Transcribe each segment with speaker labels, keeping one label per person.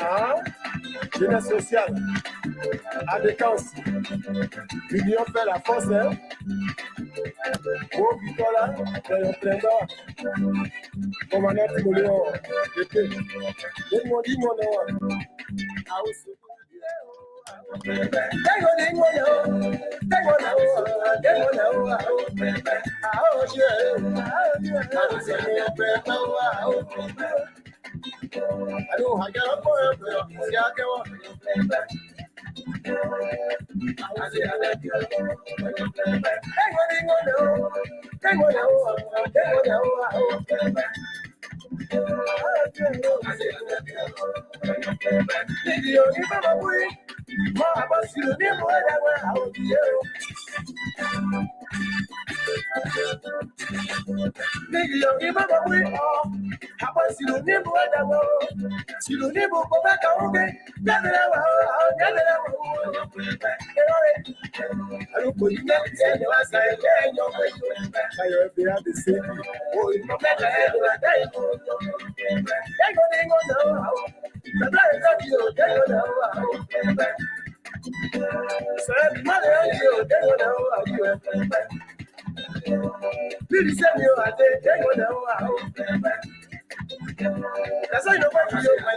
Speaker 1: Ah, jeunesse sociale, adéquence, l'union fait la force, hein. Oh, Victola, soyons présents. Commandant Timoléon, l'été. Dis-moi, non. Ah, aussi. Nathalie,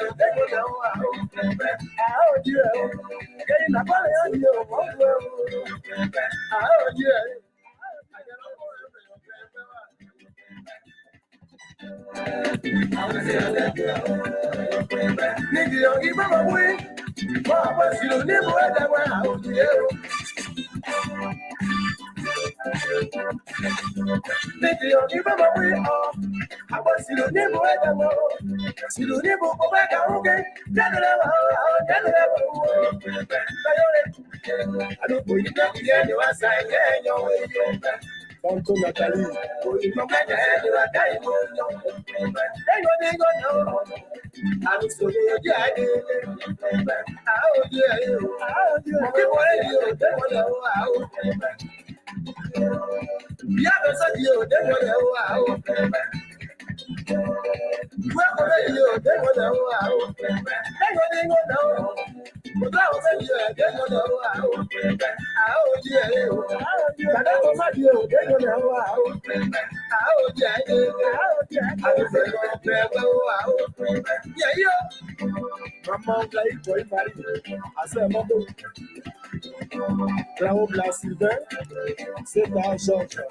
Speaker 1: maman, là-haut, la Sylvain, c'est la Georges.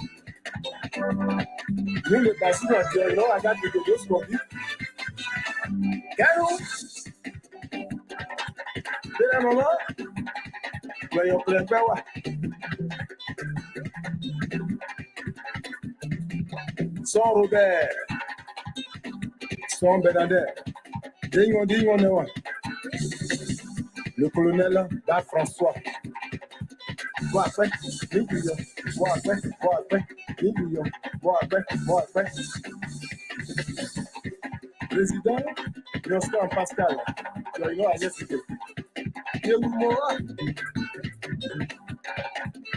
Speaker 1: Nous, le bassin, on regarde les deux scorpions. Galou! C'est la maman? Voyons plein de Son Robert, son Bernadette, Dingo, le colonel Da François. Bois après, Président, Yoscan Pascal, Yoino Agnès Yelumoa,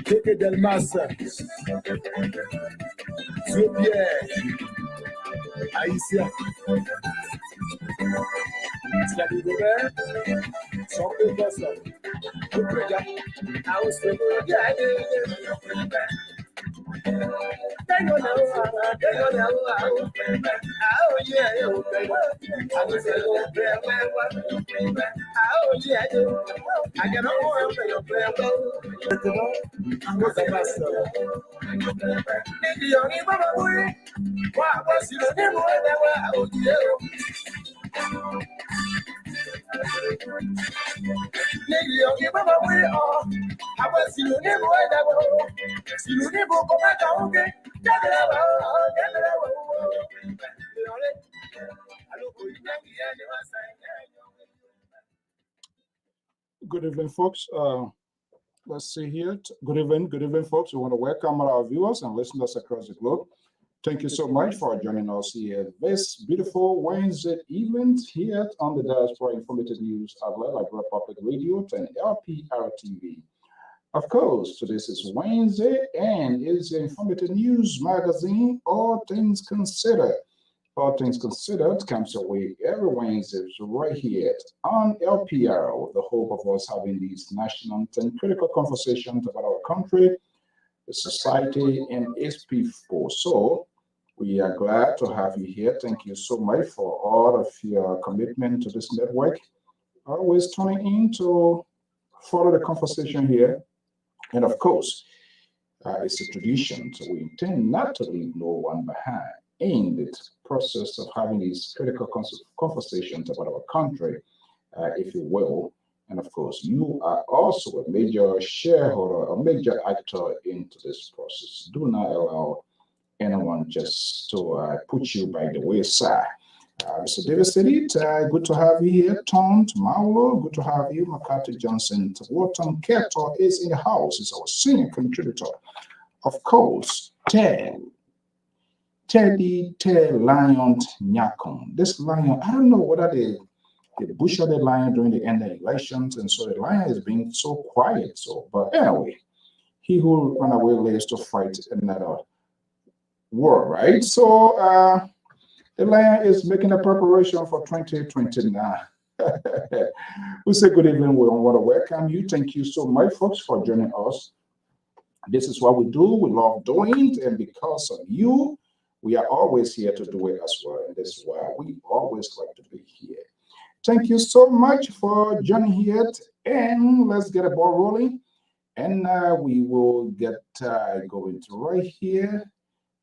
Speaker 1: Kéké Delmas, Pierre, Haïtien, Slady Robert, son professeur, le président, Good evening, folks. Let's see here. Good evening, folks. We want to welcome all our viewers and listeners across the globe. Thank you so much for joining us here this beautiful Wednesday evening here on the Diaspora Informative News outlet like Republic Radio and LPR TV. Of course, today is Wednesday and it's the Informative News magazine, All Things Considered. All things considered comes your way every Wednesday right here on LPR with the hope of us having these national and critical conversations about our country, the society, and its people. So we are glad to have you here. Thank you so much for all of your commitment to this network. Always tuning in to follow the conversation here. And of course, it's a tradition, so we intend not to leave no one behind in the process of having these critical conversations about our country, if you will. And of course, you are also a major shareholder, a major actor into this process. Do not allow anyone just to put you by the wayside. Mr. David Sedit, good to have you here. Tom Tomaulo, good to have you. McCarthy Johnson, Wharton Keto is in the house, is our senior contributor. Of course, Ted Lion Nyakon. This lion, I don't know whether they butchered the lion during the end of the elections, and so the lion is being so quiet. So, but anyway, he who run away lives to fight another war, right? So, the lion is making a preparation for 2029. We say good evening. We want to welcome you. Thank you so much, folks, for joining us. This is what we do. We love doing it, and because of you, we are always here to do it as well. And this is why we always like to be here. Thank you so much for joining here, and let's get a ball rolling. And we will get going to right here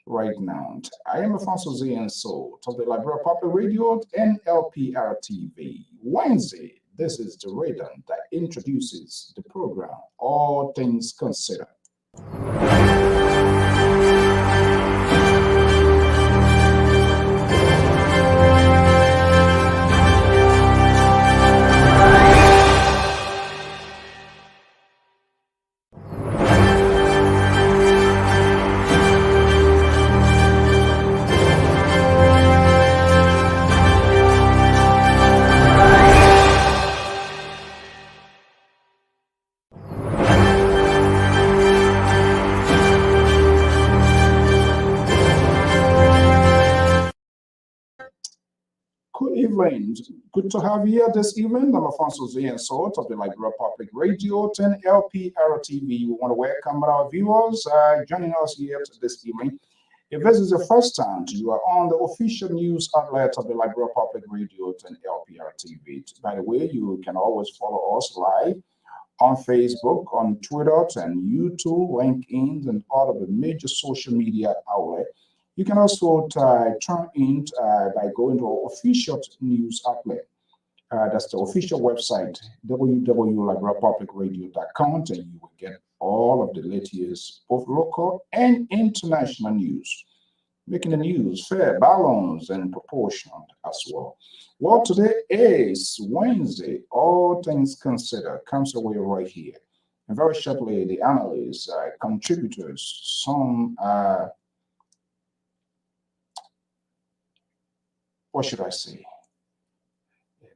Speaker 1: right now. I am Alfonso Z and Soul of the Liberia Public Radio and LPR TV. Wednesday, this is the radar that introduces the program, All Things Considered. Good evening. Good to have you here this evening. I'm Alfonso Z and Sort of the Liberia Public Radio 10 LPR TV. We want to welcome our viewers joining us here this evening. If this is the first time you are on the official news outlet of the Liberia Public Radio 10 LPR TV. By the way, you can always follow us live on Facebook, on Twitter, and YouTube, LinkedIn, and all of the major social media outlets. You can also turn in by going to our official news outlet. That's the official website, www.liberiapublicradio.com, and you will get all of the latest, both local and international news, making the news fair, balanced, and proportioned as well. Well, today is Wednesday. All things considered comes away right here. And very shortly, the analysts, contributors, some what should I say?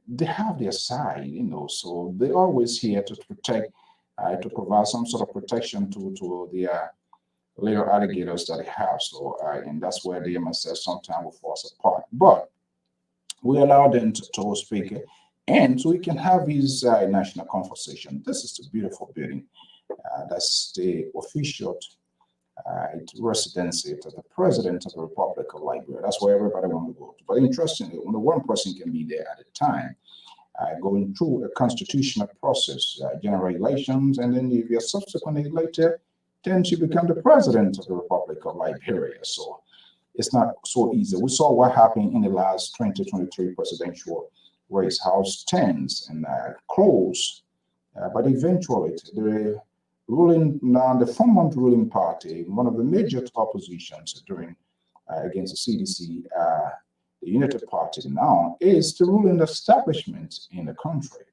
Speaker 1: They have their side, so they're always here to protect, to provide some sort of protection to their little alligators that they have. So, and that's where they themselves sometimes will force apart. But we allow them to speak, and so we can have these national conversation. This is a beautiful building. That's the official residency of the president of the Republic of Liberia. That's where everybody wants to go to. But interestingly, only one person can be there at a time, going through a constitutional process, general elections, and then if you're subsequently elected, then you become the president of the Republic of Liberia. So it's not so easy. We saw what happened in the last 2023 presidential race, House tens and close, but eventually the the 4-month ruling party, one of the major oppositions during against the CDC, the United Party now, is the ruling establishment in the country.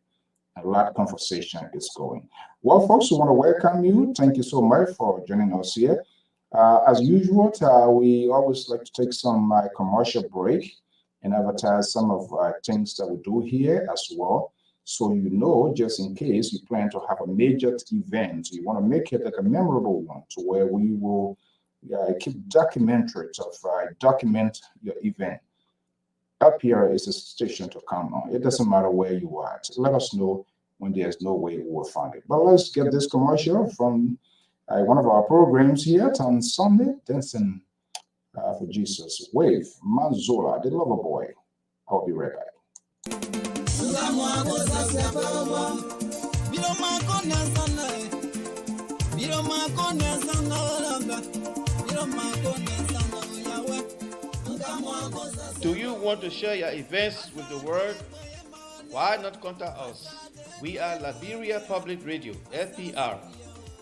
Speaker 1: A lot of conversation is going. Well, folks, we want to welcome you. Thank you so much for joining us here. As usual, we always like to take some commercial break and advertise some of things that we do here as well. So just in case you plan to have a major event, you want to make it like a memorable one to where we will keep documentaries of document your event. LPR is a station to come on. It doesn't matter where you are at. Let us know when there's no way we will find it. But let's get this commercial from one of our programs here on Sunday, Dancing for Jesus with Manzola, the lover boy. I'll be right back.
Speaker 2: Do you want to share your events with the world? Why not contact us? We are Liberia Public Radio, LPR.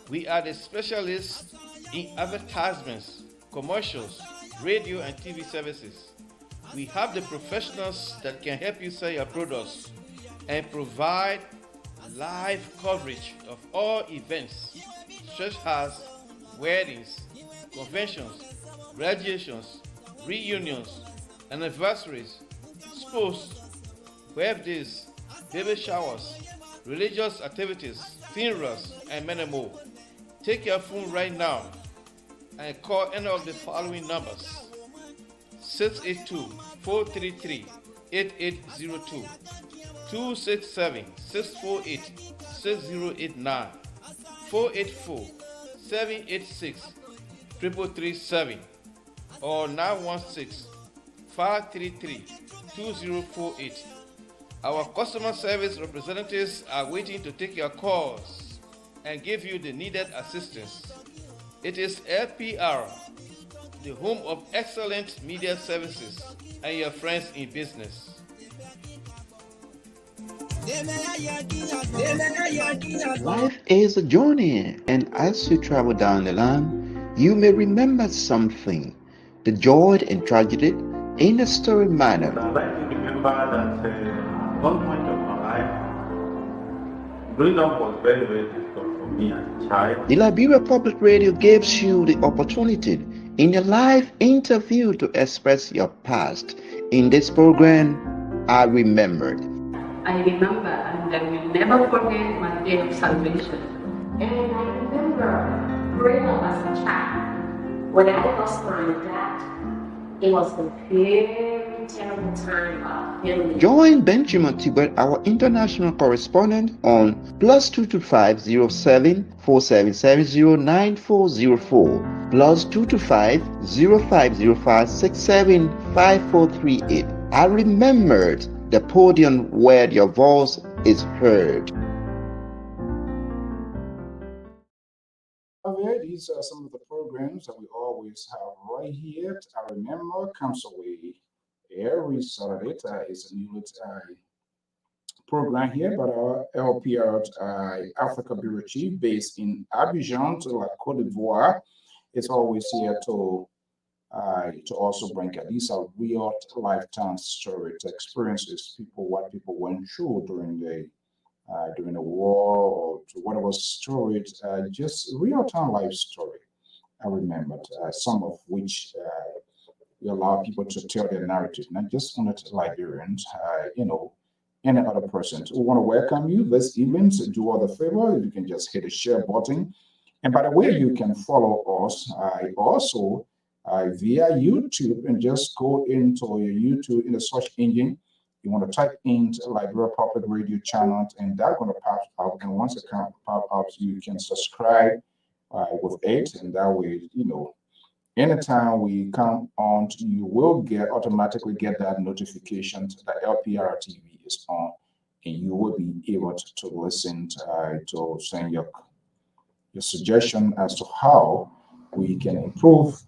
Speaker 2: We are the specialists in advertisements, commercials, radio and TV services. We have the professionals that can help you sell your products and provide live coverage of all events such as weddings, conventions, graduations, reunions, anniversaries, sports, birthdays, baby showers, religious activities, funerals, and many more. Take your phone right now and call any of the following numbers: 682-433-8802, 267-648-6089, 484-786-3337, or 916-533-2048. Our customer service representatives are waiting to take your calls and give you the needed assistance. It is LPR, the home of excellent media services and your friends in business.
Speaker 3: Life is a journey, and as you travel down the line, you may remember something, the joy and tragedy in a story manner.
Speaker 4: I'd like to remember that one point of my life, growing up was very, very difficult for me as a child.
Speaker 3: The Liberia Public Radio gives you the opportunity in a live interview to express your past. In this program, I Remembered.
Speaker 5: I remember, and I will never forget my day of salvation.
Speaker 6: And I remember growing up as a child, when I lost my dad, it was a very terrible time of feeling.
Speaker 3: Join Benjamin Tibet, our international correspondent, on +225 07 4770 9404, +225 0505 675438. I Remembered, the podium where your voice is heard.
Speaker 1: These are some of the programs that we always have right here. I Remember comes away every Saturday. It's a new program here, but our LPR Africa Bureau Chief based in Abidjan, La Côte d'Ivoire, is always here to also bring these are real lifetime stories, experiences, what people went through during the war or to whatever story, just real-time life story. I remembered some of which we allow people to tell their narrative, not just only Liberians, any other person. So we want to welcome you this evening. So do all the favor, you can just hit the share button. And by the way, you can follow us also via YouTube, and just go into your YouTube in the search engine. You want to type in Liberia Public Radio channel, and that's going to pop out. And once it pop up, you can subscribe with it, and that way, anytime we come on, you will automatically get that notification that LPR TV is on, and you will be able to listen to send your suggestion as to how we can improve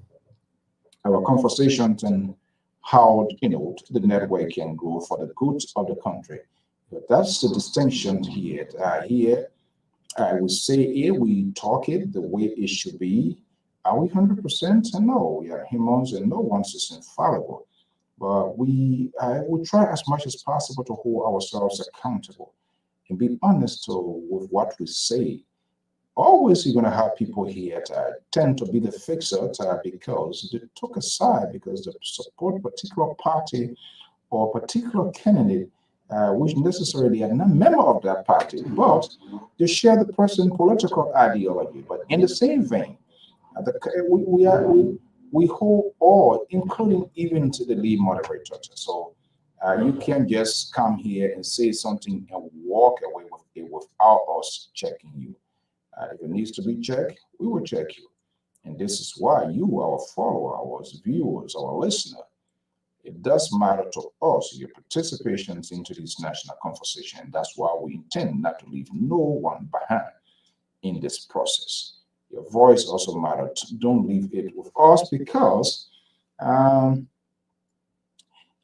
Speaker 1: our conversations and how the network can grow for the good of the country. But that's the distinction here. Here, I would say here we talk it the way it should be. Are we 100%? No, we are humans, and no one is infallible. But we try as much as possible to hold ourselves accountable and be honest with what we say. Always you're going to have people here that tend to be the fixer because they took a side because they support a particular party or particular candidate, which necessarily are not a member of that party, but they share the person's political ideology. But in the same vein, we hold all, including even to the lead moderator. So You can't just come here and say something and walk away with it without us checking you. If it needs to be checked, we will check you. And this is why you, our follower, our viewers, our listener, it does matter to us, your participations into this national conversation. That's why we intend not to leave no one behind in this process. Your voice also matters. Don't leave it with us because um,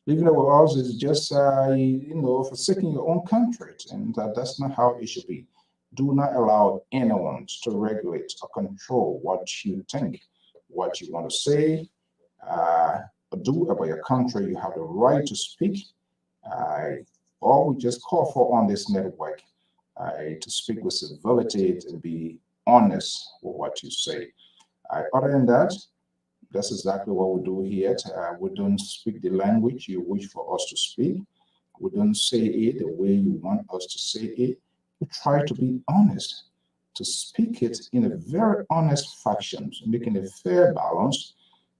Speaker 1: living with us is just, forsaking your own country, and that's not how it should be. Do not allow anyone to regulate or control what you think, what you want to say, uh, or do about your country. You have the right to speak. Uh, all we just call for on this network to speak with civility, to be honest with what you say. Other than that, that's exactly what we do here. We don't speak the language you wish for us to speak. We don't say it the way you want us to say it. We try to be honest, to speak it in a very honest fashion, making a fair balance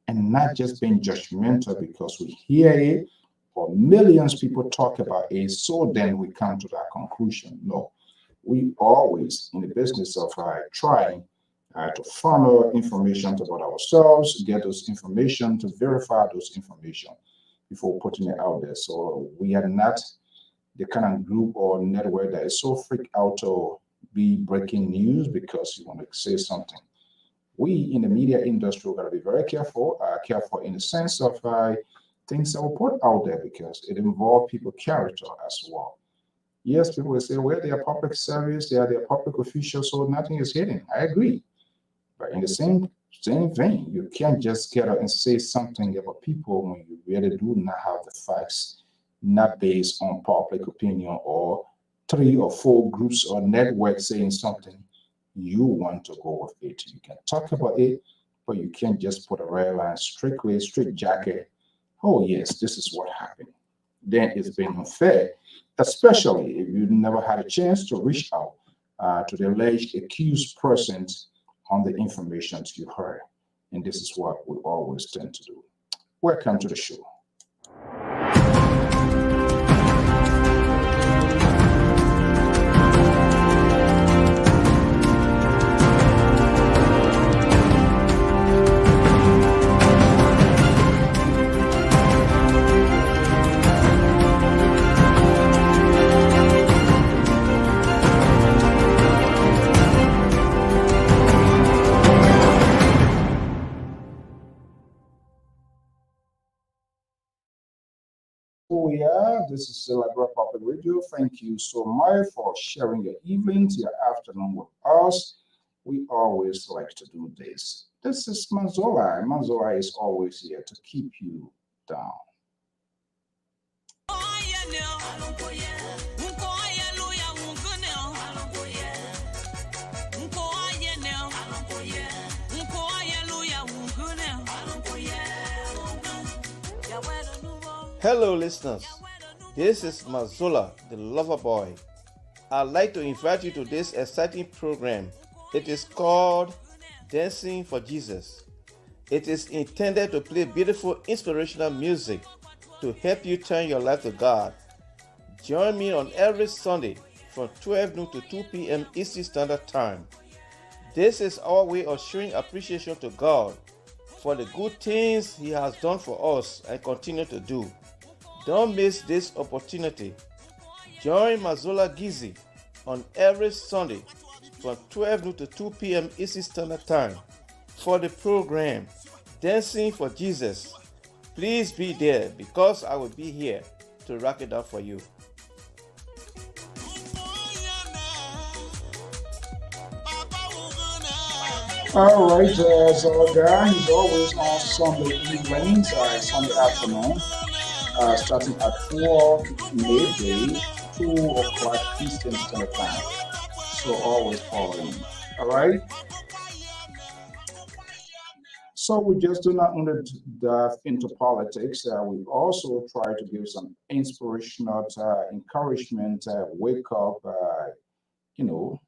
Speaker 1: and not just being judgmental because we hear it or millions of people talk about it, so then we come to that conclusion. No, we always in the business of trying to funnel information about ourselves, get those information, to verify those information before putting it out there. So we are not the kind of group or network that is so freaked out to be breaking news because you want to say something. We in the media industry got to be very careful in the sense of things that we put out there because it involves people character as well. Yes, people will say, well, they are public service, they are their public officials, so nothing is hidden. I agree. But in the same vein, you can't just get out and say something about people when you really do not have the facts, not based on public opinion or three or four groups or networks saying something. You want to go with it. You can talk about it, but you can't just put a red line strictly, straight jacket. Oh yes, this is what happened. Then it's been unfair, especially if you never had a chance to reach out to the alleged accused persons on the information you heard. And this is what we always tend to do. Welcome to the show. Oh yeah, this is Celebra Public Radio. Thank you so much for sharing your evenings, your afternoon with us. We always like to do this. This is Manzola. Manzola is always here to keep you down.
Speaker 2: Hello, listeners. This is Mazola, the lover boy. I'd like to invite you to this exciting program. It is called Dancing for Jesus. It is intended to play beautiful, inspirational music to help you turn your life to God. Join me on every Sunday from 12 noon to 2 p.m. Eastern Standard Time. This is our way of showing appreciation to God for the good things He has done for us and continue to do. Don't miss this opportunity. Join Mazola Gizi on every Sunday from 12 noon to 2 p.m. Eastern Standard Time for the program Dancing for Jesus. Please be there because I will be here to rock it up for you.
Speaker 1: All right, so our guy is always on Sunday evenings, Sunday afternoon, starting at 12 midday, 2 o'clock Eastern Standard Time. So always follow me. All right. So we just do not only dive into politics. We also try to give some inspirational encouragement, wake up, you know,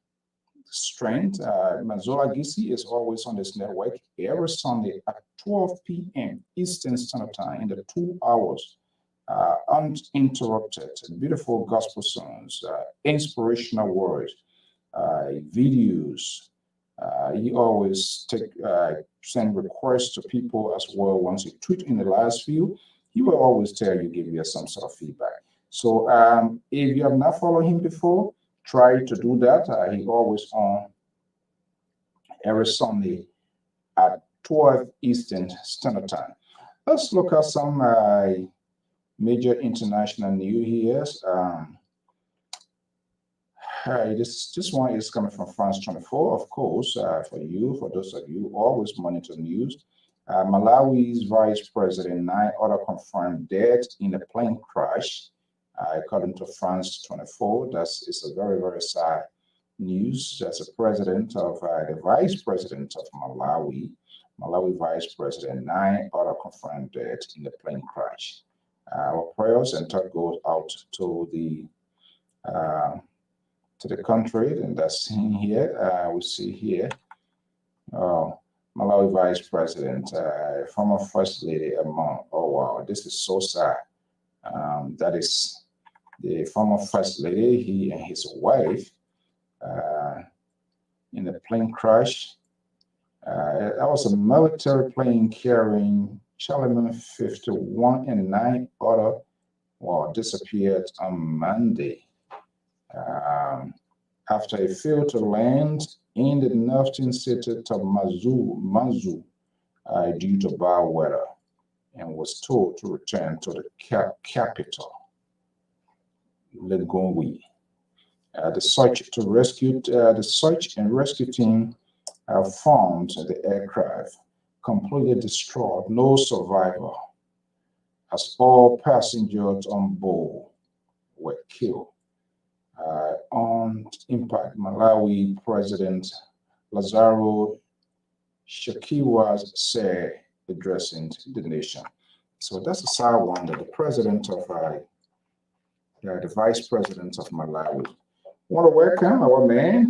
Speaker 1: strength. Mazola Gisi is always on this network every Sunday at 12 p.m. Eastern Standard Time in the 2 hours uninterrupted, beautiful gospel songs, inspirational words, videos. He always send requests to people as well. Once you tweet in the last few, he will always tell you, give you some sort of feedback. So if you have not followed him before, try to do that. He always on every Sunday at 12 Eastern Standard Time. Let's look at some major international news here. This one is coming from France 24, of course, for those of you who always monitor news. Malawi's vice president, 9 other confirmed death in a plane crash, according to France 24. It's a very, very sad news. That's the vice president of Malawi vice president, 9 other confirmed death in the plane crash. Our prayers and thought goes out uh, to the country, and that's seen here. We see here, Malawi Vice President, former First Lady among. Oh wow, this is so sad. That is the former First Lady. He and his wife uh, in a plane crash. That was a military plane carrying Charlemagne 51 and 9 other. Well, disappeared on Monday. After it failed to land in the northern city of Manzu due to bad weather and was told to return to the capital, Lengongwe. The search and rescue team found the aircraft completely destroyed, no survivor, as all passengers on board were killed. On impact, Malawi President Lazaro Shakiwa said, addressing the nation. So that's a sad one that the vice president of Malawi. Want to welcome our man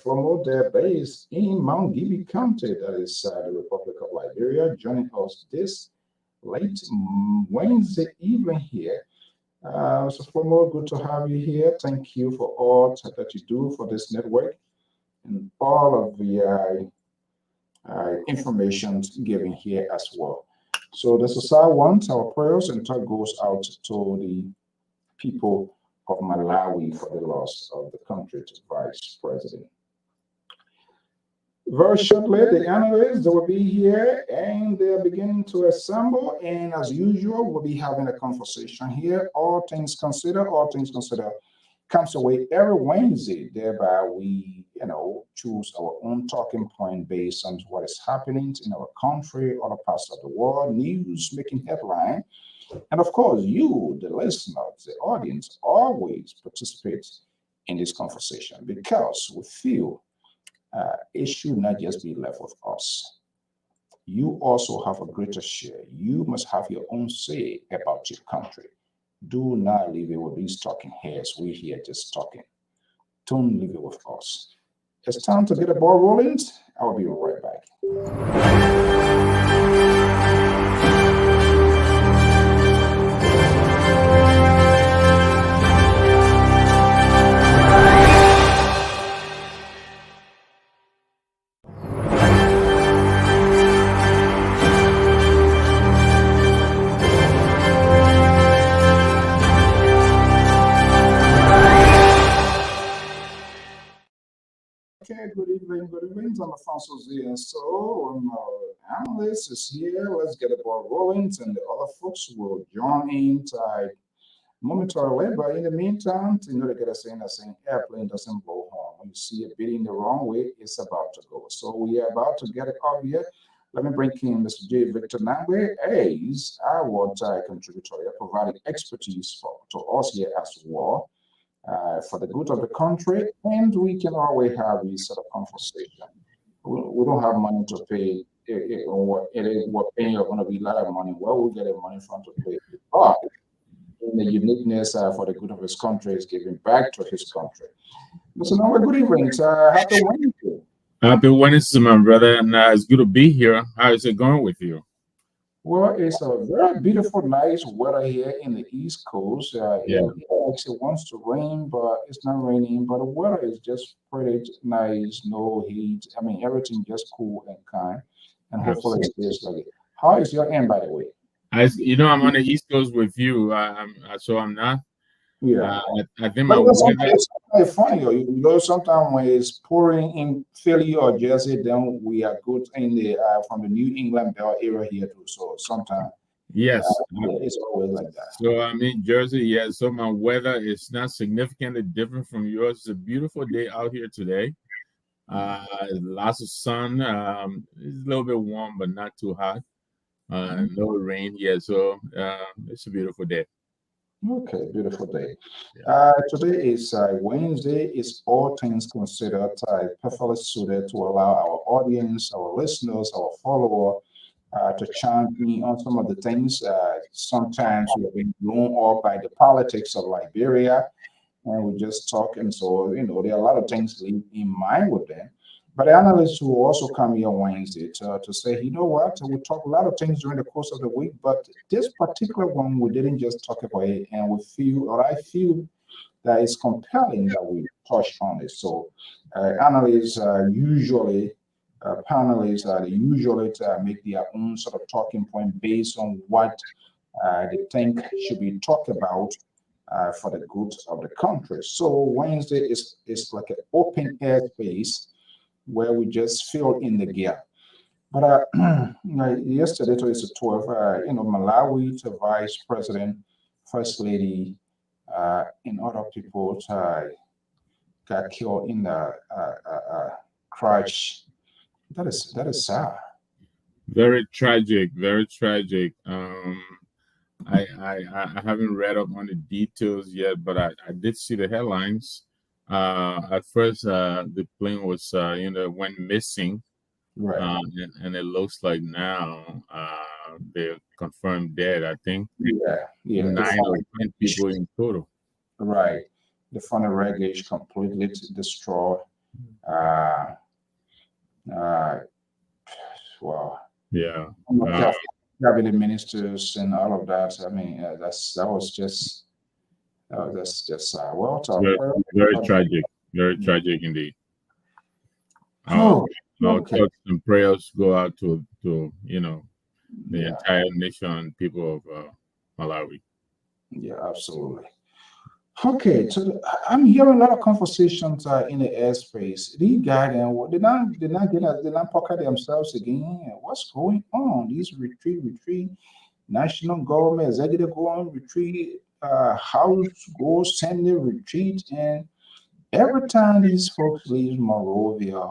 Speaker 1: from their base in Mount Gibi County, that is the Republic of Liberia, joining us this late Wednesday evening here. So, Flomo, good to have you here. Thank you for all that you do for this network and all of the information given here as well. So, this is our one. Our prayers and talk goes out to the people of Malawi for the loss of the country's vice president. Very shortly, the analysts will be here and they are beginning to assemble. And as usual, we'll be having a conversation here. All things considered, comes away every Wednesday. Thereby, we, choose our own talking point based on what is happening in our country, other parts of the world, news making headline. And of course, you, the listeners, the audience, always participate in this conversation because we feel it should not just be left with us. You also have a greater share. You must have your own say about your country. Do not leave it with these talking heads. We're here just talking. Don't leave it with us. It's time to get the ball rolling. I'll be right back. Okay, good evening, good evening. I'm Alfonso Z. And so, analyst is here. Let's get the ball rolling, and the other folks will join in momentarily. But in the meantime, they get us saying airplane doesn't blow home. When you see it beating the wrong way, it's about to go. So we are about to get it out here. Let me bring in Mr. J. Victor Nangwe as our contributor, providing expertise to us here as well. For the good of the country, and we can always have this sort of conversation. We don't have money to pay, or what paying are going to be a lot of money. Where we get the money from to pay? But in the uniqueness for the good of his country is giving back to his country. Mr. Nangwe, good evening. Happy Wednesday.
Speaker 7: Happy Wednesday, my brother, and it's good to be here. How is it going with you?
Speaker 1: Well, it's a very beautiful, nice weather here in the East Coast.
Speaker 7: Yeah.
Speaker 1: It wants to rain, but it's not raining. But the weather is just pretty nice, no heat. I mean, everything just cool and kind, and hopefully it
Speaker 7: Absolutely.
Speaker 1: stays like it. How is your end, by the way?
Speaker 7: I'm on the East Coast with you. So I'm not.
Speaker 1: Yeah.
Speaker 7: I think
Speaker 1: But
Speaker 7: my weather.
Speaker 1: it's sometimes funny. Sometimes when it's pouring in Philly or Jersey, then we are good in the from the New England Bell area here too. So sometimes
Speaker 7: Yes.
Speaker 1: yeah, it's always like that.
Speaker 7: So I'm in Jersey. Yeah. So my weather is not significantly different from yours. It's a beautiful day out here today. Lots of sun. It's a little bit warm, but not too hot. No rain. Yeah. So it's a beautiful day.
Speaker 1: Okay, beautiful day.
Speaker 7: Yeah.
Speaker 1: Today is Wednesday. Is all things considered perfectly suited to allow our audience, our listeners, our follower to chime in on some of the things. Sometimes we've been blown up by the politics of Liberia, and we just talk. And so, there are a lot of things in mind with them. But the analysts who also come here Wednesday to say, you know what, we talk a lot of things during the course of the week, but this particular one, we didn't just talk about it, and we feel, or I feel, that it's compelling that we touch on it. So, analysts usually, panelists they usually make their own sort of talking point based on what they think should be talked about for the good of the country. So Wednesday is like an open air space where we just fill in the gap. But yesterday, to is 12, Malawi to Vice President, First Lady, and other people got killed in the crash. That is sad.
Speaker 7: Very tragic. Very tragic. I haven't read up on the details yet, but I did see the headlines. At first, the plane was went missing,
Speaker 1: Right.
Speaker 7: and it looks like now they're confirmed dead. I think
Speaker 1: Yeah. Yeah. The
Speaker 7: 9 or 10 people in total.
Speaker 1: right. The funny wreckage completely destroyed. Uh, uh, well,
Speaker 7: Yeah.
Speaker 1: I'm not careful. Cabinet ministers and all of that. I mean, that's just well,
Speaker 7: Very, very tragic. Very tragic indeed. Our,
Speaker 1: oh,
Speaker 7: our
Speaker 1: okay.
Speaker 7: thoughts and prayers go out to the
Speaker 1: Yeah,
Speaker 7: entire nation and people of Malawi.
Speaker 1: yeah, absolutely. Okay, so I'm hearing a lot of conversations in the airspace. These guys, did not pocket themselves again. What's going on? These retreat, national government executive go on retreat, House go Senate retreat, and every time these folks leave Monrovia,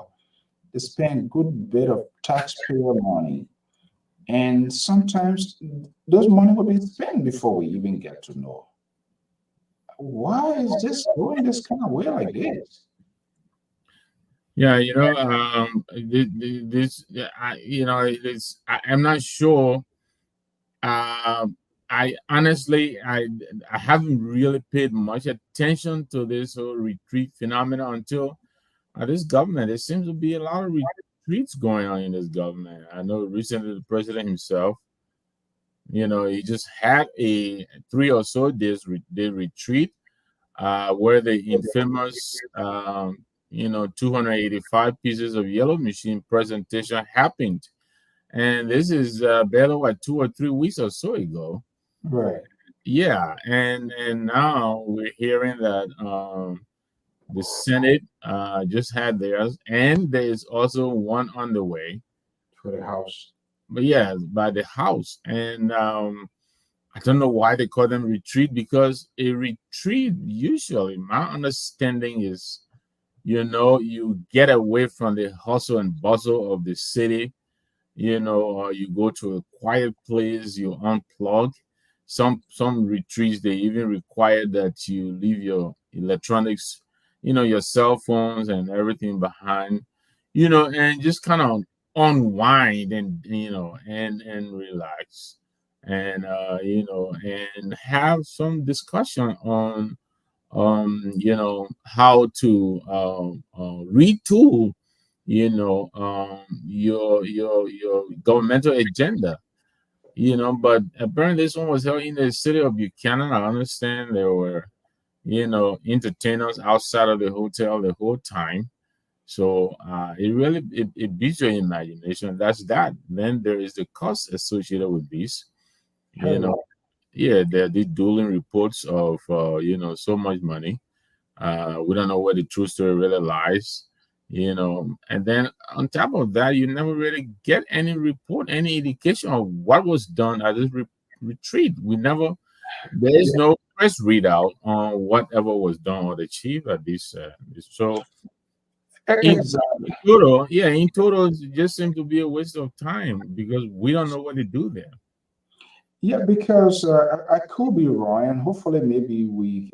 Speaker 1: they spend good bit of taxpayer money, and sometimes those money will be spent before we even get to know. Why is this going this kind of way like this?
Speaker 7: Yeah, this, I'm not sure. Uh, I honestly, I haven't really paid much attention to this whole retreat phenomenon until this government. There seems to be a lot of retreats going on in this government. I know recently the president himself, he just had a 3 or so days day retreat where the infamous 285 pieces of yellow machine presentation happened. And this is barely what 2 or 3 weeks or so ago.
Speaker 1: Right.
Speaker 7: Yeah, and now we're hearing that the Senate just had theirs, and there is also one on the way.
Speaker 1: For the house.
Speaker 7: But yeah, by the House, and I don't know why they call them retreat, because a retreat usually, my understanding is, you get away from the hustle and bustle of the city, or you go to a quiet place, you unplug. Some retreats, they even require that you leave your electronics, your cell phones and everything behind, and just kind of unwind and relax, and and have some discussion on how to retool your governmental agenda. But apparently this one was held in the city of Buchanan. I understand there were, entertainers outside of the hotel the whole time. So it really it beats your imagination. That's that. Then there is the cost associated with this. You know, yeah, there are the dueling reports of so much money. We don't know where the true story really lies. And then on top of that, you never really get any report, any indication of what was done at this retreat. There is no press readout on whatever was done or achieved at this. So in
Speaker 1: Exactly.
Speaker 7: in total, it just seems to be a waste of time because we don't know what to do there.
Speaker 1: Yeah, because I could be wrong, and hopefully maybe we,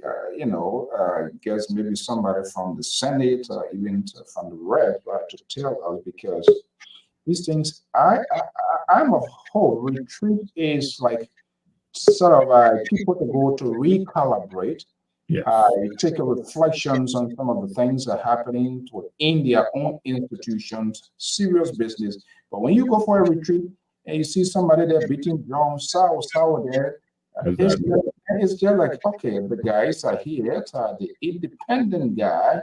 Speaker 1: guess maybe somebody from the Senate, even from the Rep, to tell us because these things, I'm of hope. Retreat is like sort of people to go to recalibrate,
Speaker 7: Yeah,
Speaker 1: take a reflections on some of the things that are happening in their own institutions, serious business. But when you go for a retreat and you see somebody there beating drums, sour there,
Speaker 7: exactly.
Speaker 1: it's just like, okay, the guys are here, the independent guy,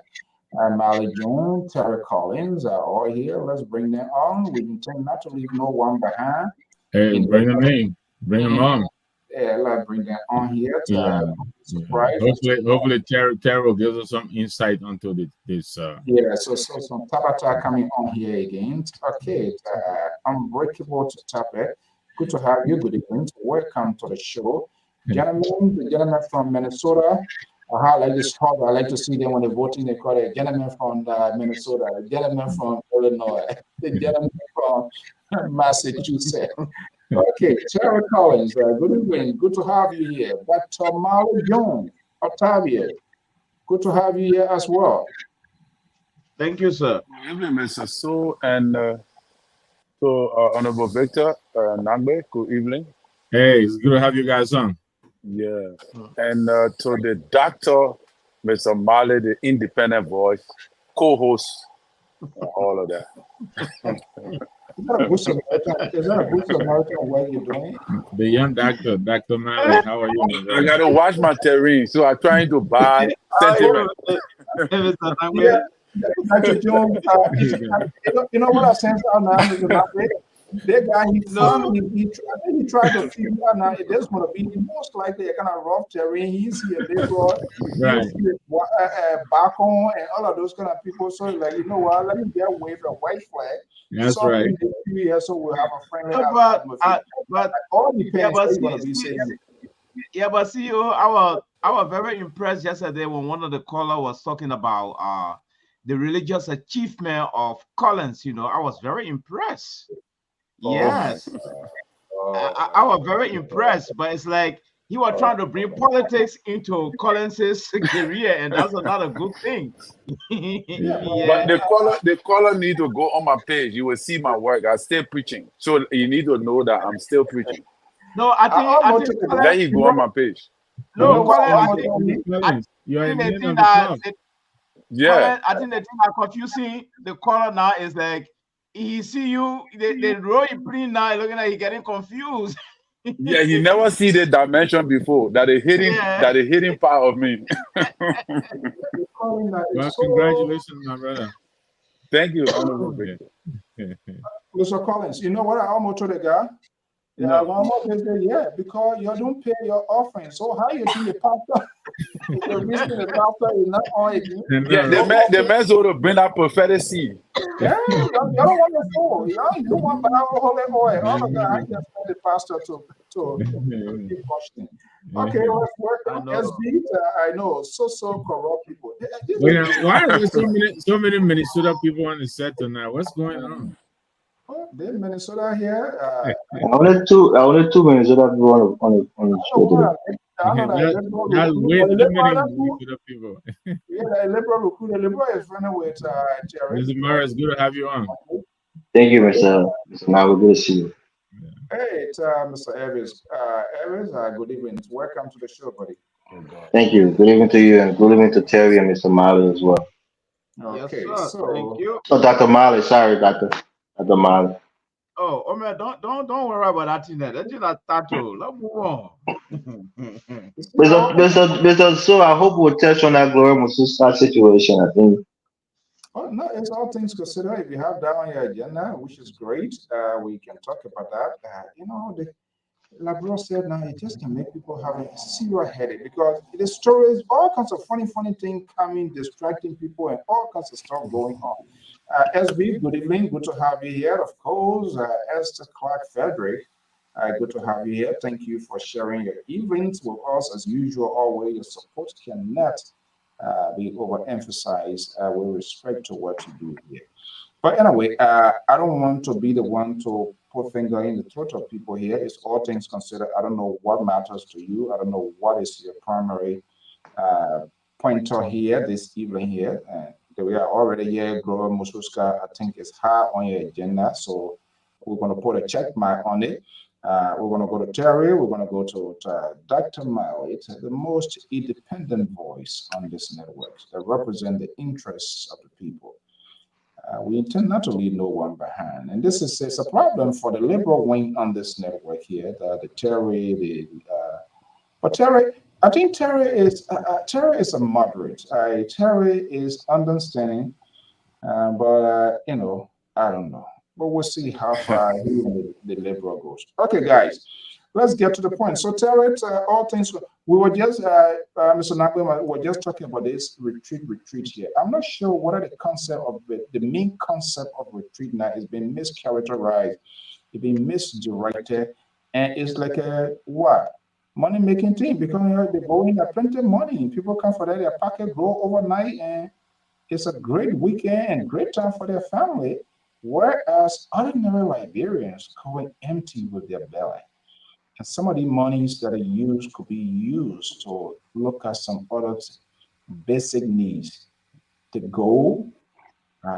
Speaker 1: Mally Jones, Terry Collins are all here. Let's bring them on. We intend not to leave no one behind.
Speaker 7: Hey,
Speaker 1: You
Speaker 7: bring
Speaker 1: know,
Speaker 7: them in, bring them on.
Speaker 1: yeah, let's bring them on here.
Speaker 7: Yeah, yeah.
Speaker 1: Surprise and
Speaker 7: Hopefully, Terry will give us some insight onto this.
Speaker 1: yeah, so some Tabata coming on here again. Okay, unbreakable to topic. Good to have you. Good evening. Welcome to the show, gentlemen. The gentleman from Minnesota. I like this hub. I like to see them when they're voting. They call it gentleman from Minnesota, the gentleman from Illinois, the gentleman from Massachusetts. Okay, Terry Collins. Good evening. Good to have you here. Dr. Molly Jones, Octavio. Good to have you here as well.
Speaker 8: Thank you, sir.
Speaker 9: Good evening, Mr. So and Honorable Victor Nagbe. Good evening.
Speaker 7: Hey, it's good to have you guys on.
Speaker 9: Yeah, and to the doctor, Mr. Marley, the independent voice, co-host, all of that.
Speaker 1: Is that a boost of Is that a boost of what you're doing?
Speaker 7: The young Dr. Malley, how are you, my
Speaker 9: I
Speaker 7: brother?
Speaker 9: gotta watch my terrain, so I'm trying to buy sentiment.
Speaker 8: Mr.
Speaker 1: Yeah,
Speaker 8: Nagbe.
Speaker 1: Dr. Jones, you know what I sense out now, Mr. Mbappe? That guy, he found, he tried to figure out now, there's going to be most likely a kind of rough terrain. He's here, Leroy,
Speaker 7: Right.
Speaker 1: he's here, back on, and all of those kind of people. So, like, you know what, let me get wave a white flag.
Speaker 7: That's
Speaker 1: Something
Speaker 7: right.
Speaker 1: in the here, so we'll have a friendly
Speaker 8: No, but
Speaker 1: all depends
Speaker 8: but
Speaker 1: what you're going to be saying.
Speaker 8: see you. I was very impressed yesterday when one of the caller was talking about the religious achievement of Collins. I was very impressed. Yes, I was very impressed, but it's like he was trying to bring politics into Collins's career, and that's not a good thing.
Speaker 9: But the caller need to go on my page. You will see my work. I still preaching, so you need to know that I'm still preaching.
Speaker 8: No, I think
Speaker 9: Let you go on my page.
Speaker 8: no,
Speaker 7: You are a
Speaker 8: think the
Speaker 7: man
Speaker 8: thing
Speaker 7: of the
Speaker 8: that
Speaker 7: club.
Speaker 9: Yeah,
Speaker 8: I think the thing that confusing the caller now is like he see you the role he playing now, looking like he getting confused.
Speaker 9: yeah. You never see the dimension before. That
Speaker 8: Yeah.
Speaker 9: the hidden part of me.
Speaker 7: Well, congratulations, my brother.
Speaker 9: Thank you, Honorable Victor.
Speaker 1: Mr. Collins, you know what I almost told the guy? Yeah,
Speaker 9: No.
Speaker 1: one more they say, yeah, because you don't pay your offering. So how you think the pastor, the reason the pastor is not on again?
Speaker 9: Yeah, the man's ought to bring that prophetic seed.
Speaker 1: Yeah, you don't want to fall. You want Bible holy oil. All of that, I just want the pastor to keep questioning. Okay, let's work on SB. I know, so corrupt people.
Speaker 7: Wait, why are there so many Minnesota people on the set tonight? What's going on?
Speaker 1: They're Minnesota here.
Speaker 10: I wanted two Minnesota people on the show today.
Speaker 7: That's way too many Minnesota people.
Speaker 1: Yeah, the liberal recruit. The liberal is running with Jerry.
Speaker 7: Mr. Morris, good to have you on.
Speaker 10: Thank you, Mr. Now good to see you.
Speaker 1: Hey, it's Mr. Evans. Evans, good evening. Welcome to the show, buddy.
Speaker 10: Thank you. Good evening to you, and good evening to Terry and Mr. Marley as well.
Speaker 1: Okay,
Speaker 8: Yes, sir.
Speaker 1: so
Speaker 8: Thank you.
Speaker 10: Oh, Dr. Marley. Sorry, Dr. Marley.
Speaker 8: Oh man, don't worry about that thing there. Let's just start to let's move on.
Speaker 1: You see,
Speaker 10: So I hope we'll touch on that Gloria Mususa situation. I think.
Speaker 1: oh, no, it's all things considered. If you have that on your agenda, which is great, we can talk about that. The Labro said now it just can make people have a serious headache because the stories, all kinds of funny things coming, distracting people, and all kinds of stuff going on. SB, good evening. Good to have you here. Of course, Esther Clark Frederick, good to have you here. Thank you for sharing your evenings with us. As usual, always your support cannot be overemphasized with respect to what you do here. But anyway, I don't want to be the one to put finger in the throat of people here. It's all things considered. I don't know what matters to you. I don't know what is your primary uh, pointer here this evening here. We are already here. Gloria Mususka, I think, is high on your agenda. So we're going to put a check mark on it. We're going to go to Terry. We're going to go to Dr. Miley, the most independent voice on this network that represent the interests of the people. We intend not to leave no one behind. And this is it's a problem for the liberal wing on this network here, the Terry, but Terry, I think Terry is a moderate. Terry is understanding, but I don't know. But we'll see how far the liberal goes. Okay, guys, let's get to the point. So, Terry, all things we were just, Mr. Nakwema, we were just talking about this retreat here. I'm not sure what are the concept of the main concept of retreat now is being mischaracterized, it's being misdirected, and it's like a what? Money making thing because they go in at plenty of money. People come for that, their pocket grow overnight, and it's a great weekend and great time for their family. Whereas ordinary Liberians going empty with their belly. And some of the monies that are used could be used to look at some other basic needs. The goal,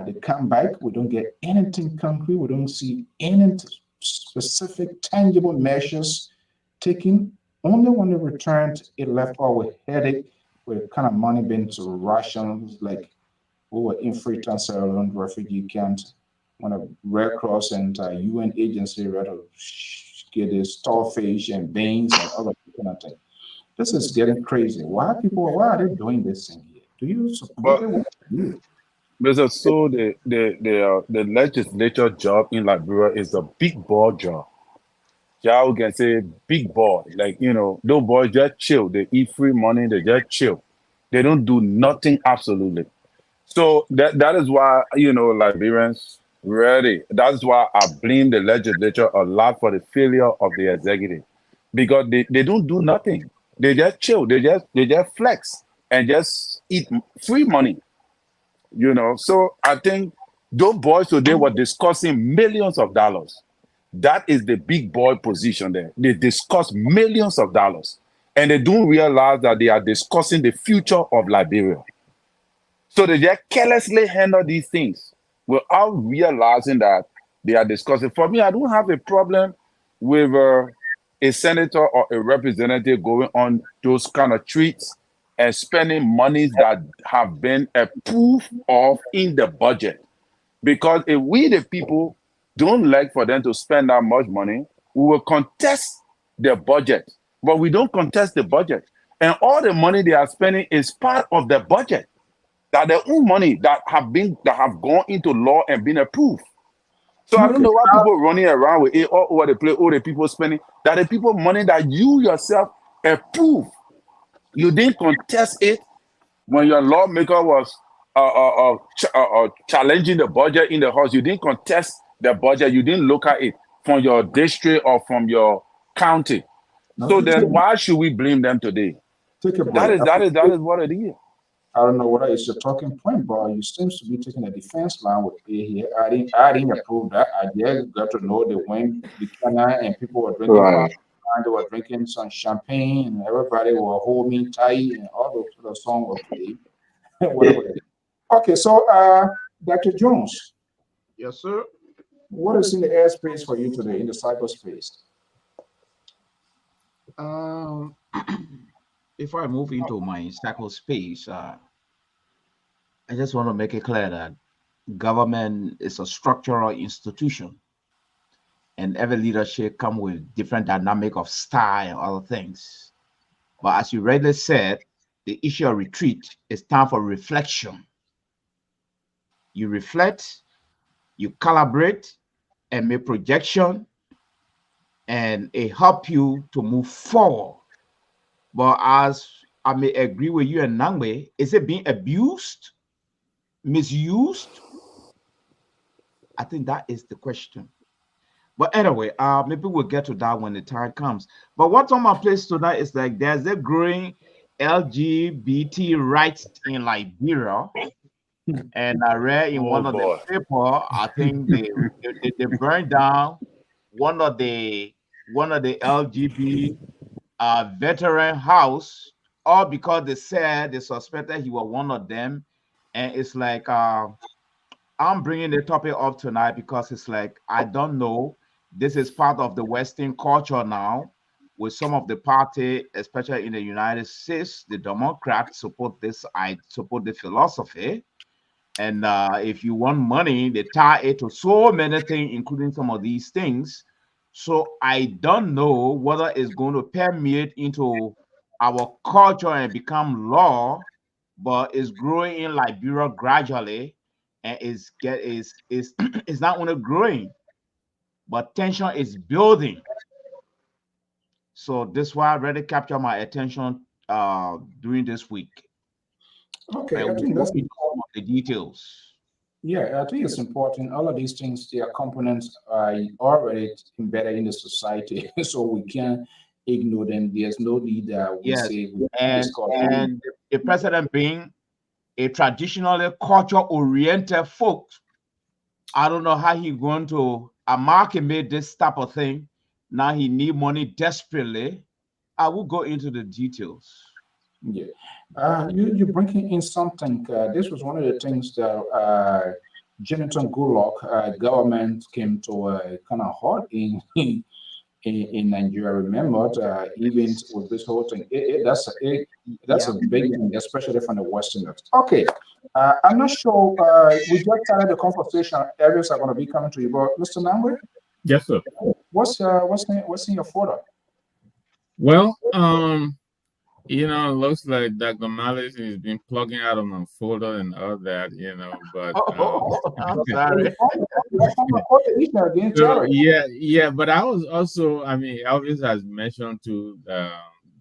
Speaker 1: they come back, we don't get anything concrete, we don't see any specific tangible measures taken. Only when they returned, it left all with headache, with kind of money being to Russians, like who were in Freetown, Sierra Leone refugee camps, when a Red Cross and UN agency read to get the starfish and beans and other kind of thing. This is getting crazy. Why are they doing this thing here? Do you support
Speaker 9: But
Speaker 1: it? What do you do?
Speaker 9: because so the legislature job in Liberia is a big ball job. Y'all can say big boy. Like, those boys just chill. They eat free money, they just chill. They don't do nothing absolutely. So that is why, Liberians really, that's why I blame the legislature a lot for the failure of the executive. Because they don't do nothing. They just chill. They just flex and just eat free money. So I think those boys today were discussing millions of dollars. That is the big boy position there. They discuss millions of dollars. And they don't realize that they are discussing the future of Liberia. So they just carelessly handle these things without realizing that they are discussing. For me, I don't have a problem with a senator or a representative going on those kind of treats and spending monies that have been approved of in the budget. Because if we, the people, don't like for them to spend that much money, we will contest the budget. But we don't contest the budget. And all the money they are spending is part of the budget. That their own money that have gone into law and been approved. So I don't
Speaker 1: Okay.
Speaker 9: know why people running around with it all over the place, all the people spending, that the people money that you yourself approve. You didn't contest it when your lawmaker was challenging the budget in the house. You didn't contest the budget. You didn't look at it from your district or from your county.
Speaker 1: Now,
Speaker 9: So then why should we blame them today?
Speaker 1: take a
Speaker 9: That
Speaker 1: break.
Speaker 9: is what it is.
Speaker 1: I don't know whether it's your talking point, but you seems to be taking a defense line with A here. I didn't approve that. I just got to know they went Buchanan and people were drinking fine
Speaker 10: Right.
Speaker 1: wine, they were drinking some champagne, and everybody will hold me tight, and all those sort of songs were played, whatever it is. Okay, so Dr. Jones,
Speaker 8: Yes, sir.
Speaker 1: what is in the airspace for you today in the cyberspace?
Speaker 8: Um, before I move into my cycle space, I just want to make it clear that government is a structural institution. and every leadership come with different dynamic of style and other things. But as you rightly said, the issue of retreat is time for reflection. You reflect, you calibrate, and make projection, and it help you to move forward. But as I may agree with you and Nangwe, is it being abused, misused? I think that is the question. But anyway, maybe we'll get to that when the time comes. But what's on my place tonight is like there's a growing LGBT rights in Liberia, and I read in one
Speaker 9: Oh
Speaker 8: of the
Speaker 9: boy.
Speaker 8: paper, I think they burned down one of the LGBT veteran house, all because they said they suspected he was one of them, and it's like I'm bringing the topic up tonight because it's like I don't know. This is part of the Western culture now, with some of the party, especially in the United States, the Democrats support this. I support the philosophy, and if you want money, they tie it to so many things, including some of these things. So I don't know whether it's going to permeate into our culture and become law, but it's growing in Liberia gradually, and is it's not only growing, but tension is building. So this why I really captured my attention during this week,
Speaker 1: Okay,
Speaker 8: and
Speaker 1: I
Speaker 8: we'll
Speaker 1: think
Speaker 8: go
Speaker 1: that's
Speaker 8: into some of the details.
Speaker 1: yeah, I think it's important. All of these things, their components are already embedded in the society, so we can't ignore them. There's no need that we
Speaker 8: Yes,
Speaker 1: say we
Speaker 8: and
Speaker 1: discuss them.
Speaker 8: and the president being a traditionally culture-oriented folks, I don't know how he going to amalgamate this type of thing. Now he need money desperately. I will go into the details.
Speaker 1: Yeah. You bringing in something. This was one of the things that Jonathan Goodluck government came to kind of hard in Nigeria. Remember, even with this whole thing, that's
Speaker 8: Yeah.
Speaker 1: a big thing, especially from the Westerners. Okay, I'm not sure. We just started the conversation. Areas are going to be coming to you, but Mr. Nangwe,
Speaker 7: Yes, sir.
Speaker 1: what's in your folder?
Speaker 7: Well, it looks like Dr. Malice has been plugging out of my folder and all that, but
Speaker 8: Oh, I'm
Speaker 1: Oh,
Speaker 8: sorry.
Speaker 1: your former coordinator didn't tell
Speaker 7: so
Speaker 1: us.
Speaker 7: yeah, but I was also, I mean, Elvis has mentioned to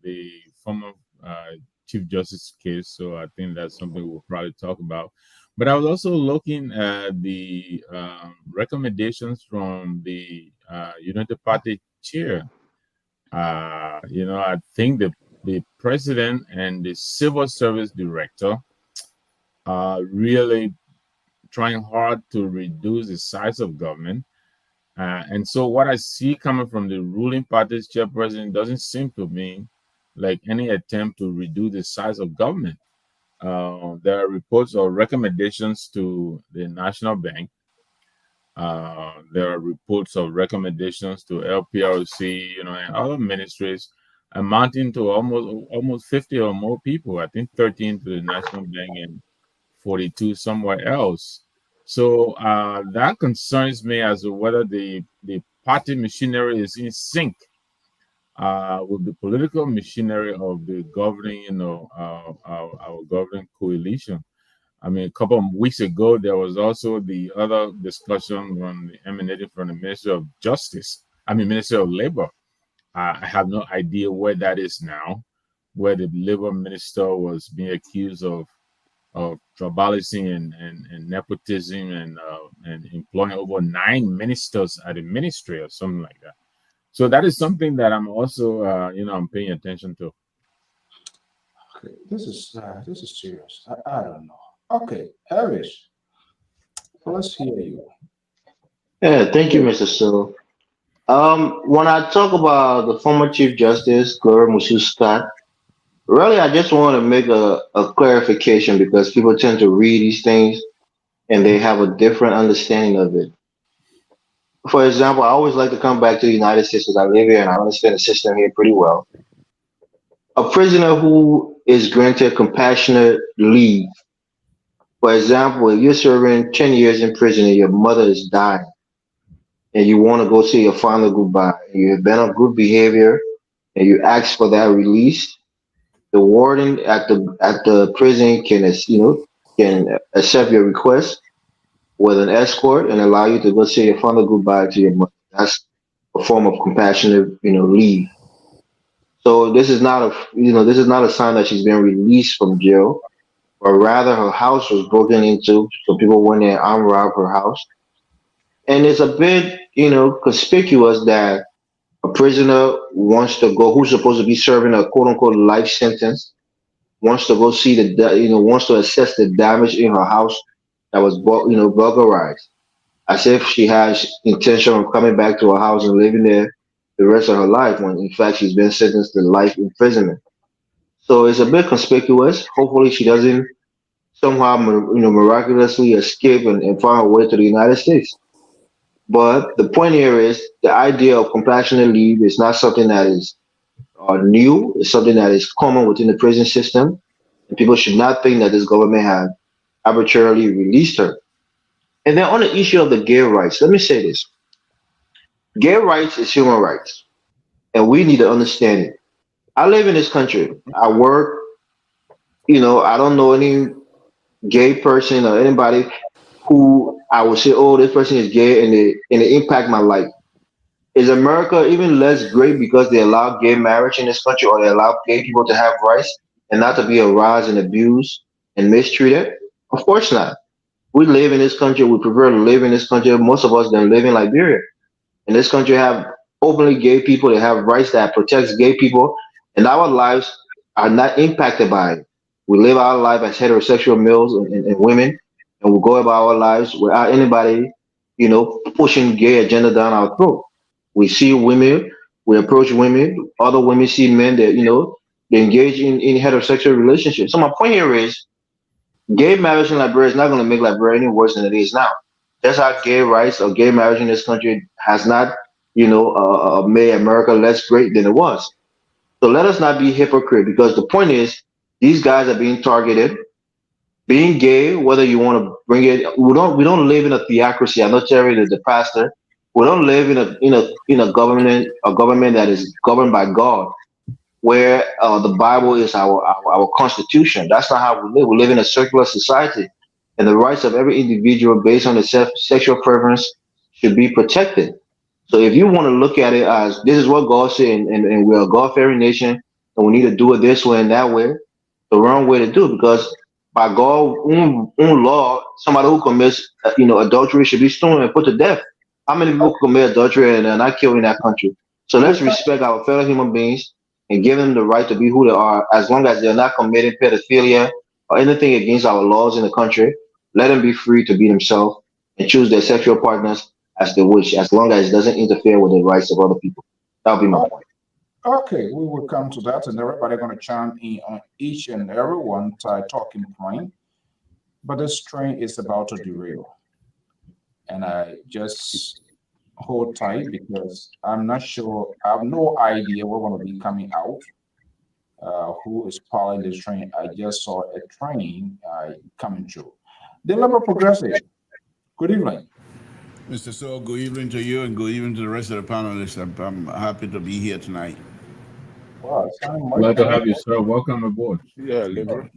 Speaker 7: the former uh, Chief Justice case, so I think that's something we'll probably talk about. But I was also looking at the recommendations from the United Party chair. I think the president and the civil service director are really trying hard to reduce the size of government. And so what I see coming from the ruling party's chairperson doesn't seem to me like any attempt to reduce the size of government. There are reports or recommendations to the National Bank. There are reports of recommendations to LPRC, and other ministries amounting to almost 50 or more people. I think 13 to the National Bank and 42 somewhere else. So that concerns me as to whether the party machinery is in sync with the political machinery of the governing, our governing coalition. I mean, a couple of weeks ago, there was also the other discussion emanating from the Ministry of Justice. I mean, Ministry of Labor. I have no idea where that is now, where the labor minister was being accused of tribalism and nepotism and employing over 9 ministers at the ministry or something like that. So that is something that I'm also, I'm paying attention to.
Speaker 1: Okay, this is serious. I don't know. Okay, Harris, let's hear you.
Speaker 10: Yeah, thank you, Mr. So. When I talk about the former Chief Justice, Gloria Musu Scott, really, I just want to make a clarification because people tend to read these things and they have a different understanding of it. For example, I always like to come back to the United States because I live here and I understand the system here pretty well. A prisoner who is granted compassionate leave, for example, if you're serving 10 years in prison and your mother is dying, and you want to go say your final goodbye, and you've been on good behavior, and you ask for that release, the warden at the prison can, can accept your request with an escort and allow you to go say your final goodbye to your mother. That's a form of compassionate, leave. So this is not a sign that she's been released from jail, but rather her house was broken into. So people went there and armed robbed her house. And it's a bit, conspicuous that a prisoner wants to go, who's supposed to be serving a quote unquote life sentence, wants to go see wants to assess the damage in her house that was, burglarized, as if she has intention of coming back to her house and living there the rest of her life, when in fact she's been sentenced to life imprisonment. So it's a bit conspicuous. Hopefully, she doesn't somehow, miraculously escape and find her way to the United States. But the point here is the idea of compassionate leave is not something that is new. It's something that is common within the prison system, and people should not think that this government has arbitrarily released her. And then on the issue of the gay rights, let me say this: gay rights is human rights, and we need to understand it. I live in this country. I work. I don't know any gay person or anybody who I would say, oh, this person is gay, and they impact my life. Is America even less great because they allow gay marriage in this country, or they allow gay people to have rights and not to be harassed and abused and mistreated? Of course not. We live in this country. We prefer to live in this country. Most of us don't live in Liberia. In this country, have openly gay people. They have rights that protects gay people, and our lives are not impacted by it. We live our life as heterosexual males and women, and we go about our lives without anybody, pushing gay agenda down our throat. We see women, we approach women, other women see men that, they engage in heterosexual relationships. So my point here is gay marriage in Liberia is not going to make Liberia any worse than it is now. That's how gay rights or gay marriage in this country has not, made America less great than it was. So let us not be hypocrite, because the point is these guys are being targeted. Being gay, whether you want to bring it, we don't live in a theocracy. I know Terry, the pastor. We don't live in a government that is governed by God, where the Bible is our constitution. That's not how we live. We live in a secular society, and the rights of every individual based on the sexual preference should be protected. So if you want to look at it as this is what God said, and we're a God-fearing nation, and we need to do it this way and that way, the wrong way to do it, because by God's own law, somebody who commits adultery should be stoned and put to death. How many people commit adultery and are not killed in that country? So let's respect our fellow human beings and give them the right to be who they are, as long as they're not committing pedophilia or anything against our laws in the country. Let them be free to be themselves and choose their sexual partners as they wish, as long as it doesn't interfere with the rights of other people. That'll be my point.
Speaker 1: Okay, we will come to that, and everybody going to chime in on each and every one talking point. But this train is about to derail, and I just hold tight because I'm not sure. I have no idea what's going to be coming out. Who is piloting this train? I just saw a train coming through. The Liberal Progressive. Good evening.
Speaker 11: Mr. So, good evening to you and good evening to the rest of the panelists. I'm happy to be here tonight.
Speaker 1: Wow, sounding
Speaker 7: Glad to
Speaker 1: much
Speaker 7: have you, sir. Welcome aboard.
Speaker 9: Yeah, Liberal.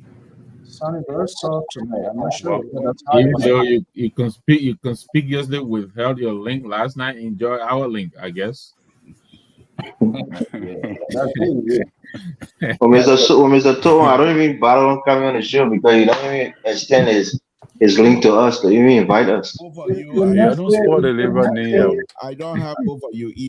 Speaker 1: sounding very soft tonight. I'm not sure
Speaker 9: Well,
Speaker 1: whether that's how
Speaker 7: Even
Speaker 1: you
Speaker 7: though you conspicuously withheld your link last night, enjoy our link, I guess.
Speaker 1: yeah, that's good.
Speaker 10: Well, Mr. Toon, I don't even bother on coming on the show because you don't even extend his link to us. Don't even invite us.
Speaker 11: Both of you,
Speaker 1: Your
Speaker 9: yeah, don't
Speaker 1: message,
Speaker 9: spoil the
Speaker 1: your
Speaker 9: Liberal
Speaker 1: message.
Speaker 9: name.
Speaker 11: I don't have both of you.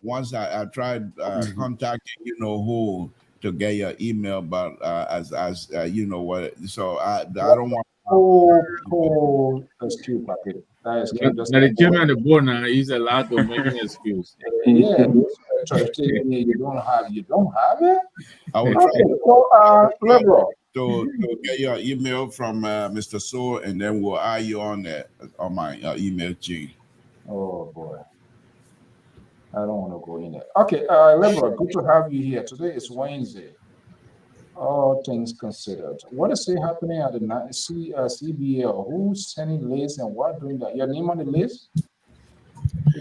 Speaker 11: Once I tried contacting who to get your email, but as you know what, so I don't want
Speaker 1: Cool excuse, Patrick. That excuse just
Speaker 7: Now the chairman of the board now he's allowed to make an excuse.
Speaker 1: yeah. You don't have it.
Speaker 11: I will
Speaker 1: Okay,
Speaker 11: try
Speaker 1: so Liberal.
Speaker 11: to get your email from Mr. So, and then we'll add you on my email chain.
Speaker 1: Oh boy, I don't want to go in there. Okay, Liberal, good to have you here. Today is Wednesday. All things considered, what is it happening at the CBL? Who's sending lists and what doing that? Your name on the list?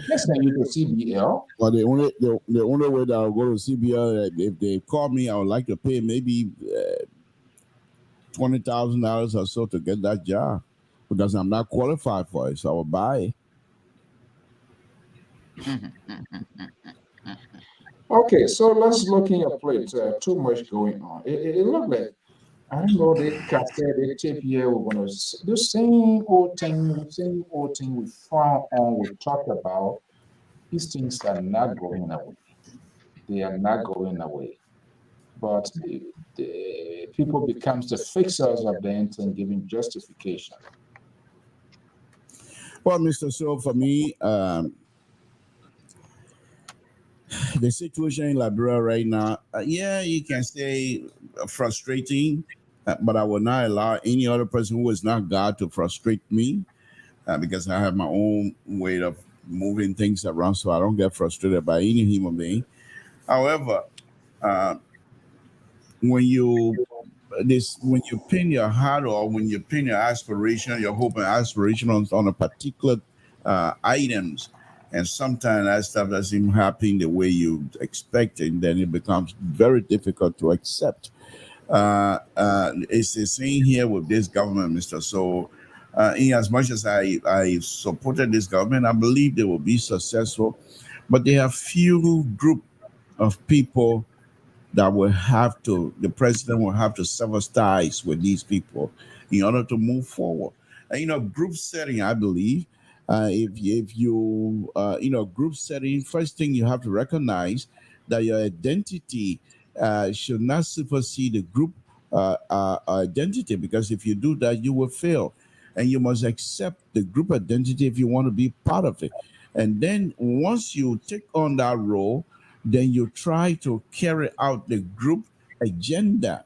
Speaker 1: can send you to CBL.
Speaker 11: Well, the only way that I'll go to CBL, if they call me, I would like to pay maybe $20,000 or so to get that job because I'm not qualified for it. So I will buy it.
Speaker 1: Okay, so let's looking at plate. Too much going on. It looked like I don't know the cassette, the tape here. We're gonna the same old thing we found on. We talked about these things are not going away. They are not going away. But the people becomes the fixers of the intent, giving justification.
Speaker 11: Well, Mr. So for me, the situation in Liberia right now, yeah, you can say frustrating, but I will not allow any other person who is not God to frustrate me because I have my own way of moving things around, so I don't get frustrated by any human being. However, uh, when you when you pin your heart or when you pin your aspiration, your hope and aspiration on a particular items, and sometimes that stuff doesn't happen the way you expected, then it becomes very difficult to accept. It's the same here with this government, Mr. So, in as much as I supported this government, I believe they will be successful, but they have few group of people that the president will have to sever ties with these people in order to move forward. And, group setting, I believe, if you, group setting, first thing you have to recognize that your identity should not supersede the group identity, because if you do that, you will fail. And you must accept the group identity if you want to be part of it. And then once you take on that role, then you try to carry out the group agenda.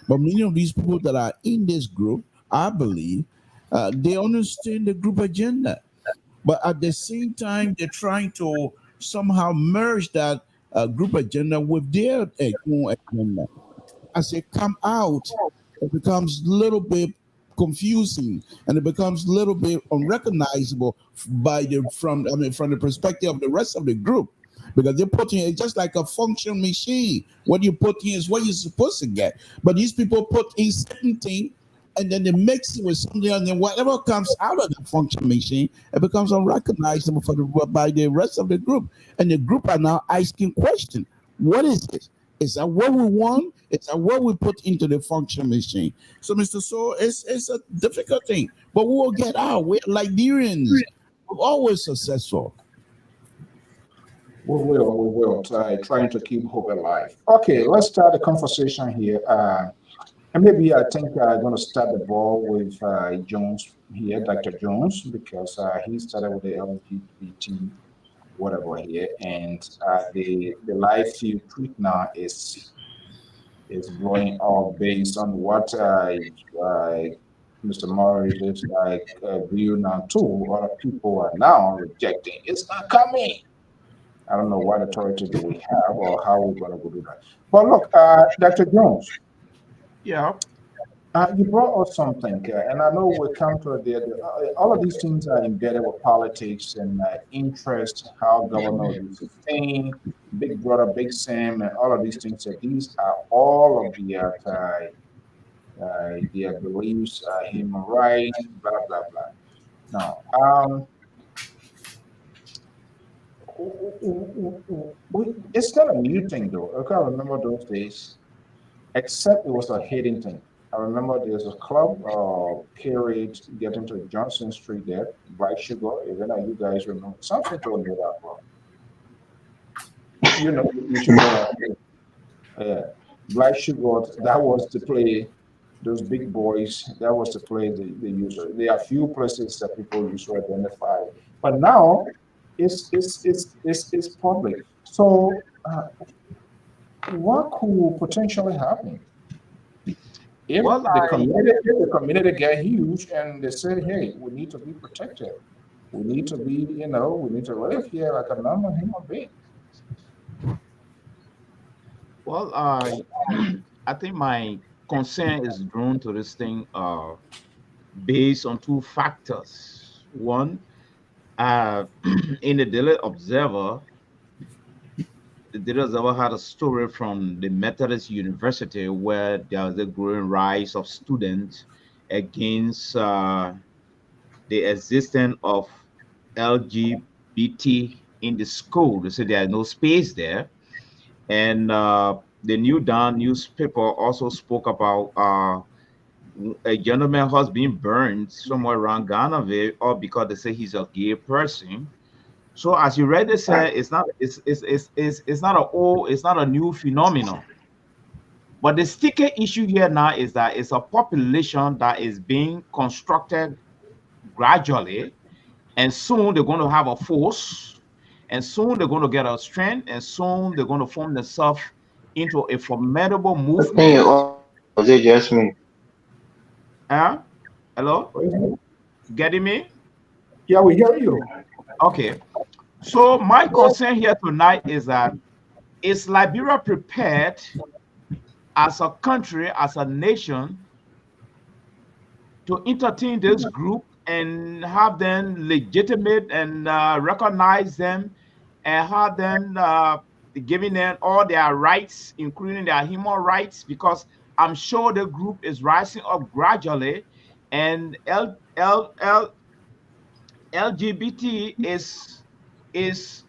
Speaker 11: But many of these people that are in this group, I believe, they understand the group agenda. But at the same time, they're trying to somehow merge that group agenda with their own agenda. As they come out, it becomes a little bit confusing and it becomes a little bit unrecognizable from the perspective of the rest of the group, because they're putting it just like a function machine. What you put in is what you're supposed to get. But these people put in certain thing and then they mix it with something, and then whatever comes out of the function machine, it becomes unrecognizable by the rest of the group. And the group are now asking questions. What is this? Is that what we want? Is that what we put into the function machine? So, Mr. So, it's a difficult thing, but we will get out. We're Liberians. We're always successful.
Speaker 1: We will trying to keep hope alive. Okay, let's start the conversation here. And maybe I think I'm going to start the ball with Jones here, Dr. Jones, because he started with the LGBT whatever here, and the live feed tweet now is blowing up based on what Mr. Morris is view now too. Other people are now rejecting. It's not coming. I don't know what authority do we have or how we're going to go do that. But look, Dr. Jones,
Speaker 8: Yeah.
Speaker 1: you brought us something, and I know we come to all of these things are embedded with politics and interest, how government is sustain, Big Brother, Big Sam, and all of these things. So these are all of their beliefs, human rights, blah blah blah. Now, it's not a new thing though. I can't remember those days, except it was a hidden thing. I remember there's a club carried getting to Johnson Street there, Bright Sugar. Even you guys remember something told me that club. You should know. Black Sugar, that was to play those big boys. That was to play the user. There are few places that people use to identify, but now it's public. So what could potentially happen if
Speaker 8: Well,
Speaker 1: the community get huge and they say, hey, we need to be protected. We need to be, we need to live here like a normal human being.
Speaker 8: well, I think my concern is drawn to this thing based on two factors. One, In the Daily Observer, the Daily Observer had a story from the Methodist University where there was a growing rise of students against the existence of LGBT in the school. They said there is no space there. And the New Dawn newspaper also spoke about a gentleman who's been burned somewhere around Ghana, all because they say he's a gay person. So as you read this, it's not a old, it's not a new phenomenon. But the sticker issue here now is that it's a population that is being constructed gradually, and soon they're going to have a force, and soon they're going to get a strength, and soon they're going to form themselves into a formidable
Speaker 10: I think
Speaker 8: movement.
Speaker 10: was it just me?
Speaker 8: Huh? Hello? Getting me?
Speaker 1: Yeah, we hear you.
Speaker 8: Okay. So my concern here tonight is that is Liberia prepared as a country, as a nation, to entertain this group and have them legitimate and recognize them and have them giving them all their rights, including their human rights, because I'm sure the group is rising up gradually, and LGBT is is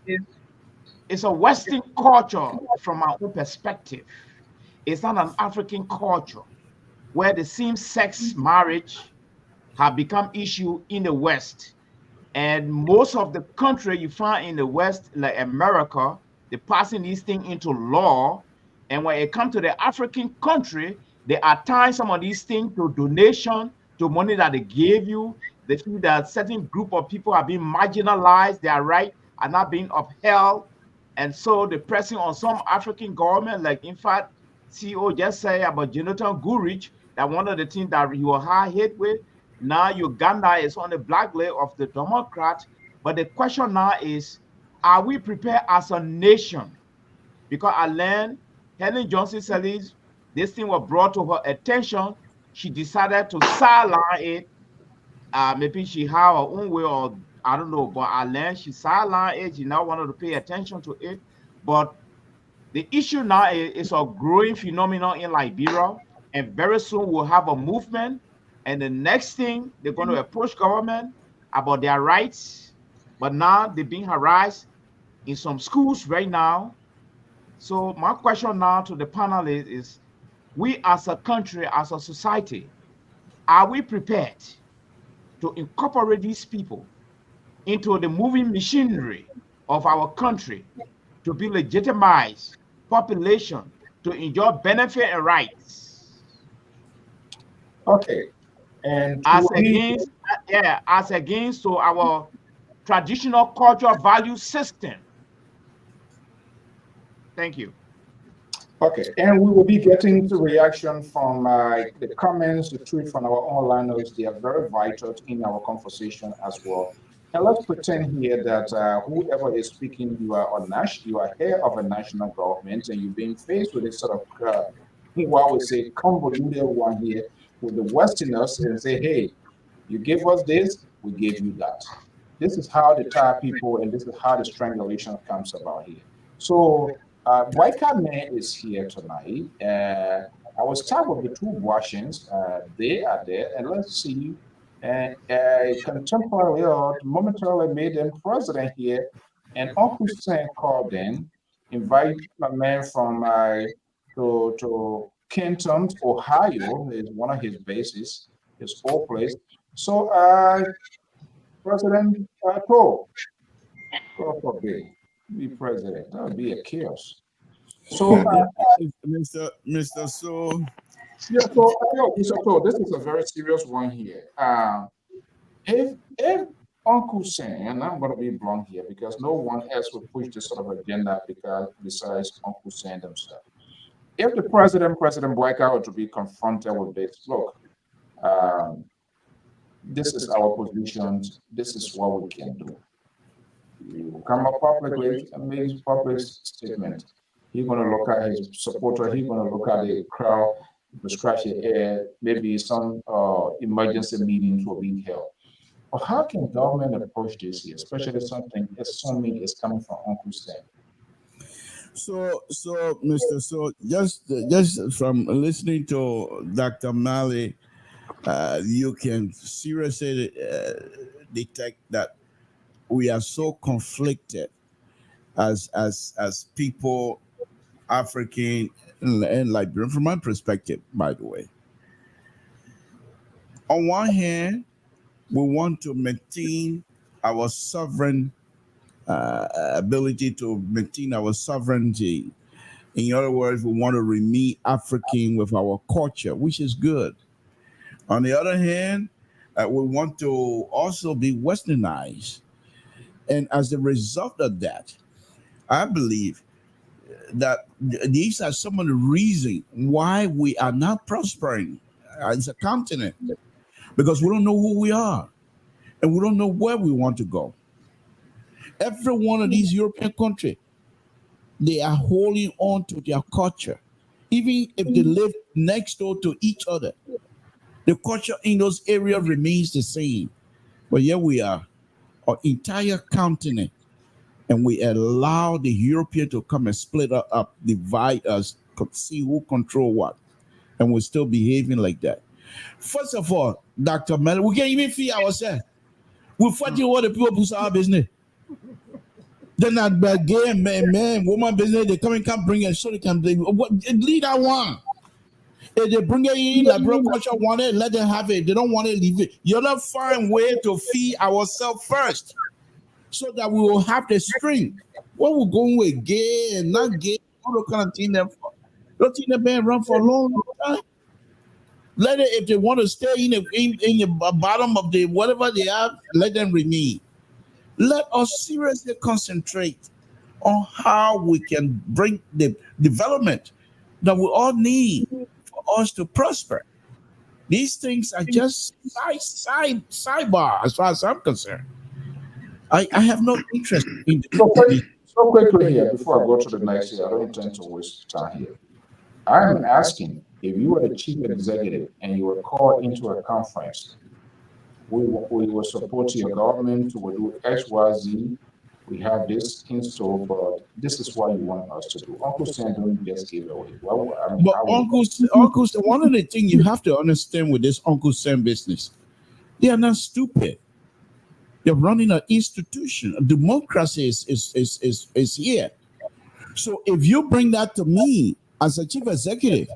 Speaker 8: a Western culture from our own perspective. It's not an African culture where the same-sex marriage have become issue in the West. And most of the country you find in the West, like America, they're passing these things into law. And when it comes to the African country, they are tying some of these things to donation, to money that they gave you. They feel that certain group of people are being marginalized, their rights are not being upheld. And so they're pressing on some African government, like in fact, CEO just said about Jonathan Gurich, that one of the things that he was hard hit with, now Uganda is on the black list of the Democrats. But the question now is, are we prepared as a nation? Because I learned Helen Johnson Sirleaf, this thing was brought to her attention. She decided to sideline it. Maybe she had her own way, or I don't know, but I learned she sidelined it. She now wanted to pay attention to it. But the issue now is a growing phenomenon in Liberia, and very soon we'll have a movement. And the next thing, they're going to approach government about their rights, but now they're being harassed in some schools right now. So my question now to the panel is we as a country, as a society, are we prepared to incorporate these people into the moving machinery of our country to be legitimized population to enjoy benefit and rights
Speaker 1: Okay. And
Speaker 8: as against as against to our traditional cultural value system. Thank you.
Speaker 1: okay, and we will be getting the reaction from the comments, the tweet from our online notes. They are very vital in our conversation as well. And let's pretend here that whoever is speaking, you are head of a national government, and you're being faced with this sort of what we say convoluted one here with the Westerners and say, hey, you give us this, we give you that. This is how the Thai people and this is how the strangulation comes about here. So, White Card Man is here tonight. I will start with the two Washings. They are there, and let's see. Contemporarily or momentarily made them president here, and Uncle Sam called them, invite a man from to Kenton, Ohio, is one of his bases, his old place. So, President Paul, God forbid, be president. That would be a chaos. So,
Speaker 11: Mr. So,
Speaker 1: yeah, so this is a very serious one here. If Uncle Sam, and I'm going to be blunt here because no one else will push this sort of agenda because besides Uncle Sam themselves. If the President Boyka, were to be confronted with this, look, um, this is our position. This is what we can do. You come up publicly and make his public statement. He's going to look at his supporter. He's going to look at the crowd, to scratch the air. Maybe some emergency meetings will be held. Or how can government approach this here, especially something assuming it's coming from Uncle Sam?
Speaker 11: So, Mr. So, just from listening to Dr. Malley, you can seriously detect that we are so conflicted as people, African and Liberian, from my perspective, by the way. On one hand, we want to maintain our sovereign ability to maintain our sovereignty. In other words, we want to remain African with our culture, which is good. On the other hand, we want to also be westernized. And as a result of that, I believe that these are some of the reasons why we are not prospering as a continent, because we don't know who we are and we don't know where we want to go. Every one of these European countries, they are holding on to their culture, even if they live next door to each other. The culture in those areas remains the same. But here we are, our entire continent, and we allow the European to come and split us up, divide us, see who control what, and we're still behaving like that. First of all, Dr. Mel, we can't even feed ourselves. We're fighting what the people who our business. They're not bad gay man, woman business. They come and can't bring it so they can blame. What lead that one? If they bring it in, like bro culture want it, let them have it. They don't want it, leave it. You're not find way to feed ourselves first, so that we will have the strength. What we're going with gay and not gay, all the kind of thing them for. Don't think they've been around for a long time. Let it, if they want to stay in the bottom of the whatever they have, let them remain. Let us seriously concentrate on how we can bring the development that we all need for us to prosper. These things are just sidebar as far as I'm concerned. I have no interest in
Speaker 1: So quickly here, before I go to the next here, I don't intend to waste time here. I'm asking if you were the chief executive and you were called into a conference, we will support your government, we will do X, Y, Z. We have this in store, but this is what you want us to do. Uncle Sam don't just give away. Well, I mean,
Speaker 11: but
Speaker 1: how
Speaker 11: Uncle, one of the things you have to understand with this Uncle Sam business, they are not stupid. They're running an institution. Democracy is here. So if you bring that to me as a chief executive,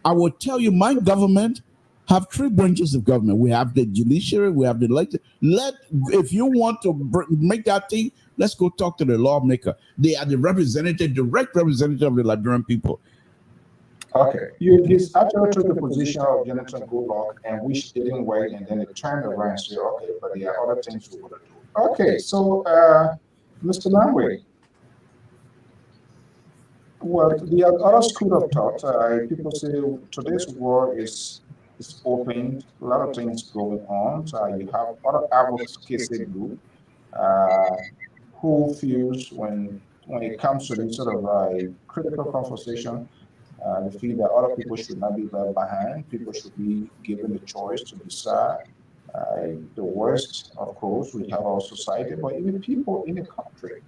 Speaker 11: I will tell you my government have three branches of government. We have the judiciary, we have the legislature. If you want to make that thing, let's go talk to the lawmaker. They are the direct representative of the Liberian people.
Speaker 1: Okay. He's actually took the position of Jonathan Goodluck, and which didn't work, and then they turned around and said, okay, but there are other things we want to do. Okay, so Mr. Langway, well, the other school of thought, people say today's world is open, a lot of things going on. So you have other advocacy group uh, who feels when it comes to this sort of critical conversation, they feel that other people should not be left behind. People should be given the choice to decide. The worst, of course, we have our society, but even people in the country.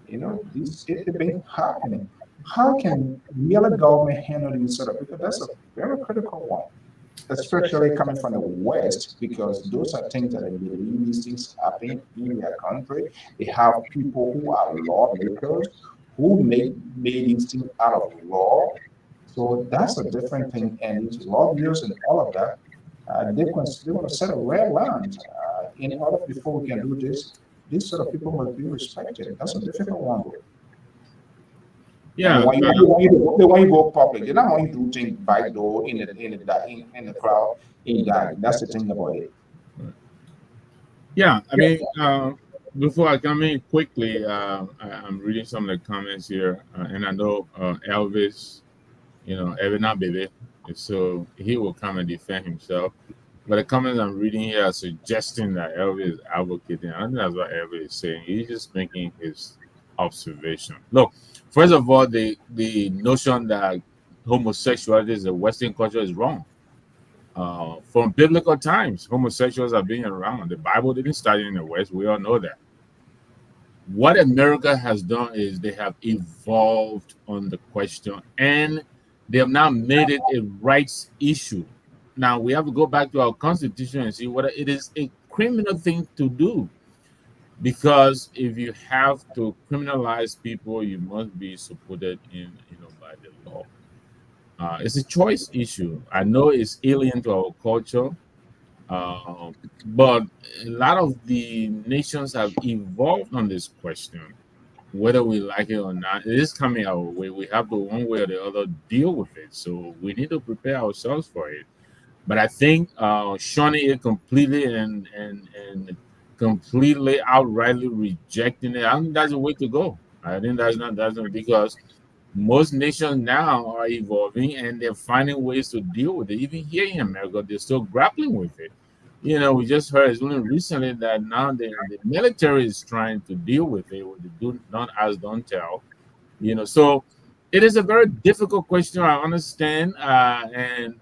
Speaker 1: It's been happening. How can really government handle these sort of, because that's a very critical one, especially coming from the West, because those are things that they believe these things happen in their country. They have people who are lawmakers who made these things out of law. So that's a different thing. And these lobbyists and all of that, they want to set a red line. In order before we can do this, these sort of people must be respected. That's a difficult one.
Speaker 7: Yeah,
Speaker 1: They want you to go public. They don't want you to do things back door in the crowd in that. That's the thing about it.
Speaker 7: yeah. I mean, before I come in quickly, I'm reading some of the comments here, and I know Elvis, Evina baby, so he will come and defend himself. But the comments I'm reading here are suggesting that Elvis is advocating. I don't think that's what Elvis is saying. He's just making his observation. Look, first of all, the notion that homosexuality is a Western culture is wrong. From biblical times, homosexuals have been around. The Bible didn't start in the West. We all know that. What America has done is they have evolved on the question, and they have now made it a rights issue. Now we have to go back to our constitution and see whether it is a criminal thing to do. Because if you have to criminalize people, you must be supported in, by the law. It's a choice issue. I know it's alien to our culture, but a lot of the nations have evolved on this question, whether we like it or not. It is coming our way. We have to, one way or the other, deal with it. So we need to prepare ourselves for it. But I think shunning it completely and completely outrightly rejecting it, I think that's the way to go. I think that's not because most nations now are evolving and they're finding ways to deal with it. Even here in America, they're still grappling with it. We just heard it's only recently that now the military is trying to deal with it with the do not ask, don't tell. So it is a very difficult question. I understand, and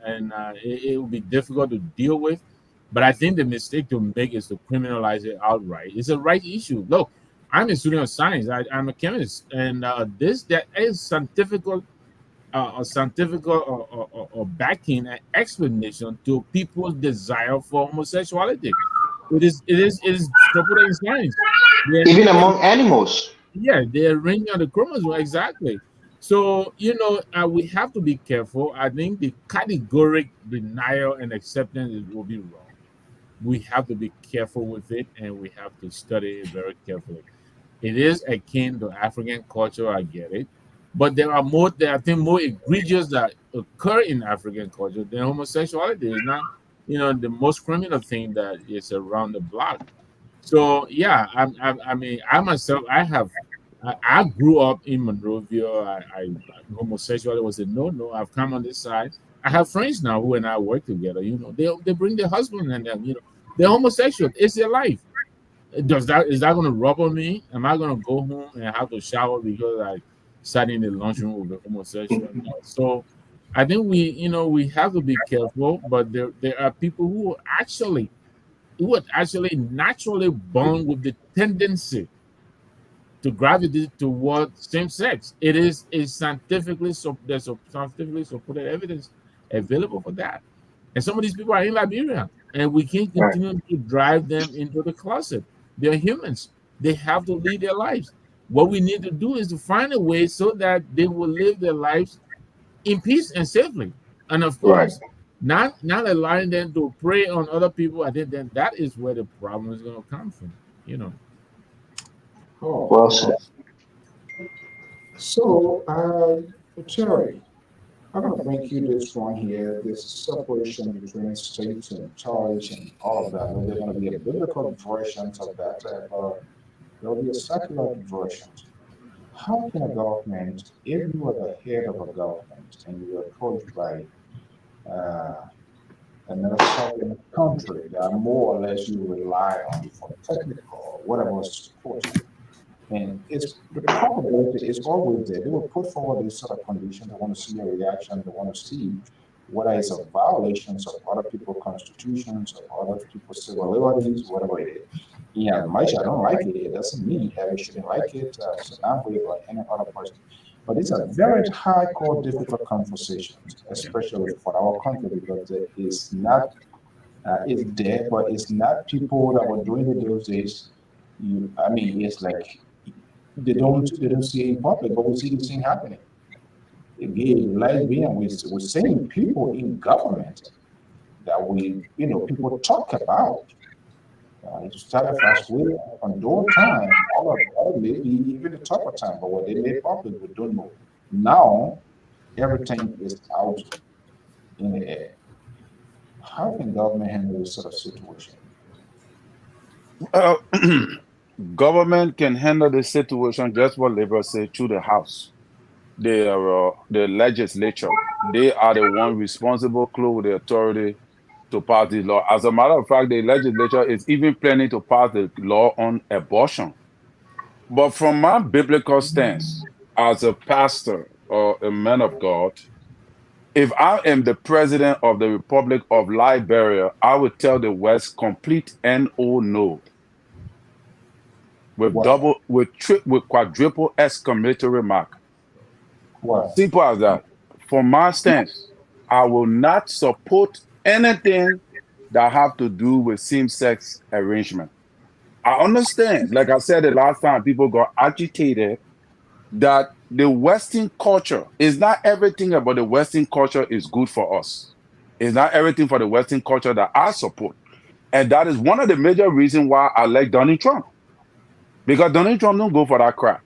Speaker 7: it will be difficult to deal with. But I think the mistake to make is to criminalize it outright. It's a right issue. Look, I'm a student of science. I'm a chemist, and that is scientific or backing and explanation to people's desire for homosexuality. It is supported in science.
Speaker 10: Even among animals.
Speaker 7: Yeah, they're arranging on the chromosome exactly. So we have to be careful. I think the categoric denial and acceptance will be wrong. We have to be careful with it, and we have to study it very carefully. It is akin to African culture, I get it, but there are I think more egregious that occur in African culture than homosexuality. Is not the most criminal thing that is around the block. So yeah, I mean, I myself, I grew up in Monrovia. Homosexuality was a no. I've come on this side. I have friends now who and I work together. They bring their husband and them. They're homosexual. It's their life. Is that going to rub on me? Am I going to go home and have to shower because I sat in the lunchroom with a homosexual? No. So I think we have to be careful. But there are people who are actually naturally born with the tendency to gravitate toward same sex. It is scientifically scientifically supported evidence available for that. And some of these people are in Liberia, and we can't
Speaker 10: Right.
Speaker 7: continue to drive them into the closet. They're humans. They have to lead their lives. What we need to do is to find a way so that they will live their lives in peace and safely. And of
Speaker 10: Right.
Speaker 7: course, not allowing them to prey on other people. I think then that is where the problem is going to come from. You know.
Speaker 1: Oh,
Speaker 10: Well said.
Speaker 1: so, Terry, I'm going to bring you this one here, this separation between state and church and all of that. I know there's going to be a biblical version of that, but there will be a secular version. How can a government, if you are the head of a government and you are approached by uh, another sovereign country that more or less you rely on for technical or whatever support, and it's the probability is always there. They will put forward these sort of conditions. They want to see your reaction. They want to see whether it's a violations of other people's constitutions or other people's civil liberties, whatever it is. Yeah, much I don't like it, it doesn't mean Harry shouldn't like it, Zimbabwe or any other person. But these are very high core, difficult conversations, especially for our country, because it is not, it's there, but it's not people that were doing it those days. I mean, it's like they don't see it in public, but we see this thing happening. Gay, lesbian, we're seeing people in government that people talk about. It started last week on door time, all of maybe even the tougher time, but what they made public, we don't know. Now everything is out in the air. How can government handle this sort of situation?
Speaker 9: Uh, Government can handle the situation just what Labor say through the House. They are the legislature. They are the one responsible, close with the authority to pass the law. As a matter of fact, the legislature is even planning to pass the law on abortion. But from my biblical stance, as a pastor or a man of God, if I am the president of the Republic of Liberia, I would tell the West complete no with
Speaker 1: Wow.
Speaker 9: with quadruple exclamatory mark.
Speaker 1: Wow.
Speaker 9: Simple as that. From my stance, I will not support anything that have to do with same-sex arrangement. I understand, like I said the last time, people got agitated that the Western culture is not everything about the Western culture is good for us. It's not everything for the Western culture that I support. And that is one of the major reasons why I like Donald Trump. Because Donald Trump don't go for that crap.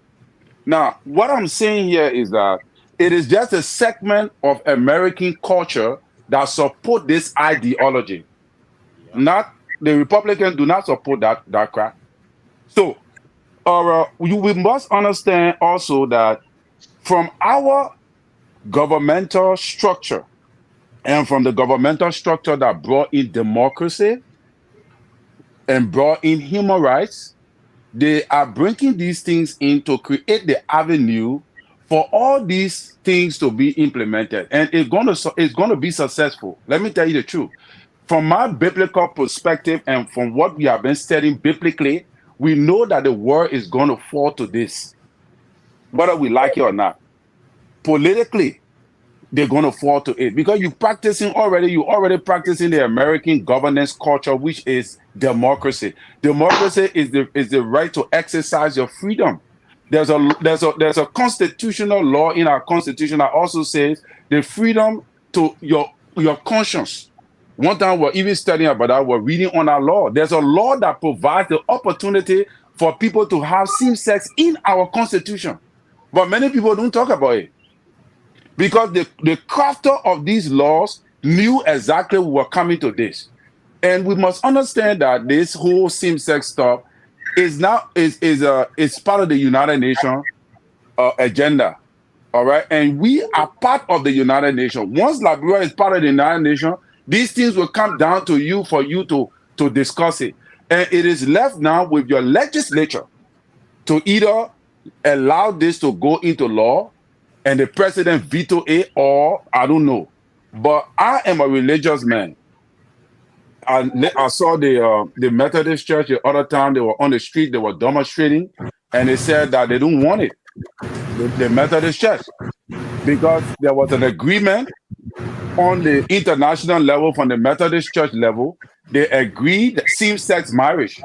Speaker 9: Now, what I'm saying here is that it is just a segment of American culture that support this ideology. Not the Republicans do not support that crap. So, we must understand also that from our governmental structure and from the governmental structure that brought in democracy and brought in human rights, they are bringing these things in to create the avenue for all these things to be implemented, and it's going to be successful. Let me tell you the truth. From my biblical perspective and from what we have been studying biblically, we know that the world is going to fall to this, whether we like it or not. Politically, they're going to fall to it because you're already practicing the American governance culture, which is democracy. Democracy is the right to exercise your freedom. There's a constitutional law in our constitution that also says the freedom to your conscience. One time we're even studying about that, we're reading on our law. There's a law that provides the opportunity for people to have same-sex in our constitution. But many people don't talk about it. Because the crafter of these laws knew exactly we were coming to this. And we must understand that this whole same-sex stuff is part of the United Nations agenda. All right. And we are part of the United Nations. Once Liberia is part of the United Nations, these things will come down to you for you to discuss it. And it is left now with your legislature to either allow this to go into law and the president veto it, or I don't know. But I am a religious man. I saw the Methodist church the other time. They were on the street, they were demonstrating, and they said that they don't want it, the Methodist church, because there was an agreement on the international level from the Methodist church level. They agreed same-sex marriage.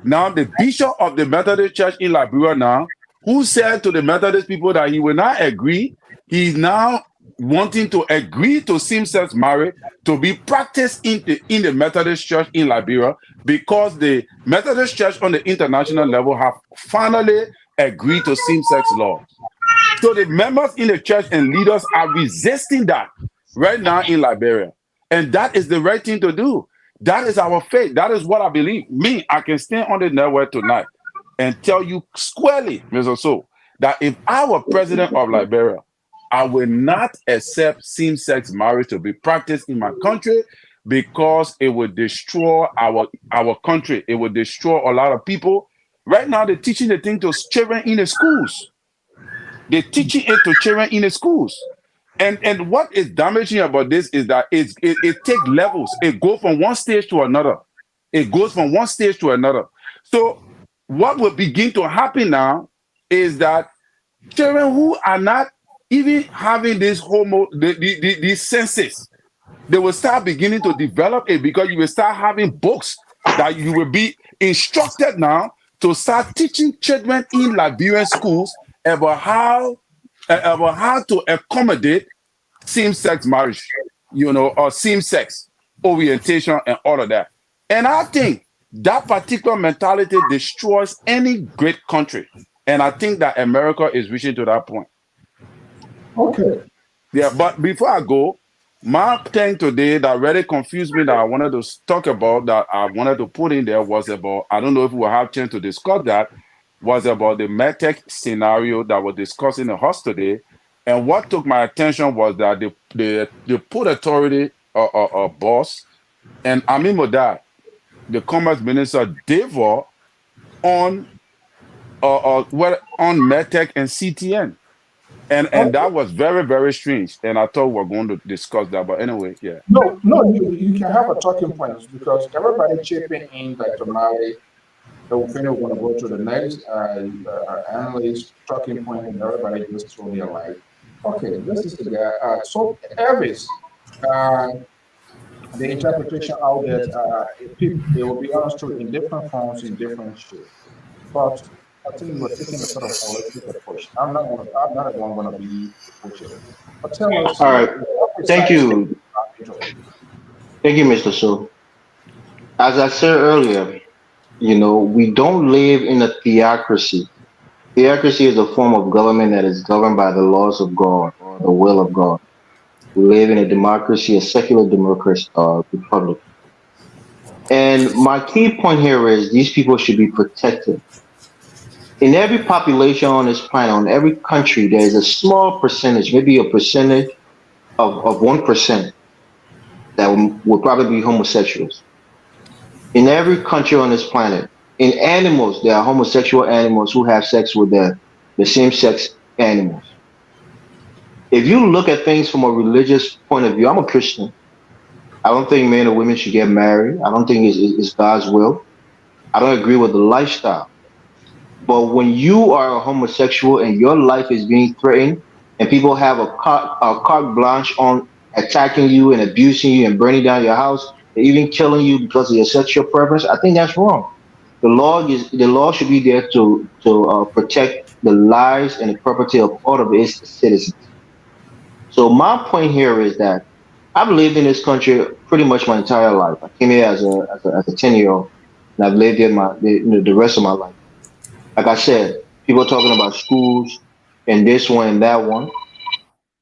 Speaker 9: Now, the bishop of the Methodist church in Liberia now, who said to the Methodist people that he will not agree, he's now wanting to agree to same-sex marriage to be practiced in the Methodist church in Liberia, because the Methodist church on the international level have finally agreed to same-sex laws. So the members in the church and leaders are resisting that right now in Liberia. And that is the right thing to do. That is our faith. That is what I believe. Me, I can stand on the network tonight and tell you squarely, Mr. So, that if I were president of Liberia, I will not accept same-sex marriage to be practiced in my country, because it would destroy our country. It would destroy a lot of people. Right now, they're teaching the thing to children in the schools. They're teaching it to children in the schools. And what is damaging about this is that it takes levels. It goes from one stage to another. It goes from one stage to another. So what will begin to happen now is that children who are not even having these senses, they will start beginning to develop it, because you will start having books that you will be instructed now to start teaching children in Liberian schools about how to accommodate same-sex marriage, or same-sex orientation and all of that. And I think that particular mentality destroys any great country. And I think that America is reaching to that point.
Speaker 1: Okay.
Speaker 9: Yeah, but before I go, my thing today that really confused me, that I wanted to talk about, that I wanted to put in there, was about, I don't know if we'll have a chance to discuss that, was about the medtech scenario that was discussed in the house today. And what took my attention was that the Port Authority boss and Amin Modad, the Commerce Minister, Devor on medtech and CTN. And that was very, very strange. And I thought we were going to discuss that. But anyway, yeah.
Speaker 1: No, you can have a talking points because everybody chipping in, Dr. Mali. So we we're going to go to the next analyst talking point, and everybody just throw their light. Okay, this is the guy. So Elvis, uh, the interpretation out that people they will be understood in different forms in different shape. But I think you are taking a sort of holistic approach. I'm not the one going to be pushing it. But tell us
Speaker 10: All right.
Speaker 1: what
Speaker 10: Thank
Speaker 1: precisely.
Speaker 10: you. Thank you, Mr. So. As I said earlier, we don't live in a theocracy. Theocracy is a form of government that is governed by the laws of God or the will of God. We live in a democracy, a secular democracy, republic. And my key point here is these people should be protected. In every population on this planet, on every country, there is a small percentage, maybe a percentage of 1% that will probably be homosexuals. In every country on this planet, in animals, there are homosexual animals who have sex with the same sex animals. If you look at things from a religious point of view, I'm a Christian. I don't think men or women should get married. I don't think it's God's will. I don't agree with the lifestyle. But when you are a homosexual and your life is being threatened, and people have a carte blanche on attacking you and abusing you and burning down your house, and even killing you because of your sexual preference, I think that's wrong. The law should be there to protect the lives and the property of all of its citizens. So my point here is that I've lived in this country pretty much my entire life. I came here as a 10-year-old, and I've lived here the rest of my life. Like I said, people talking about schools and this one and that one.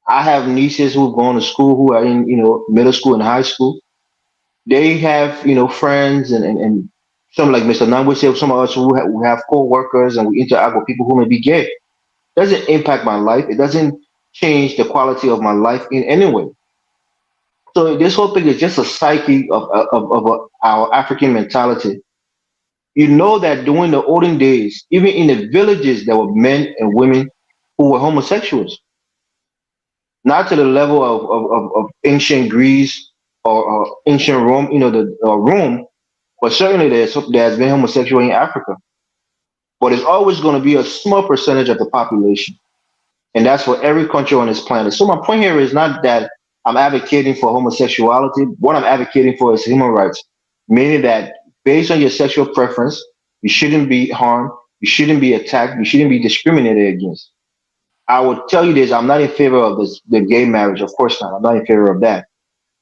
Speaker 10: I have nieces who've gone to school who are in middle school and high school. They have friends and some like Mr. Nangwe said, some of us who have co-workers and we interact with people who may be gay. Doesn't impact my life. It doesn't change the quality of my life in any way. So this whole thing is just a psyche of our African mentality. You know that during the olden days, even in the villages, there were men and women who were homosexuals, not to the level of ancient Greece or ancient Rome, the Rome, but certainly there's been homosexual in Africa. But it's always going to be a small percentage of the population. And that's for every country on this planet. So my point here is not that I'm advocating for homosexuality. What I'm advocating for is human rights, meaning that based on your sexual preference, you shouldn't be harmed, you shouldn't be attacked, you shouldn't be discriminated against. I would tell you this: I'm not in favor of the gay marriage. Of course not. I'm not in favor of that.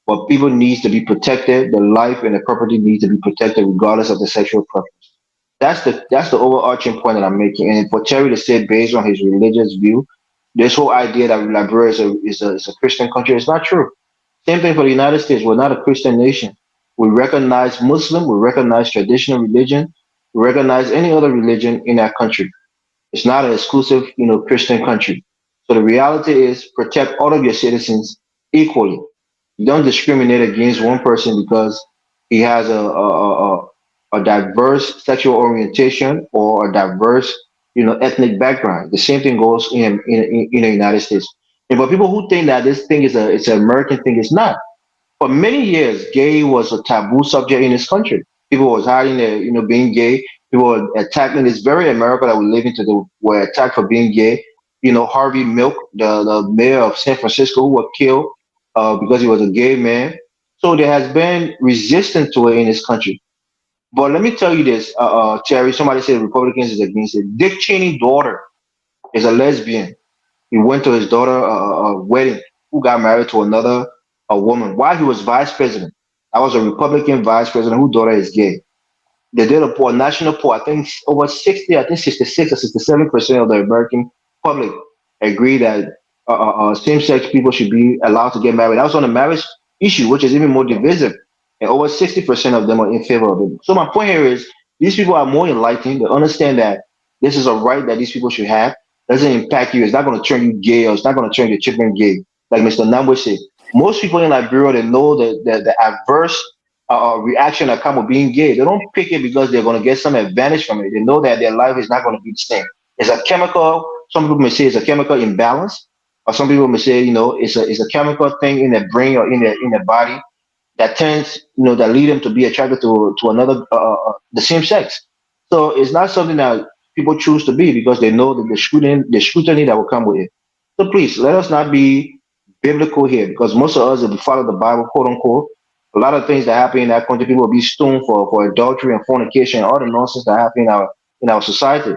Speaker 10: But people needs to be protected. Their life and their property needs to be protected, regardless of the sexual preference. That's the overarching point that I'm making. And for Terry to say, based on his religious view, this whole idea that Liberia is a Christian country is not true. Same thing for the United States. We're not a Christian nation. We recognize Muslim, we recognize traditional religion, we recognize any other religion in our country. It's not an exclusive, Christian country. So the reality is protect all of your citizens equally. You don't discriminate against one person because he has a diverse sexual orientation or a diverse, ethnic background. The same thing goes in the United States. And for people who think that this thing is it's an American thing, it's not. For many years, gay was a taboo subject in this country. People was hiding their, being gay. People were attacking. It's very America that we live in today. Were attacked for being gay. Harvey Milk, the mayor of San Francisco, who was killed because he was a gay man. So there has been resistance to it in this country. But let me tell you this, Terry. Somebody said Republicans is against it. Dick Cheney's daughter is a lesbian. He went to his daughter wedding, who got married to another a woman while he was vice president. I was a Republican vice president whose daughter is gay. They did a poll, national poll. I think over 60, I think 66 or 67% of the American public agree that same-sex people should be allowed to get married. That was on the marriage issue, which is even more divisive. And over 60% of them are in favor of it. So my point here is these people are more enlightened. They understand that this is a right that these people should have. Doesn't impact you. It's not going to turn you gay or it's not going to turn your children gay. Like Mr. Nambo said, most people in Liberia, they know the adverse reaction that come with being gay. They don't pick it because they're going to get some advantage from it. They know that their life is not going to be the same. It's a chemical, some people may say it's a chemical imbalance. or some people may say, it's a chemical thing in the brain or in the body that tends, that lead them to be attracted to another, the same sex. So it's not something that people choose to be because they know that the scrutiny that will come with it. So please let us not be biblical here because most of us, if we follow the Bible, quote unquote, a lot of things that happen in that country, people will be stoned for adultery and fornication, all the nonsense that happen in our society.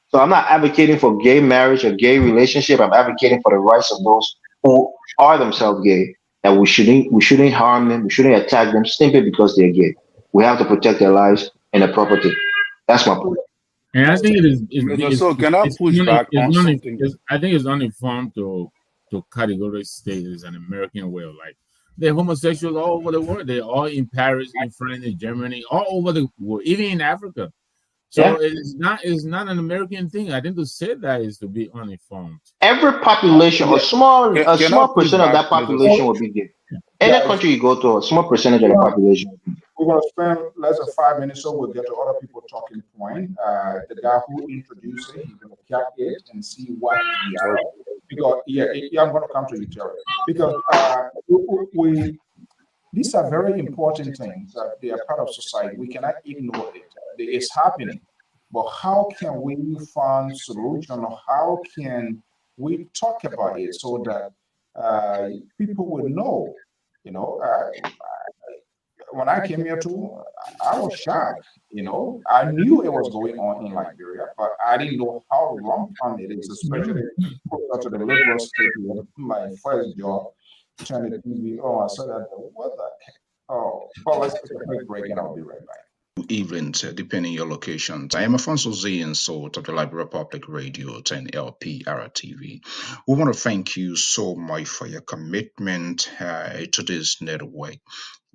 Speaker 10: So I'm not advocating for gay marriage or gay relationship. I'm advocating for the rights of those who are themselves gay, that we shouldn't harm them, we shouldn't attack them simply because they're gay. We have to protect their lives and their property. That's my point.
Speaker 7: And I think it is
Speaker 9: Mr. So can I push back on something?
Speaker 7: I think it's uninformed to categorically state it's an American way of life. They're homosexuals all over the world. They're all in Paris, in France, in Germany, all over the world, even in Africa. So
Speaker 10: Yeah.
Speaker 7: it's not an American thing. I think to say that is to be uninformed.
Speaker 10: Every population, a
Speaker 9: Yeah.
Speaker 10: small a
Speaker 9: Can I
Speaker 10: small
Speaker 9: push
Speaker 10: percent of
Speaker 9: back,
Speaker 10: that
Speaker 9: Mr.
Speaker 10: population
Speaker 9: So?
Speaker 10: will be gay. Any
Speaker 1: Guys,
Speaker 10: country you go to, a small percentage of the population will be gay.
Speaker 1: we're going to spend less than 5 minutes, so we'll get to other people talking point. The guy who introduced it, he's going to cap it and see what we are. Because I'm going to come to you, Terry. Because we these are very important things. They are part of society. We cannot ignore it. It's happening. But how can we find solution, or how can we talk about it so that uh, people will know? You know, when I came here too, I was shocked. I knew it was going on in Liberia, but I didn't know how rampant it is, especially closer to the liberal state where my first job, turning the TV. Oh, I saw that. What the heck? Oh, but let's take a quick break and I'll be right back. Evenings, depending on your locations. I am Afonso Z and Salt of the Liberia Public Radio 10 LPR TV. We want to thank you so much for your commitment to this network,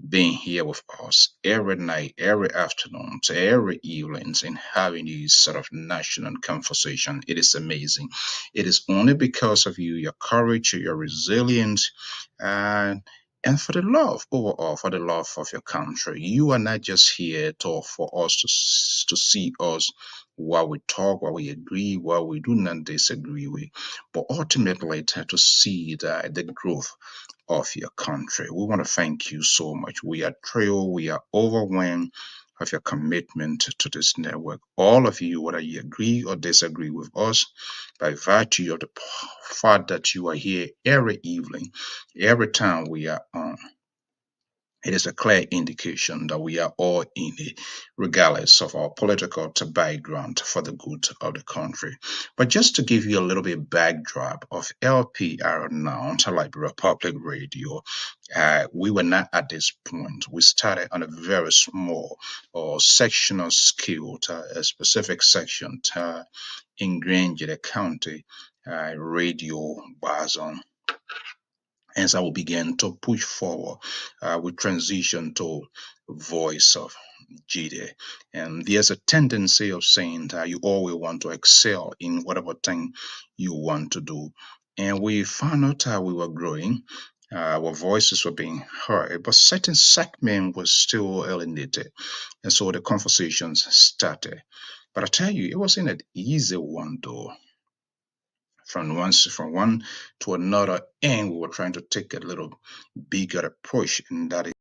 Speaker 1: being here with us every night, every afternoon, to every evenings, and having these sort of national conversation. It is amazing. It is only because of you, your courage, your resilience, and for the love overall, for the love of your country. You are not just here for us to see us while we talk, while we agree, while we do not disagree with, but ultimately to see the growth of your country. We want to thank you so much. We are thrilled, we are overwhelmed of your commitment to this network. All of you, whether you agree or disagree with us, by virtue of the fact that you are here every evening, every time we are on, it is a clear indication that we are all in it, regardless of our political background, for the good of the country. But just to give you a little bit backdrop of LPR now, Liberia Public Radio, we were not at this point. We started on a very small or sectional scale, a specific section in Granger County radio basin. As I will begin to push forward, we transition to voice of GD. And there's a tendency of saying that you always want to excel in whatever thing you want to do. And we found out how we were growing. Our voices were being heard, but certain segment was still alienated. And so the conversations started. But I tell you, it wasn't an easy one though. From one to another, and we were trying to take a little bigger approach, and that is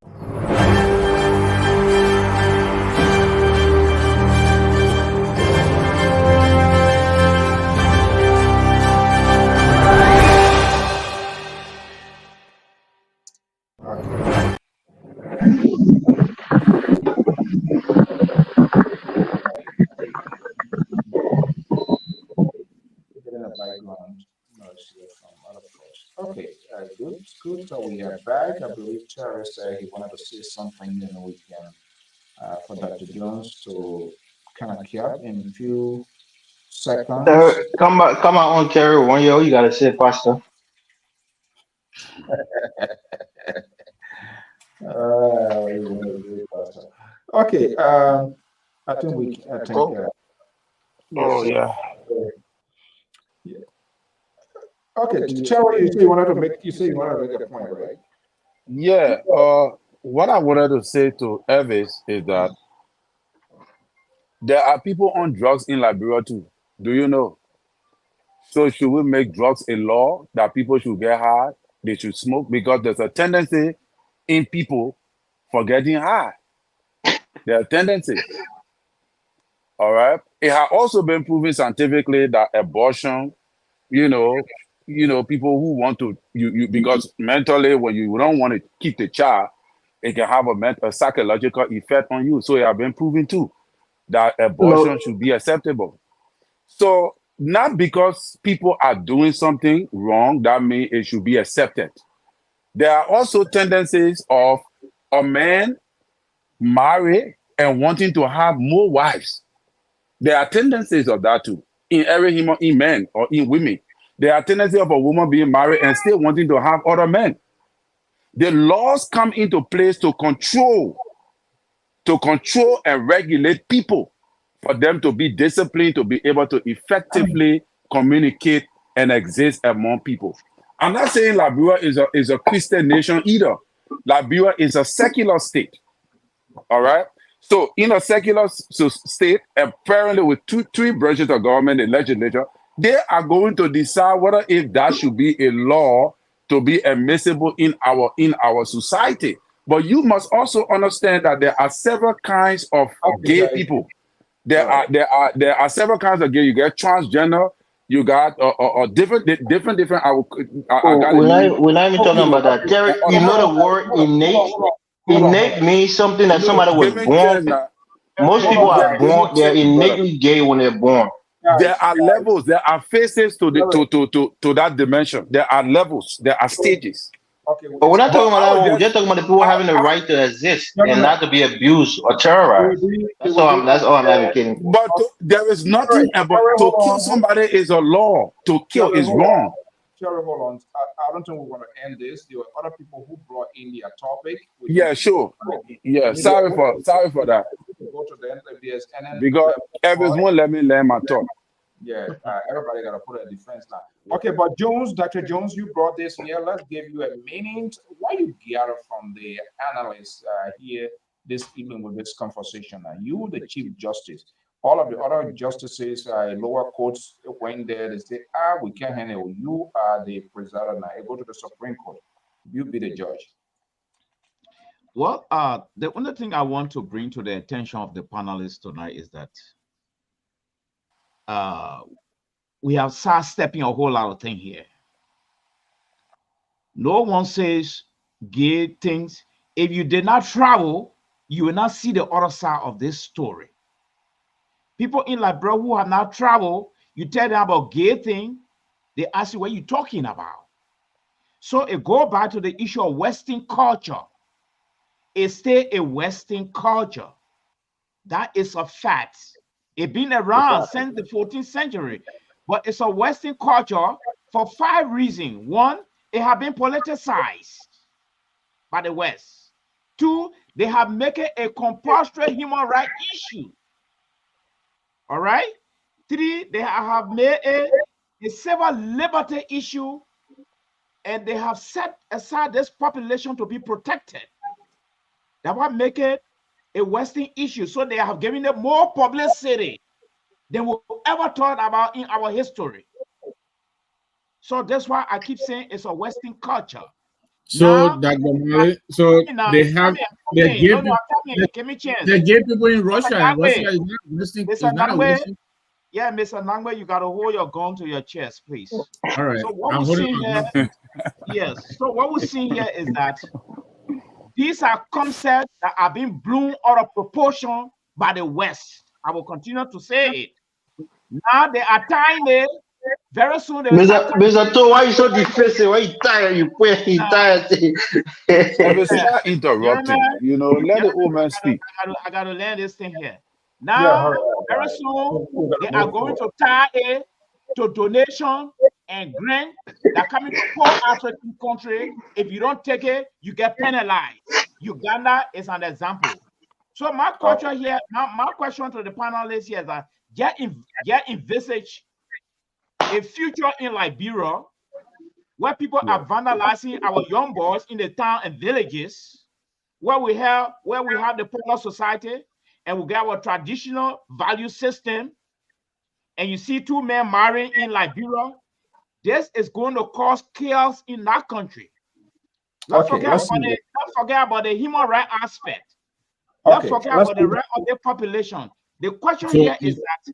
Speaker 1: getting a background noise here from other folks. Okay, good. So we are back. I believe Terry said he wanted to say something, and we can for Dr. Jones to kind of cap in a few seconds.
Speaker 10: Come on, Terry. 1 year, you gotta say faster.
Speaker 1: Okay, I think I think yes,
Speaker 9: Oh
Speaker 1: sir.
Speaker 9: yeah.
Speaker 1: Yeah. Okay, Terry, you say you wanted to make a point, right?
Speaker 9: Yeah. What I wanted to say to Elvis is that there are people on drugs in Liberia too. Do you know? So should we make drugs a law that people should get high, they should smoke? Because there's a tendency in people for getting high. There are tendencies. All right. It has also been proven scientifically that abortion, you know, people who want to because mentally when you don't want to keep the child, it can have a psychological effect on you. So it has been proven too that abortion should be acceptable. So not because people are doing something wrong, that means it should be accepted. There are also tendencies of a man marry and wanting to have more wives. There are tendencies of that too. In every human, in men or in women. There are tendencies of a woman being married and still wanting to have other men. The laws come into place to control and regulate people for them to be disciplined, to be able to effectively communicate and exist among people. I'm not saying Liberia is a Christian nation either. Liberia is a secular state. All right. So in a secular state, apparently with three branches of government, the legislature, they are going to decide whether if that should be a law to be admissible in our society. But you must also understand that there are several kinds of gay people. There are several kinds of gay. You get transgender. You got different.
Speaker 10: We're not even talking about that. Terry, you know the word innate? Innate means something that somebody was born with. Most people are born, they're innately gay when they're born.
Speaker 9: There are levels, there are phases to that dimension. There are levels, there are stages.
Speaker 1: Okay,
Speaker 10: but we're not talking about that one. We're just talking about the people having the right to exist and not to be abused or terrorized. That's all I'm advocating.
Speaker 9: But there is nothing about to kill somebody is a law. To kill is wrong.
Speaker 1: Terry, hold on. I don't think we want to end this. There were other people who brought in their topic.
Speaker 9: Yeah, sure. Yeah, sorry for that.
Speaker 1: Go to the end of this, and then
Speaker 9: because everyone let me learn my thought.
Speaker 1: Yeah, everybody got to put a defense now. Okay, but Jones, Dr. Jones, you brought this here. Let's give you a meaning. What you gather from the analysts here this evening with this conversation? You, the Chief Justice, all of the other justices, lower courts went there. They say, we can't handle. You are the presider now. You go to the Supreme Court. You be the judge.
Speaker 8: Well, the only thing I want to bring to the attention of the panelists tonight is that we have sidestepping a whole lot of things here. No one says gay things. If you did not travel, you will not see the other side of this story. People in Liberia who have not traveled, you tell them about gay thing, they ask you what you're talking about. So it goes back to the issue of Western culture. It's still a Western culture. That is a fact. It's been around since the 14th century, but it's a Western culture for 5 reasons. 1, it has been politicized by the West. 2, they have made it a compulsory human rights issue. All right. 3, they have made a civil liberty issue, and they have set aside this population to be protected. That will make it a Western issue. So they have given it more publicity than we ever thought about in our history. So that's why I keep saying it's a Western culture.
Speaker 7: So that they have
Speaker 8: give me a chance.
Speaker 7: They gay people in Russia, and Russia is not Western.
Speaker 8: Yeah, Mr. Nangwe, you got to hold your gun to your chest, please.
Speaker 7: All right.
Speaker 8: So what we're seeing here, yes. So what we're seeing here is that these are concepts that are being blown out of proportion by the West. I will continue to say it. Now they are tiny. Very soon they will
Speaker 10: Mr. To, why are you so defensive? Why are you tired? You tired.
Speaker 9: Start interrupting. Let the old man speak.
Speaker 8: I got to learn this thing here. Now, very soon they are going to tie it to donation and grant that coming to poor African country. If you don't take it, you get penalized. Uganda is an example. So my culture here, my question to the panelists here is that envisage a future in Liberia where people are vandalizing our young boys in the town and villages, where we have the polar society, and we get our traditional value system, and you see two men marrying in Liberia, this is going to cause chaos in that country. Let's forget about the human right aspect. Let's forget about the right of the population. The question here is that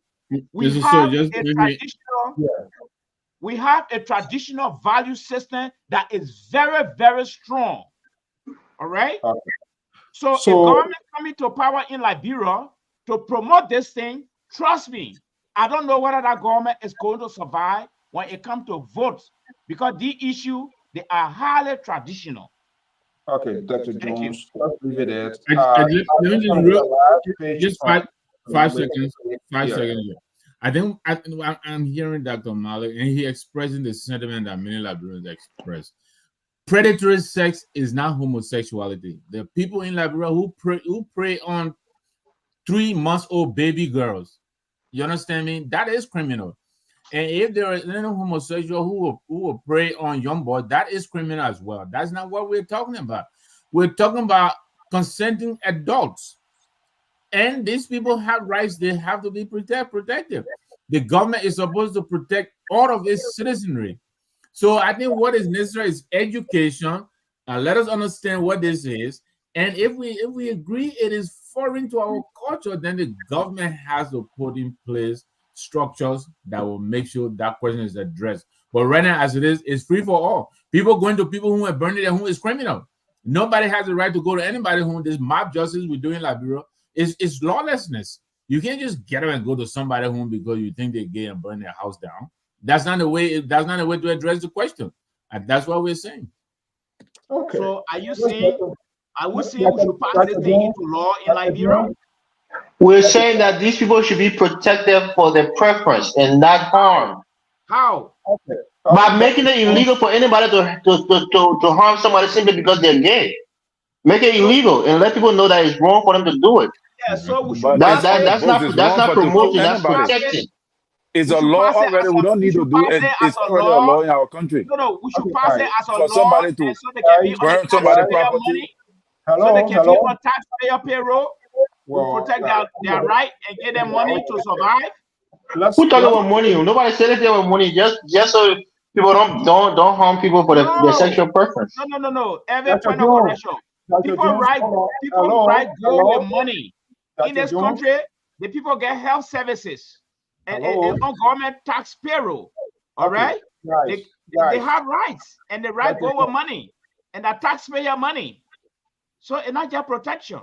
Speaker 8: we have a traditional value system that is very, very strong. All right. So a government coming to power in Liberia to promote this thing, trust me, I don't know whether that government is going to survive when it comes to votes, because the issue, they are highly traditional.
Speaker 1: Okay, Dr. Jones, let's leave it at
Speaker 7: just 5 seconds. 5 seconds. I think I'm hearing Dr. Malik, and he expressing the sentiment that many Liberians express. Predatory sex is not homosexuality. The people in Liberia who prey on 3-month-old baby girls, you understand me? That is criminal. And if there is any homosexual who will prey on young boys, that is criminal as well. That's not what we're talking about. We're talking about consenting adults. And these people have rights. They have to be protected. The government is supposed to protect all of its citizenry. So I think what is necessary is education. Let us understand what this is. And if we agree it is foreign to our culture, then the government has to put in place structures that will make sure that question is addressed. But right now, as it is, it's free for all. People going to people who are burning their home is criminal. Nobody has the right to go to anybody home. This mob justice we're doing in Liberia is lawlessness. You can't just get up and go to somebody's home because you think they're gay and burn their house down. That's not the way. That's not the way to address the question. And that's what we're saying.
Speaker 8: Okay. So are you saying? Are we saying we should pass this thing into law in Liberia?
Speaker 10: We're saying that these people should be protected for their preference and not harmed.
Speaker 8: How?
Speaker 1: Okay.
Speaker 10: By making it illegal for anybody to harm somebody simply because they're gay. Make it illegal and let people know that it's wrong for them to do it.
Speaker 8: Yeah, so we should
Speaker 10: that's not promoting, that's protecting.
Speaker 9: It's a law already. We don't need to do it. It's already a law in our country.
Speaker 8: No, we should pass it as a law
Speaker 9: somebody to
Speaker 8: so they can be
Speaker 9: burn somebody's property.
Speaker 8: Money, so they can be on taxpayer payroll. We protect their right and get them money to survive.
Speaker 10: Who talking about money? Nobody said anything about money. Just so people don't harm people for their sexual preference.
Speaker 8: No. Every point of correction. People right go with money. In this country, the people get health services and on government tax payroll. All right? They have rights, and the right go with money, and the taxpayer money. So it's not just protection.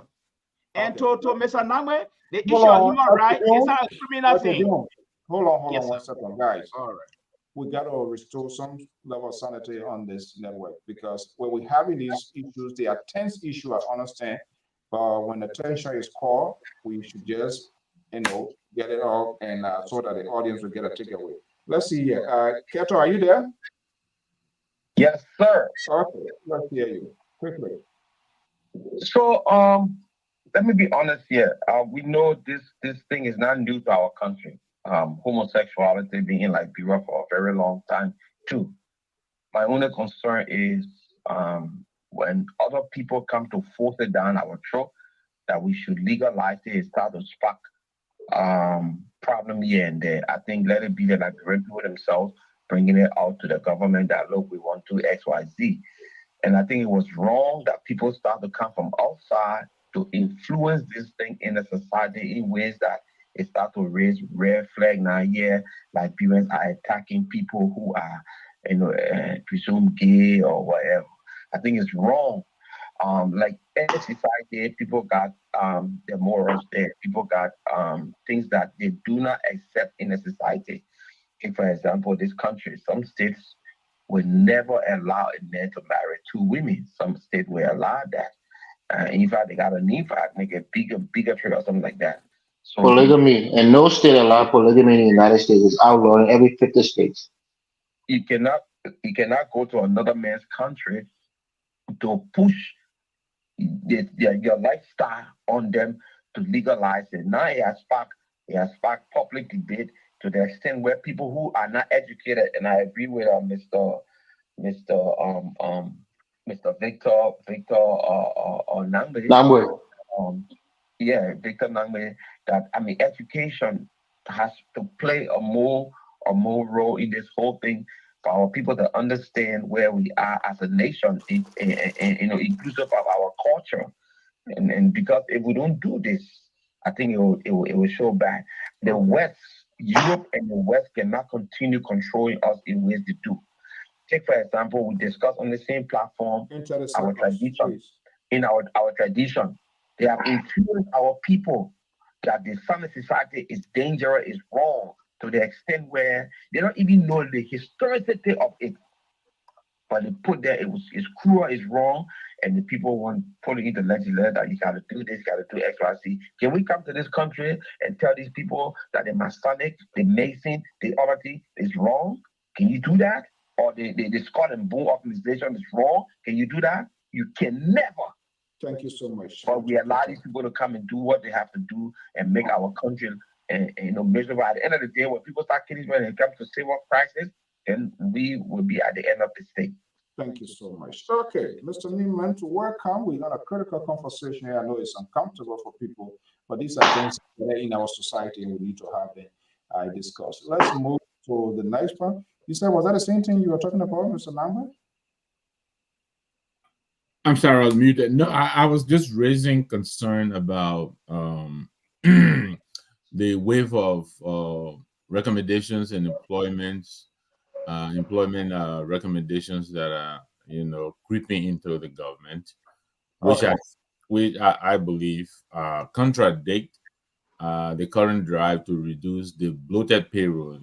Speaker 8: And to Mr. Nangwe, the issue of human rights is not a criminal thing.
Speaker 1: Hold on 1 second, guys. All right. We got to restore some level of sanity on this network, because when we're having these issues, they are tense issues, I understand. But when the tension is called, we should just, get it off, and so that the audience will get a takeaway. Let's see here. Keto, are you there?
Speaker 12: Yes, sir.
Speaker 1: Okay, let's hear you quickly.
Speaker 12: So, let me be honest here. We know this thing is not new to our country. Homosexuality being in Liberia for a very long time too. My only concern is when other people come to force it down our throat that we should legalize it, start to spark problem here and there. I think let it be the Liberian people themselves bringing it out to the government that, look, we want to X, Y, Z. And I think it was wrong that people start to come from outside to influence this thing in the society in ways that it start to raise red flag. Now, Liberians are attacking people who are, presumed gay or whatever. I think it's wrong. Like any society, people got their morals there. People got things that they do not accept in a society. Take, for example, this country, some states will never allow a man to marry 2 women. Some states will allow that. In fact, they got a need for it, make a bigger trade or something like that. So
Speaker 10: polygamy, and no state allow polygamy in the United States. Is outlawed in every 50 states.
Speaker 12: You cannot go to another man's country to push your lifestyle on them to legalize it. Now it has sparked public debate to the extent where people who are not educated, and I agree with Mr. Victor Nangwe.
Speaker 10: Nangwe.
Speaker 12: Victor Nangwe, that education has to play a more role in this whole thing for our people to understand where we are as a nation, inclusive of our culture. And because if we don't do this, I think it will show back. The West, Europe and the West cannot continue controlling us in ways they do. Take for example, we discuss on the same platform our tradition. In our tradition, they have influenced our people that the family society is dangerous, is wrong, to the extent where they don't even know the historicity of it. But they put there it's cruel, it's wrong, and the people want put it into legislation that you gotta do this, you gotta do X, Y, Z. Can we come to this country and tell these people that the Masonic, the Mason, the Ority is wrong? Can you do that? Or the Skull and Bone organization is wrong? Can you do that? You can never.
Speaker 1: Thank you so much.
Speaker 12: But we allow these people to come and do what they have to do and make our country miserable. At the end of the day, when people start killing when it comes to civil crisis, then we will be at the end of the state.
Speaker 1: Thank you so much. Okay, Mr. Neiman, to welcome. We got a critical conversation here. I know it's uncomfortable for people, but these are things that are in our society and we need to have them discussed. Let's move to the next one. You said, was that the same thing you were talking about, Mr. Lambert?
Speaker 7: I'm sorry, I was muted. No, I was just raising concern about the wave of recommendations and employment recommendations that are creeping into the government, which I believe contradict the current drive to reduce the bloated payroll.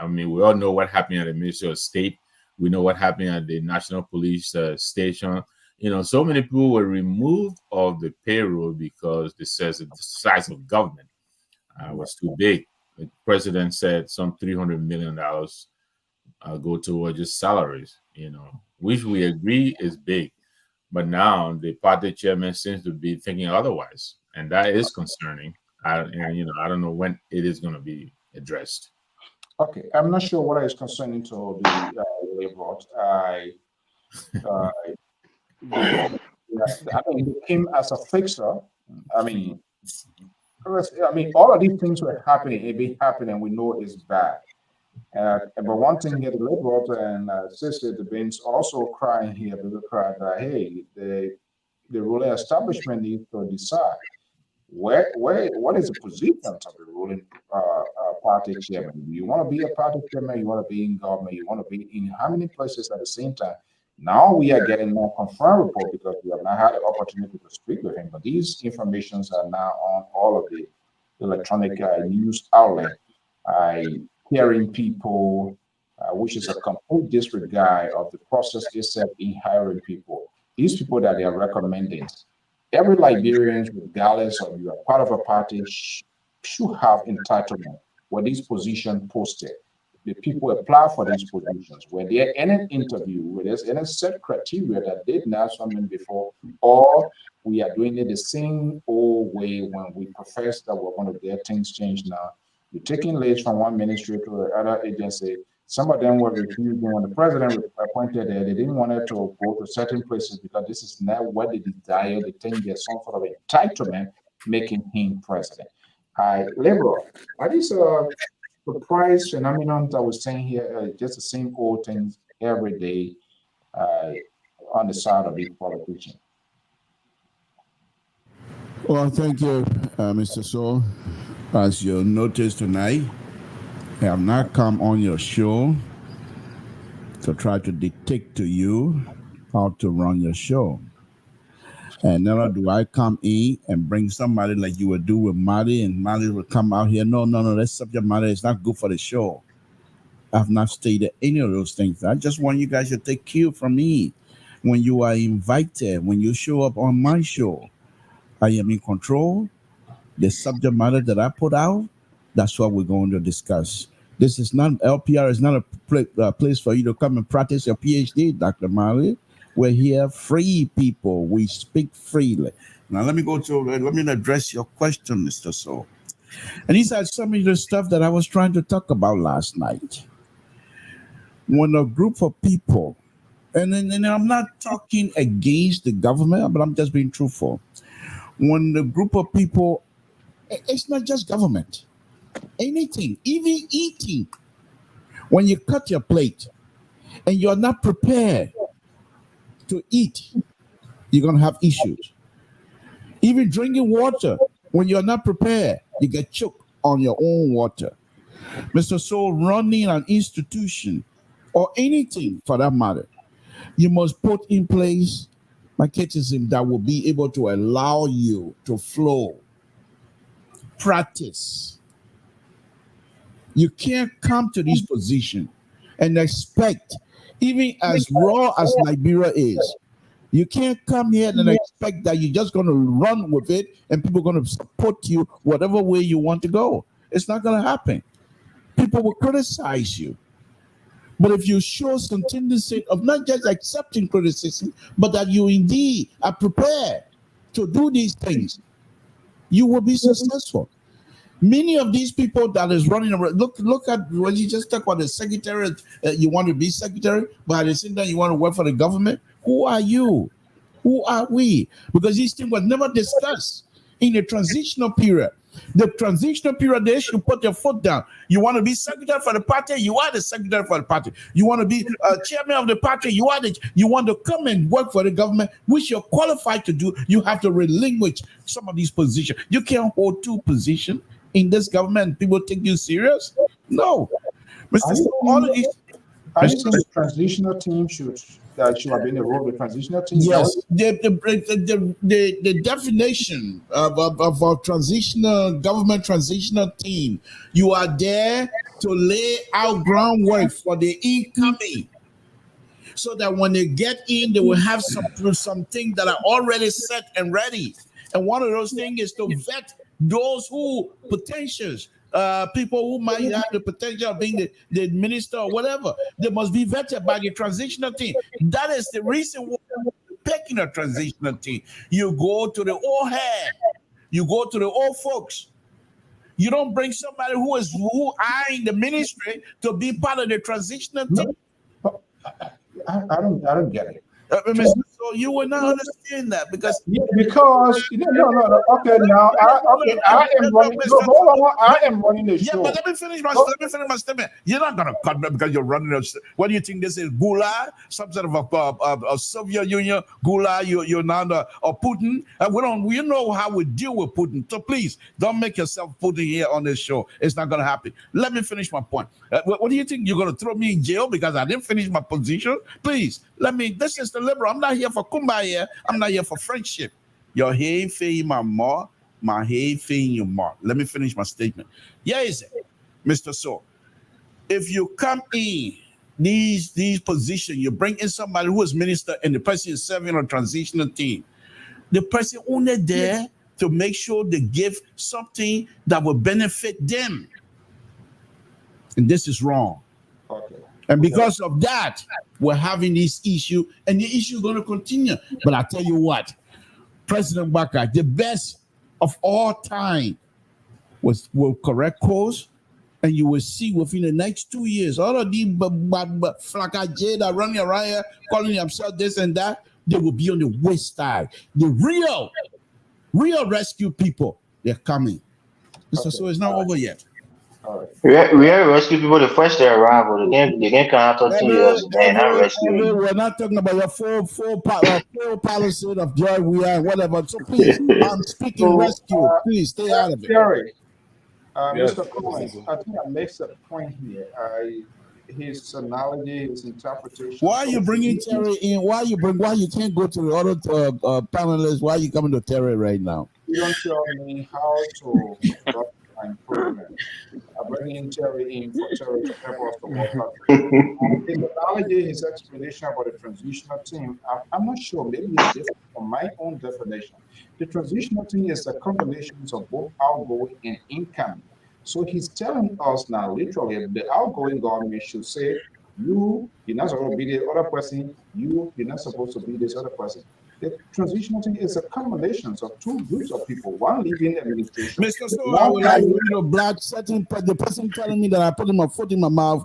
Speaker 7: I mean, we all know what happened at the Ministry of State. We know what happened at the National Police Station. So many people were removed of the payroll because they says the size of government was too big. The president said some $300 million go towards just salaries, which we agree is big. But now the party chairman seems to be thinking otherwise, and that is concerning. I don't know when it is going to be addressed.
Speaker 1: Okay, I'm not sure what is concerning to the labor. I mean, it came as a fixer. I mean, all of these things were happening. It be happening. We know it's bad. But one thing here, the labor and Sister the Ben's also crying here. People cry that hey, the ruling establishment needs to decide what is the position of the ruling party chairman. You want to be a party chairman, you want to be in government, you want to be in how many places at the same time. Now we are getting more confirmed report because we have not had the opportunity to speak with him. But these informations are now on all of the electronic news outlets. Hearing people, which is a complete disregard of the process itself in hiring people. These people that they are recommending, every Liberian, regardless of you are part of a party, should have entitlement when these positions posted. The people apply for these positions, were there any interview, where there's any set criteria that did not something before, or we are doing it the same old way when we profess that we're going to get things changed now. You're taking leads from one ministry to the other agency. Some of them were refusing when the president appointed there. They didn't want it to go to certain places because this is not what they desire. They think there's some sort of entitlement making him president. Liberal, are these surprise phenomenon that we're saying here, just the same old things every day on the side of these politicians?
Speaker 11: Well, thank you, Mr. Saul. As you noticed tonight, I have not come on your show to try to dictate to you how to run your show. And never do I come in and bring somebody like you would do with Marty, and Marty will come out here. No, that subject matter is not good for the show. I've not stated any of those things. I just want you guys to take cue from me. When you are invited, when you show up on my show, I am in control. The subject matter that I put out, that's what we're going to discuss. This is not LPR. Is not a place for you to come and practice your PhD, Dr. Marley. We're here free people. We speak freely. Now let me address your question, Mr. Soul. And these are some of the stuff that I was trying to talk about last night. When a group of people, and I'm not talking against the government, but I'm just being truthful. When the group of people, it's not just government. Anything, even eating. When you cut your plate and you're not prepared to eat, you're going to have issues. Even drinking water, when you're not prepared, you get choked on your own water. Mr. Soul, running an institution or anything for that matter, you must put in place mechanism that will be able to allow you to flow, practice. You can't come to this position and expect, even as raw as Liberia is, you can't come here and expect that you're just going to run with it and people are going to support you whatever way you want to go. It's not going to happen. People will criticize you. But if you show some tendency of not just accepting criticism, but that you indeed are prepared to do these things, you will be successful. Many of these people that is running around, look at when you just talk about the secretary, you want to be secretary, but at the same time you want to work for the government. Who are you? Who are we? Because these things were never discussed in the transitional period. The transitional period, they should put your foot down. You want to be secretary for the party, you are the secretary for the party. You want to be chairman of the party, you want to come and work for the government, which you're qualified to do. You have to relinquish some of these positions. You can't hold two positions in this government. People take you serious? No. Mr. So all of these.
Speaker 1: I think the transitional team should have been a role of the transitional team.
Speaker 11: Yes, the definition of a transitional government transitional team, you are there to lay out groundwork for the incoming, so that when they get in, they will have something that are already set and ready. And one of those things is to vet those who potentials. People who might have the potential of being the minister or whatever, they must be vetted by the transitional team. That is the reason why we're picking a transitional team. You go to the old head, you go to the old folks. You don't bring somebody who are in the ministry to be part of the transitional team.
Speaker 1: I don't get it.
Speaker 11: So you will not understand that because
Speaker 1: no. Okay, now I am running. No, hold on, I am running the show.
Speaker 11: Yeah, but let me finish my statement. You're not gonna cut me because you're running. What do you think this is? Gula, some sort of a Soviet Union Gula? You're not or Putin? We know how we deal with Putin. So please don't make yourself Putin here on this show. It's not gonna happen. Let me finish my point. What do you think? You're gonna throw me in jail because I didn't finish my position? Please let me. This is the liberal. I'm not here for kumbaya. I'm not here for friendship. Your hey fei my more, my hey fei your more. Let me finish my statement. Yes, Mr. So, if you come in these positions, you bring in somebody who is minister and the person is serving on a transitional team. The person only there to make sure they give something that will benefit them. And this is wrong.
Speaker 1: Okay.
Speaker 11: And because of that, we're having this issue, and the issue is going to continue. But I tell you what, President Baka, the best of all time will correct course, and you will see within the next 2 years, all of these flakaje that running around here calling themselves this and that, they will be on the west side. The real rescue people, they're coming. Okay. So it's not over yet.
Speaker 10: We have rescued people the first day around, but they can't come after 2 years. They're not rescuing.
Speaker 11: We're not talking about your full policy of joy, we are, whatever. So please, I'm speaking rescue. Please stay out of it.
Speaker 1: Terry, Mr. Cohen, I think that makes a point here. His analogy, his interpretation.
Speaker 11: Why are you bringing Terry in? Why you can't go to the other panelists? Why are you coming to Terry right now?
Speaker 1: You don't tell me how to improvement. I'm bringing Terry in for Terry to help us to work out. His analogy, his explanation about the transitional team, I'm not sure. Maybe it's different from my own definition. The transitional team is a combination of both outgoing and incoming. So he's telling us now, literally, the outgoing government should say, you're not supposed to be the other person, you're not supposed to be this other person. The transitional thing is a combination of two groups of people, one leaving the administration.
Speaker 11: Mr. So I would like black certain the person telling me that I put my foot in my mouth.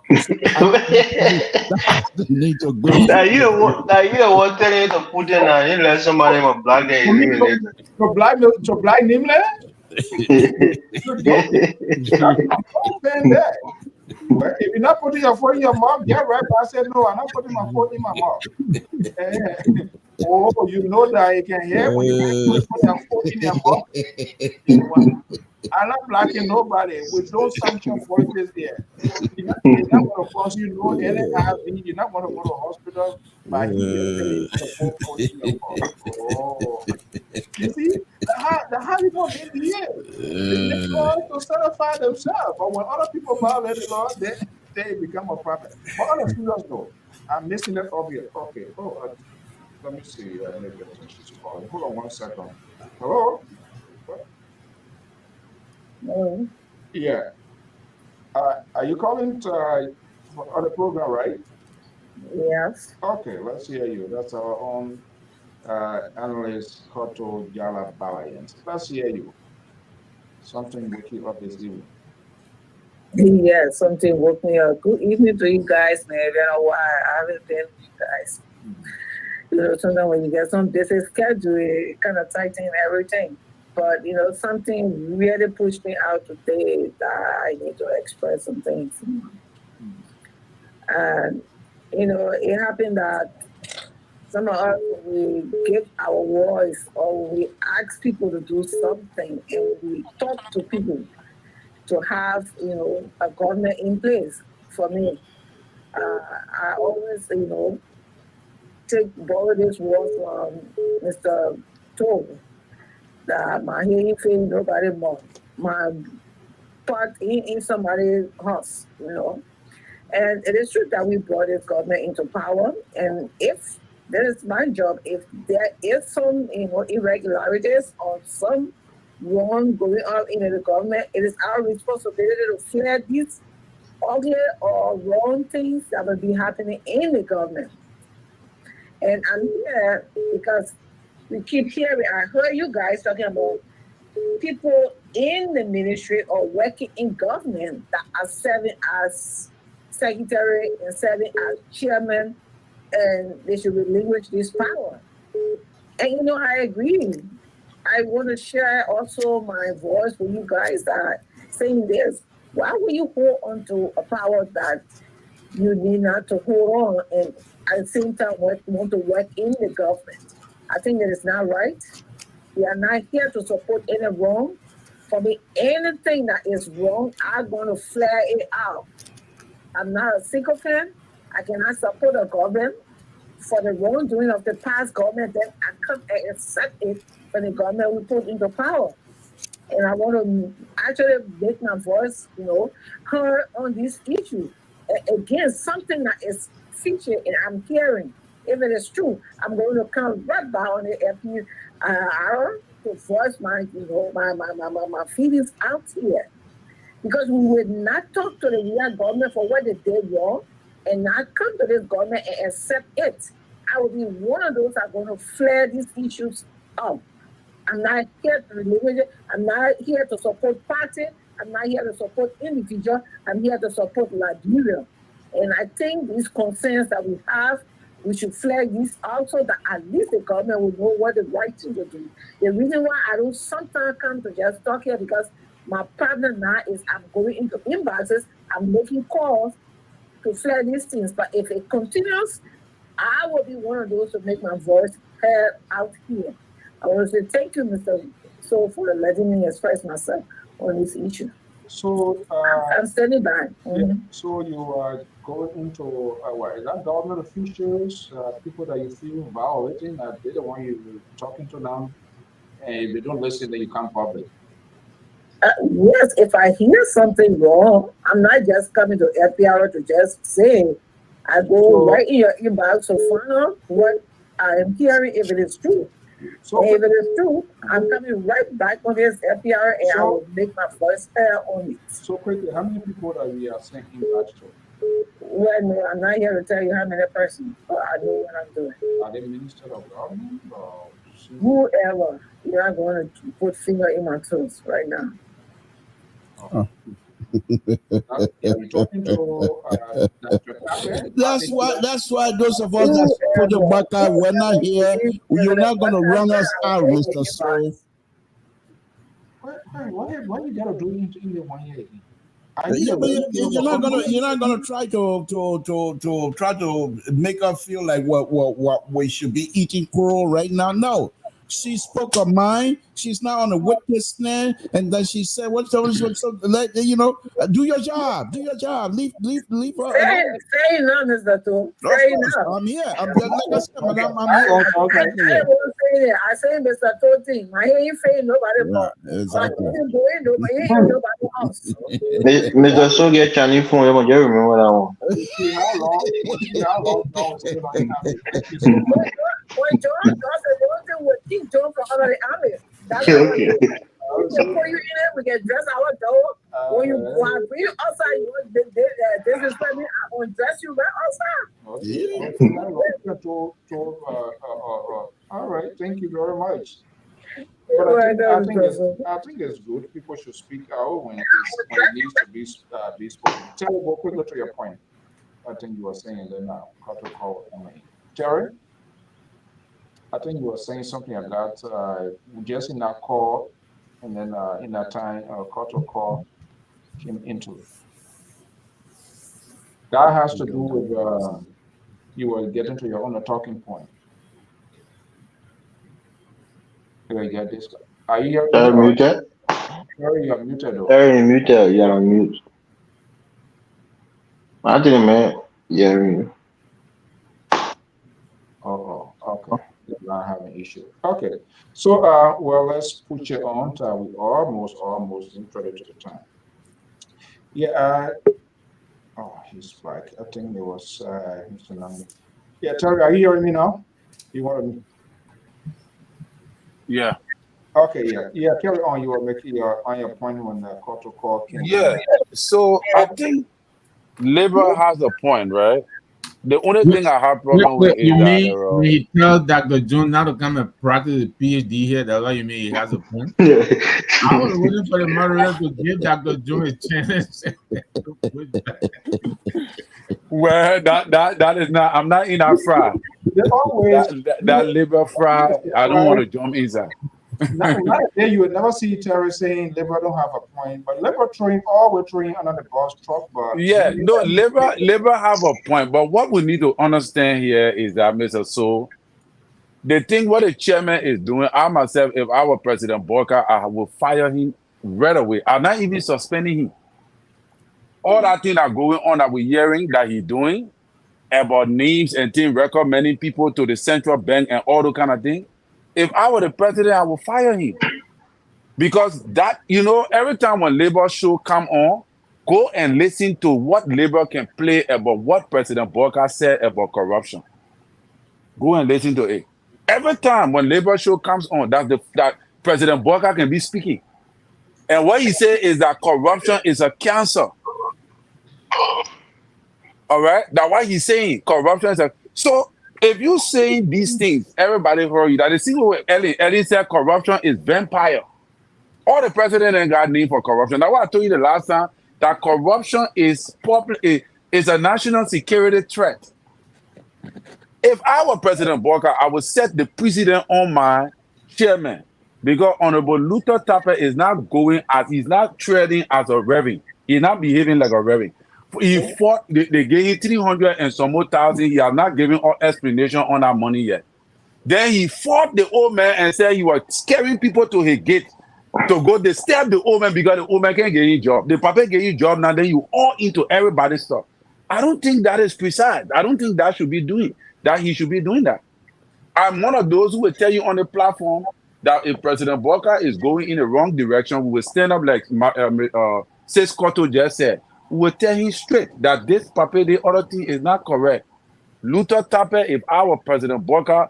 Speaker 11: Need to go.
Speaker 10: Now you don't want telling to put in and let somebody in black there.
Speaker 1: To black him there? saying that. Well, if you're not putting your phone in your mouth, get right. I said, no, I'm not putting my phone in my mouth. Oh, you know that you can hear when you put your phone in your mouth. I'm not blocking nobody. We don't sanction voices here. You're not going to cause you know any IV. You're not going to go to hospital by hearing the phone in your mouth. Oh, you see, the high people in here, they make laws to satisfy themselves. But when other people violate the law, they become a problem. But on a serious note, I'm missing that obvious. Okay. Oh, let me see. Maybe I think she's calling. Hold on one second. Hello?
Speaker 13: No.
Speaker 1: Yeah. Are you calling on the program, right?
Speaker 13: Yes.
Speaker 1: Okay, let's hear you. That's our own analyst, Koto Jala Balayans. Let's hear you. Something woke you up this evening.
Speaker 13: Yeah, something woke me up. Good evening to you guys, man. I don't know why I haven't been with you guys. You know, sometimes when you get some busy schedule, it kind of tighten everything. But, you know, something really pushed me out today that I need to express some things. And, you know, it happened that some of us, we give our voice or we ask people to do something and we talk to people to have, you know, a government in place. For me, I always, you know, borrow this word from Mr. Toll, that my hearing feel nobody more. My part in somebody's house, you know. And it is true that we brought this government into power. And if that is my job, if there is some, you know, irregularities or some wrong going on in the government, it is our responsibility to flare these ugly or wrong things that will be happening in the government. And I'm here because we keep hearing, I heard you guys talking about people in the ministry or working in government that are serving as secretary and serving as chairman, and they should relinquish this power. And you know, I agree. I want to share also my voice with you guys that saying this. Why will you hold on to a power that you need not to hold on and at the same time want to work in the government? I think that is not right. We are not here to support any wrong. For me, anything that is wrong, I'm going to flare it out. I'm not a sycophant. I cannot support a government for the wrongdoing of the past government. Then I come and accept it for the government we put into power. And I want to actually make my voice, you know, heard on this issue. Again, something that is featured and I'm hearing. If it is true, I'm going to come right back on the FP hour to voice my, you know, my feelings out here. Because we would not talk to the real government for what they did wrong and not come to this government and accept it. I will be one of those that are going to flare these issues up. I'm not here to religion. I'm not here to support party. I'm not here to support individual. I'm here to support Liberia. And I think these concerns that we have, we should flag these out so that at least the government will know what the right thing to do. The reason why I don't sometimes come to just talk here because my problem now is I'm going into inboxes, I'm making calls to flag these things. But if it continues, I will be one of those to make my voice heard out here. I want to say thank you, Mr. So, for letting me express myself on this issue.
Speaker 1: So
Speaker 13: I'm standing by.
Speaker 1: Yeah, so you are going into what is that government officials, people that you feel violating, that they don't want you talking to them, and if they don't listen, then you come public.
Speaker 13: Yes, if I hear something wrong, I'm not just coming to FPR to just say. I go right in your inbox to find out what I am hearing if it is true. So if it is true, I'm coming right back on this FPR and I will make my voice heard on it.
Speaker 1: So quickly, how many people that we are sending inbox to?
Speaker 13: Well, no, I'm not here to tell you how many persons, but I know what I'm doing.
Speaker 1: Are they minister of government or
Speaker 13: whoever? You're not going to put finger in my toes right now.
Speaker 11: That's why those of us that support the Baka, we're not here. You're not going to run us out, Mr. Soul.
Speaker 1: Why you gotta do it in the 1 year again?
Speaker 11: Yeah, but you're not gonna try to try to make her feel like what we should be eating coral right now. No, she spoke her mind. She's not on the witness stand, and then she said, "What? So, let you know, do your job. Do your job. Leave her."
Speaker 13: Fair enough, Mr. Too. Fair enough.
Speaker 11: I'm here. I'm like I said, madam, I'm
Speaker 13: I
Speaker 11: here.
Speaker 13: won't say that. I say Mr. Too thing. I ain't saying nobody
Speaker 11: Yeah, exactly.
Speaker 13: Nobody else.
Speaker 10: Mr. So get Chinese phone, you just remember that one.
Speaker 1: How long is it on the army? Thank you so much.
Speaker 13: When John said one thing with King John from under the army. That's
Speaker 10: Okay.
Speaker 13: we can put you in it, we can dress our door. When you bring you outside, you disrespect me, I will dress you right outside.
Speaker 1: All right, thank you very much. But I think it's good. People should speak out when it needs to be spoken. Terry, go quickly to your point. I think you were saying then call on me. Terry, I think you were saying something about just in that call, and then in that time, call came into it. That has to do with you were getting to your own talking point. You get this. Are you
Speaker 10: Muted?
Speaker 1: Terry, you're muted though.
Speaker 10: Terry, muted. You're on mute. I didn't, man. Yeah.
Speaker 1: Oh, okay. You're not having issue. Okay. So, well, let's put you on. We almost introduced to the time. Yeah. Oh, he's back. I think it was Mr. Nami. Yeah, Terry, are you hearing me now? You want me?
Speaker 9: Yeah.
Speaker 1: Okay. Yeah. Carry on. You were making your point when the call came.
Speaker 9: Yeah. So I think Labor has a point, right? The only thing I have problem with is
Speaker 7: you
Speaker 9: that
Speaker 7: mean when he tells Dr. Jones not to come and practice a PhD here, that's what you mean he has a point? I was waiting for the moderator to give Dr. Jones a chance.
Speaker 9: Well, that is not. I'm not in that fry. That Labor fry. I don't want to jump inside.
Speaker 1: Not there, you would never see Terry saying Labor don't have a point, but Labor always throwing under the bus truck. But
Speaker 9: yeah, no, Labor have a point. But what we need to understand here is that, Mr. So, the thing what the chairman is doing, I myself, if I were President Borka, I will fire him right away. I'm not even suspending him. All that thing that going on that we're hearing that he's doing about names and things, recommending people to the central bank and all those kind of thing. If I were the president, I would fire him. Because that, every time when Labor show come on, go and listen to what Labor can play about what President Borka said about corruption. Go and listen to it. Every time when Labor show comes on, that President Borka can be speaking. And what he said is that corruption is a cancer. All right? That's why he's saying corruption is a... So, if you saying these things, everybody heard you. That the same way Ellie said corruption is vampire. All the president ain't got name for corruption. That's why I told you the last time that corruption is a national security threat. If I were President Borka, I would set the precedent on my chairman because Honorable Luther Tapper is not he's not trading as a reverend. He's not behaving like a reverend. He fought, they gave him 300 and some more thousand. He has not given all explanation on that money yet. Then he fought the old man and said he was scaring people to his gate to go. They stabbed the old man because the old man can't get any job. The papa get you job now, then you all into everybody's stuff. I don't think that is precise. I don't think that he should be doing that. I'm one of those who will tell you on the platform that if President Borka is going in the wrong direction, we will stand up like Scotto just said. We will tell him straight that this the other thing is not correct. Luther Tapper, if I were President Borka,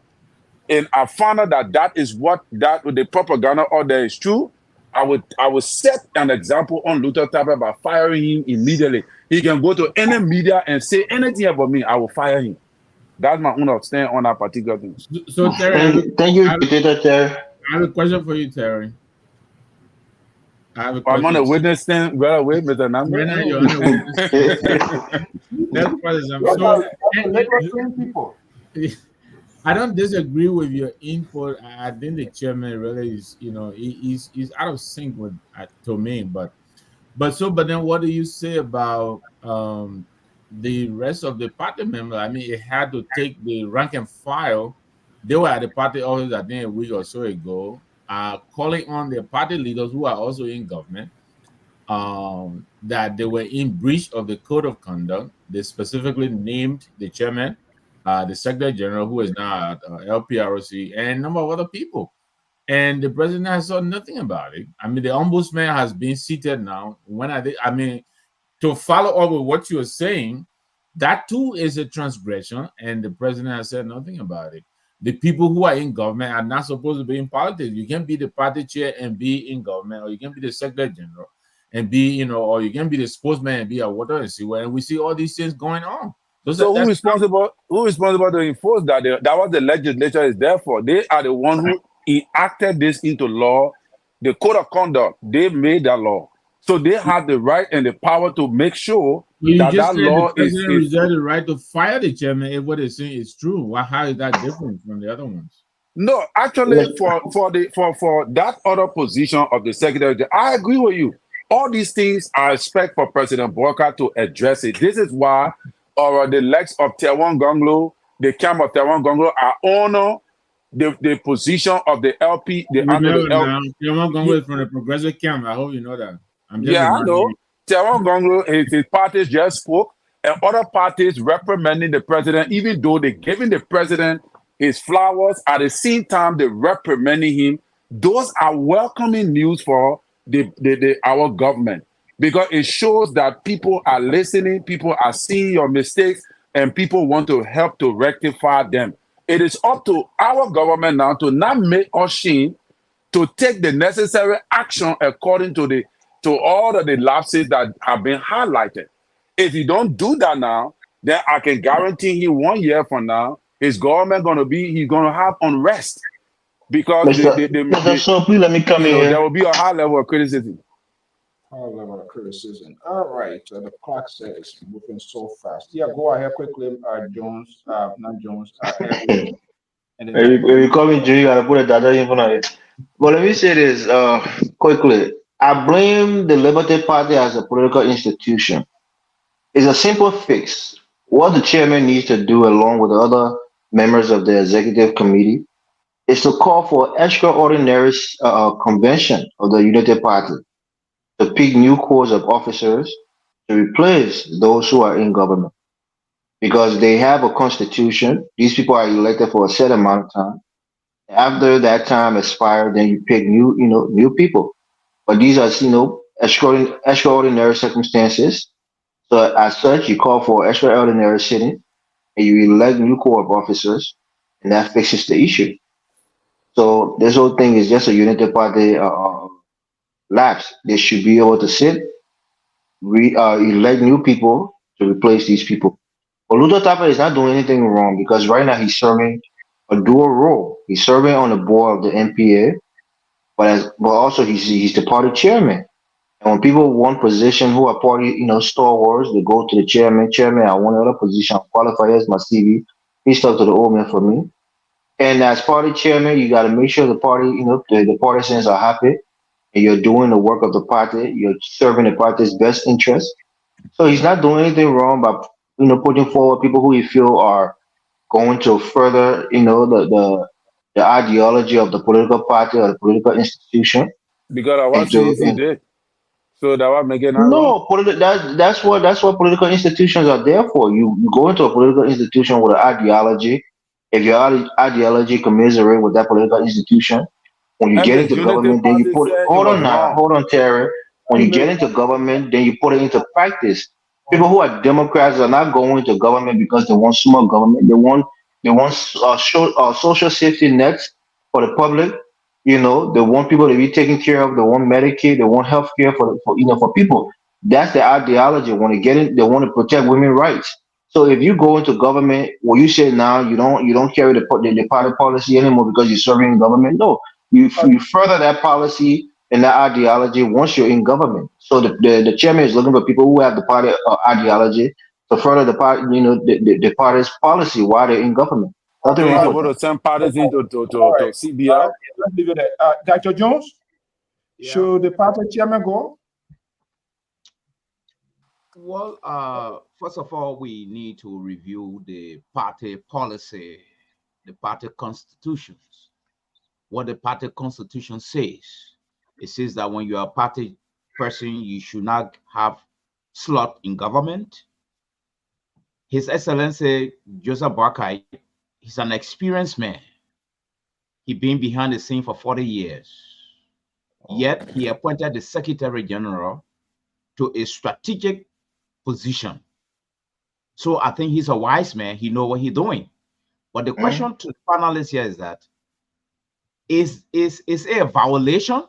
Speaker 9: and I found out that is what the propaganda order is true, I would set an example on Luther Tapper by firing him immediately. He can go to any media and say anything about me. I will fire him. That's my own stand on that particular thing.
Speaker 7: So Terry,
Speaker 10: thank you, Terry.
Speaker 7: I have a question for you, Terry.
Speaker 9: I'm on a witness stand right away, Mr. Number.
Speaker 7: Right now, you're on a witness stand. That's question. I don't disagree with your input. I think the chairman really is, he's out of sync with to me. But then what do you say about the rest of the party members? I mean, it had to take the rank and file. They were at the party office, I think, a week or so ago, calling on the party leaders who are also in government, that they were in breach of the code of conduct. They specifically named the chairman, the secretary general, who is now at LPROC, and a number of other people. And the president has done nothing about it. I mean, the ombudsman has been seated now. I mean, to follow up with what you're saying, that too is a transgression, and the president has said nothing about it. The people who are in government are not supposed to be in politics. You can be the party chair and be in government, or you can be the secretary general and be, or you can be the spokesman and be a water and sewer. And we see all these things going on.
Speaker 9: So who responsible? Who responsible to enforce that? That what the legislature is there for. They are the one who enacted this into law. The code of conduct. They made that law, so they have the right and the power to make sure that that law
Speaker 7: the president reserved the right to fire the chairman if what they're saying is true. How is that different from the other ones?
Speaker 9: No, actually, for that other position of the secretary, I agree with you. All these things I expect for President Walker to address it. This is why the legs of Tewan Gonglo, the camp of Tewan Gonglo, are honor the position of the LP.
Speaker 7: Tewan Gonglo is from the progressive camp. I hope you know that.
Speaker 9: I know. Tewan Gonglo, his parties just spoke, and other parties reprimanding the president, even though they're giving the president his flowers, at the same time they're reprimanding him. Those are welcoming news for our government, because it shows that people are listening, people are seeing your mistakes, and people want to help to rectify them. It is up to our government now to not make us shame, to take the necessary action according to all of the lapses that have been highlighted. If you don't do that now, then I can guarantee you 1 year from now, his government he's gonna have unrest, because
Speaker 10: Mr. Soapy, let me come in here.
Speaker 9: There will be a high level of criticism.
Speaker 1: High level of criticism. All right. The clock says it's moving so fast. Yeah, go ahead quickly, Jones. Not Jones. And then
Speaker 10: If you call me Jay, you gotta put a data in front of it. But let me say this quickly. I blame the Liberty Party as a political institution. It's a simple fix. What the chairman needs to do, along with the other members of the executive committee, is to call for extraordinary convention of the United Party to pick new corps of officers to replace those who are in government. Because they have a constitution, these people are elected for a set amount of time. After that time expires, then you pick new people. But these are, extraordinary circumstances. So as such, you call for extraordinary sitting and you elect new corps of officers, and that fixes the issue. So this whole thing is just a United Party lapse. They should be able to sit, elect new people to replace these people. Oluto Tapa is not doing anything wrong, because right now he's serving a dual role. He's serving on the board of the NPA, but also he's the party chairman. And when people want position who are party, stalwarts, they go to the chairman. Chairman, I want another position. Qualify as my CV. Please talk to the old man for me. And as party chairman, you got to make sure the party, the partisans are happy, and you're doing the work of the party. You're serving the party's best interest. So he's not doing anything wrong by, putting forward people who he feel are going to further, the ideology of the political party or the political institution.
Speaker 9: Because I was he did. So that was making
Speaker 10: no, that's what political institutions are there for. You go into a political institution with an ideology. If your ideology commiserate with that political institution, when you get into government, then you put hold on, Terry. When you get into government, then you put it into practice. People who are Democrats are not going to government because they want small government. They want social safety nets for the public. They want people to be taken care of. They want Medicaid. They want health care for people. That's the ideology. When they get in, they want to protect women's rights. So if you go into government, what you say now, you don't carry the party policy anymore because you're serving in government. No, you further that policy and that ideology once you're in government. So the chairman is looking for people who have the party ideology to further the party, the party's policy while they're in government. Nothing
Speaker 9: So he's
Speaker 10: wrong with
Speaker 9: supposed to send parties
Speaker 1: All
Speaker 9: into
Speaker 1: right.
Speaker 9: CBL.
Speaker 1: Let's leave it there. Dr. Jones,
Speaker 8: Yeah.
Speaker 1: should the party chairman go?
Speaker 8: Well, first of all, we need to review the party policy, the party constitutions. What the party constitution says. It says that when you are a party person, you should not have slot in government. His Excellency Joseph Boakai, he's an experienced man. He's been behind the scene for 40 years. Yet he appointed the Secretary General to a strategic position. So I think he's a wise man. He knows what he's doing. But the question to the panelists here is that is it a violation?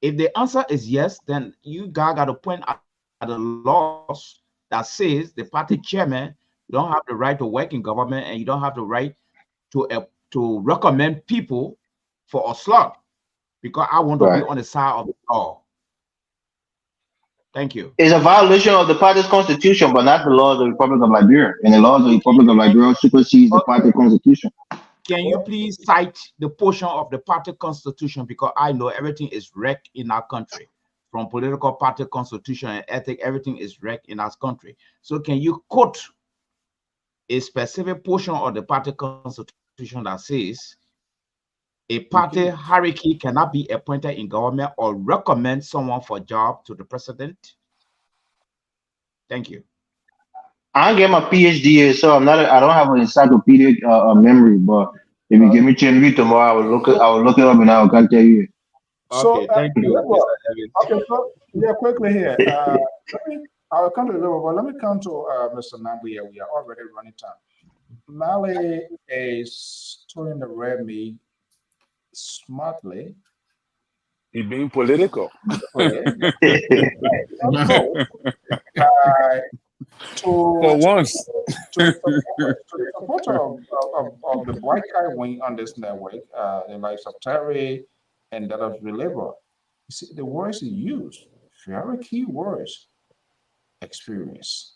Speaker 8: If the answer is yes, then you guys got to point at the laws that says the party chairman don't have the right to work in government and you don't have the right to recommend people for a slot, because I want to be on the side of the law. Thank you.
Speaker 10: It's a violation of the party's constitution, but not the law of the Republic of Liberia. And the law of the Republic of Liberia supersedes the party constitution.
Speaker 8: Can you please cite the portion of the party constitution? Because I know everything is wrecked in our country. From political party constitution and ethic, everything is wrecked in our country. So can you quote a specific portion of the party constitution that says a party hierarchy cannot be appointed in government or recommend someone for a job to the president? Thank you.
Speaker 10: I get my PhD, so I don't have an encyclopedic memory. But if you give me 10 minutes tomorrow, I will look it up and I can tell you.
Speaker 1: So,
Speaker 8: okay, thank you.
Speaker 1: Okay, so yeah, quickly here. I'll come to the level, but let me come to Mr. Nambu here. We are already running time. Mali is towing the red meat smartly.
Speaker 9: He's being political. For once.
Speaker 1: To the supporter of the White Guy wing on this network, the likes of Terry and that of Relabor, you see the words he used, very key words, experience.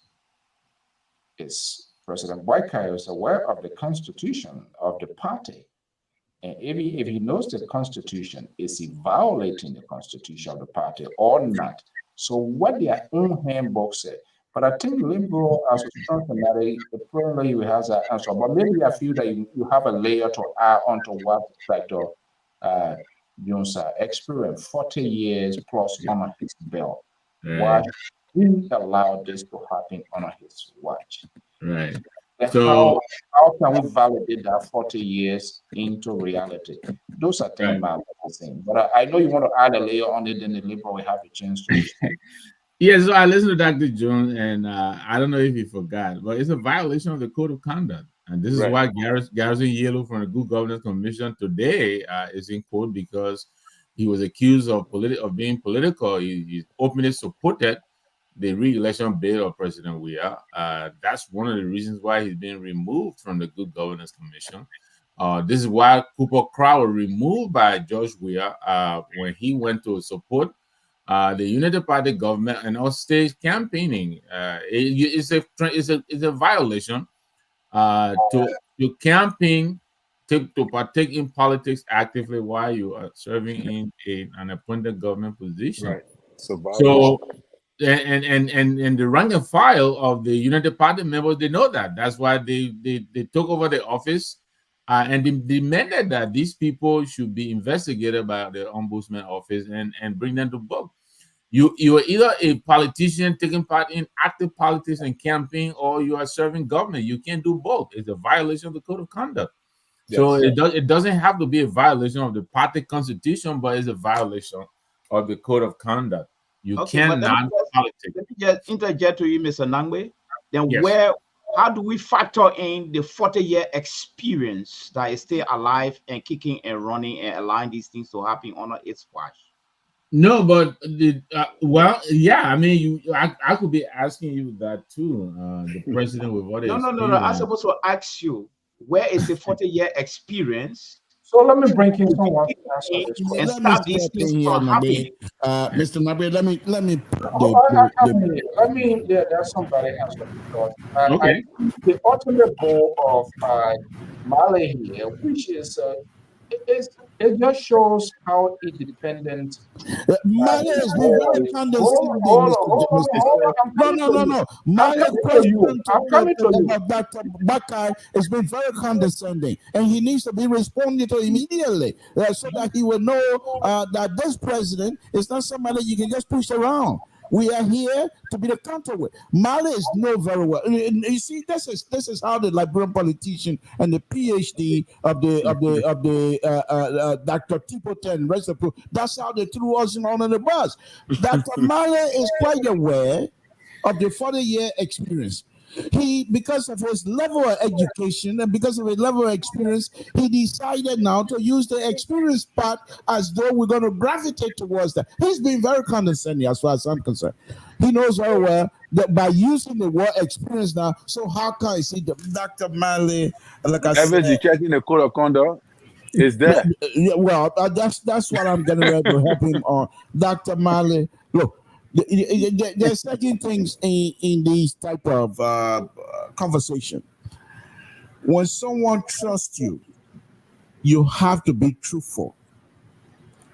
Speaker 1: Is President White Guy is aware of the constitution of the party. And if he knows the constitution, is he violating the constitution of the party or not? So what their own handbook said. But I think liberal as a strong committee, apparently you has an answer. But maybe I feel that you have a layer to add onto what Dr. Jones experienced 40 years plus on his belt. Why didn't allow this to happen on his watch?
Speaker 7: Right.
Speaker 1: So how can we validate that 40 years into reality? Those are things I'm saying. But I know you want to add a layer on it, then the liberal will have a chance to respond.
Speaker 7: Yeah, so I listened to Dr. Jones, and I don't know if he forgot, but it's a violation of the code of conduct. And this is why Garrison Yellow from the Good Governance Commission today is in court, because he was accused of being political. He openly supported the re-election bid of President Weah. That's one of the reasons why he's been removed from the Good Governance Commission. This is why Cooper Crow was removed by George Weah when he went to support the United Party government and on stage campaigning. It's a violation to campaign, to partake in politics actively while you are serving in an appointed government position.
Speaker 9: Right.
Speaker 7: So and the rank and file of the United Party members, they know that. That's why they took over the office and they demanded that these people should be investigated by the ombudsman office and bring them to book. You are either a politician taking part in active politics and campaign, or you are serving government. You can't do both. It's a violation of the code of conduct. Yes. So it doesn't have to be a violation of the party constitution, but it's a violation of the code of conduct. You cannot politics.
Speaker 8: Let me just interject to you, Mr. Nangwe. Then how do we factor in the 40-year experience that is still alive and kicking and running and allowing these things to happen on its watch?
Speaker 7: No, but I mean, I could be asking you that too. The president with what?
Speaker 8: No. I'm supposed to ask you, where is the 40-year experience?
Speaker 1: So let me bring in someone
Speaker 8: and stop these things from happening.
Speaker 14: Mr. Nabe, let me.
Speaker 1: There's somebody else. The ultimate goal of Mali here, which is it just shows how independent
Speaker 9: Mali has been very condescending,
Speaker 1: hold on. I'm coming to you.
Speaker 9: No.
Speaker 1: I'm
Speaker 9: Mali's
Speaker 1: coming to you.
Speaker 9: question
Speaker 1: I'm coming to you.
Speaker 9: about Dr. Bakai has been very condescending, and he needs to be responded to immediately so that he will know that this president is not somebody you can just push around. We are here to be the counterweight. Mali is know very well. You see, this is how the Liberian politician and the PhD of the Dr. Tipote and rest of the people, that's how they threw us in on the bus. Dr. Mali is quite aware of the 40-year experience. He, because of his level of education and because of his level of experience, he decided now to use the experience part as though we're going to gravitate towards that. He's been very condescending as far as I'm concerned. He knows very well that by using the word experience now, so how can I see the Dr. Mali, like I said, checking the code of conduct is there?
Speaker 1: Yeah, well, that's what I'm getting ready to help him on. Dr. Mali, look, there's certain things in these type of conversation. When someone trusts you, you have to be truthful.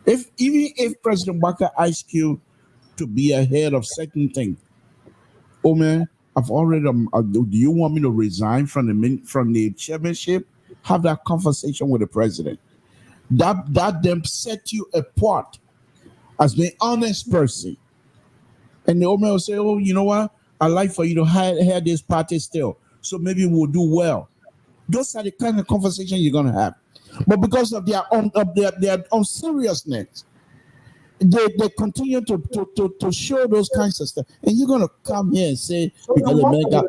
Speaker 1: Even if President Baka asks you to be ahead of certain things, oh man, I've already. Do you want me to resign from the chairmanship? Have that conversation with the president. That them set you apart as the honest person. And the old man will say, oh, you know what? I'd like for you to have this party still. So maybe we'll do well. Those are the kind of conversation you're going to have. But because of their own seriousness, they continue to show those kinds of stuff. And you're going to come here and say, because America,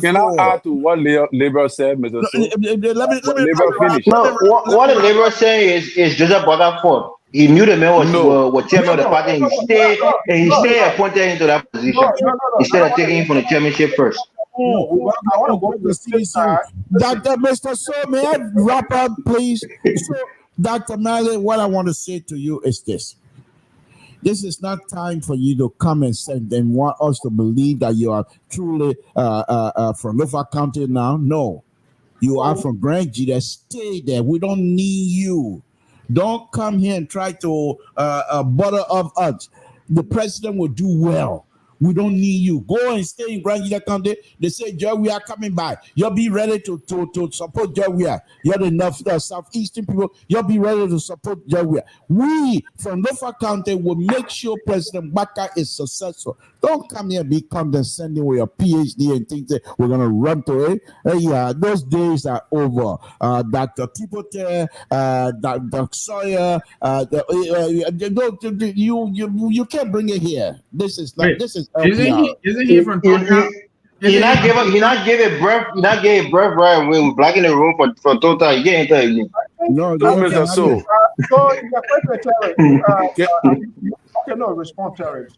Speaker 9: can I add to what Labor said, Mr.
Speaker 10: Let me finish. No, what the Labor saying is Joseph Rutherford. He knew the man was chairman of the party, and he stayed appointed into that position instead of taking him from the chairmanship first.
Speaker 1: I want to go to the CDC.
Speaker 9: Dr. Mr. So, may I wrap up, please? So, Dr. Mali, what I want to say to you is this. This is not time for you to come and send and want us to believe that you are truly from Lofa County now. No, you are from Grand G. Stay there. We don't need you. Don't come here and try to butter up us. The president will do well. We don't need you. Go and stay in Grand Gila County. They say, Joe, we are coming by. You'll be ready to support Joe. You're the southeastern people. You'll be ready to support Joe. We from Lofa County will make sure President Baka is successful. Don't come here and be condescending with your PhD and think that we're going to run to it. Yeah, those days are over. Dr. Tipote, Dr. Sawyer, you can't bring it here. This is not. This is.
Speaker 7: Isn't he from Total?
Speaker 10: He not give a breath right away. Black in the room for Total. He get into it.
Speaker 9: No, Mr. So.
Speaker 1: So the question, Terry. No, respond, Terry.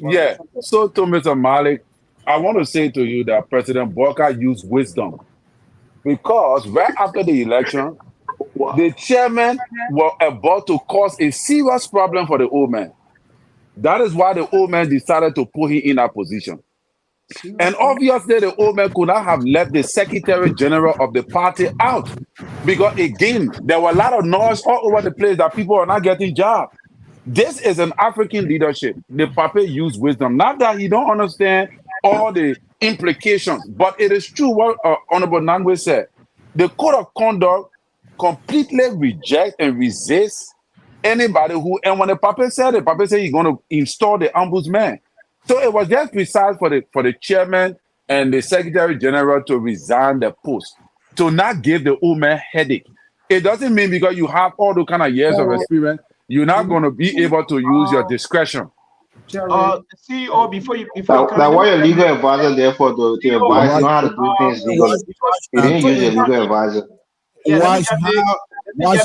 Speaker 9: Yeah. So to Mr. Malik, I want to say to you that President Baka used wisdom, because right after the election, the chairman was about to cause a serious problem for the old man. That is why the old man decided to put him in that position. And obviously, the old man could not have left the Secretary General of the party out, because again, there were a lot of noise all over the place that people are not getting jobs. This is an African leadership. The Papa used wisdom. Not that he don't understand all the implications, but it is true what Honorable Nangwe said. The code of conduct completely rejects and resists anybody who, and when the Papa said he's going to install the ombudsman. So it was just precise for the chairman and the Secretary General to resign the post, to not give the old man headache. It doesn't mean because you have all the kind of years of experience, you're not going to be able to use your discretion.
Speaker 8: CEO, before you
Speaker 10: why your legal advisor there for to advise you how to do things legally? You didn't use your legal advisor.
Speaker 9: Watch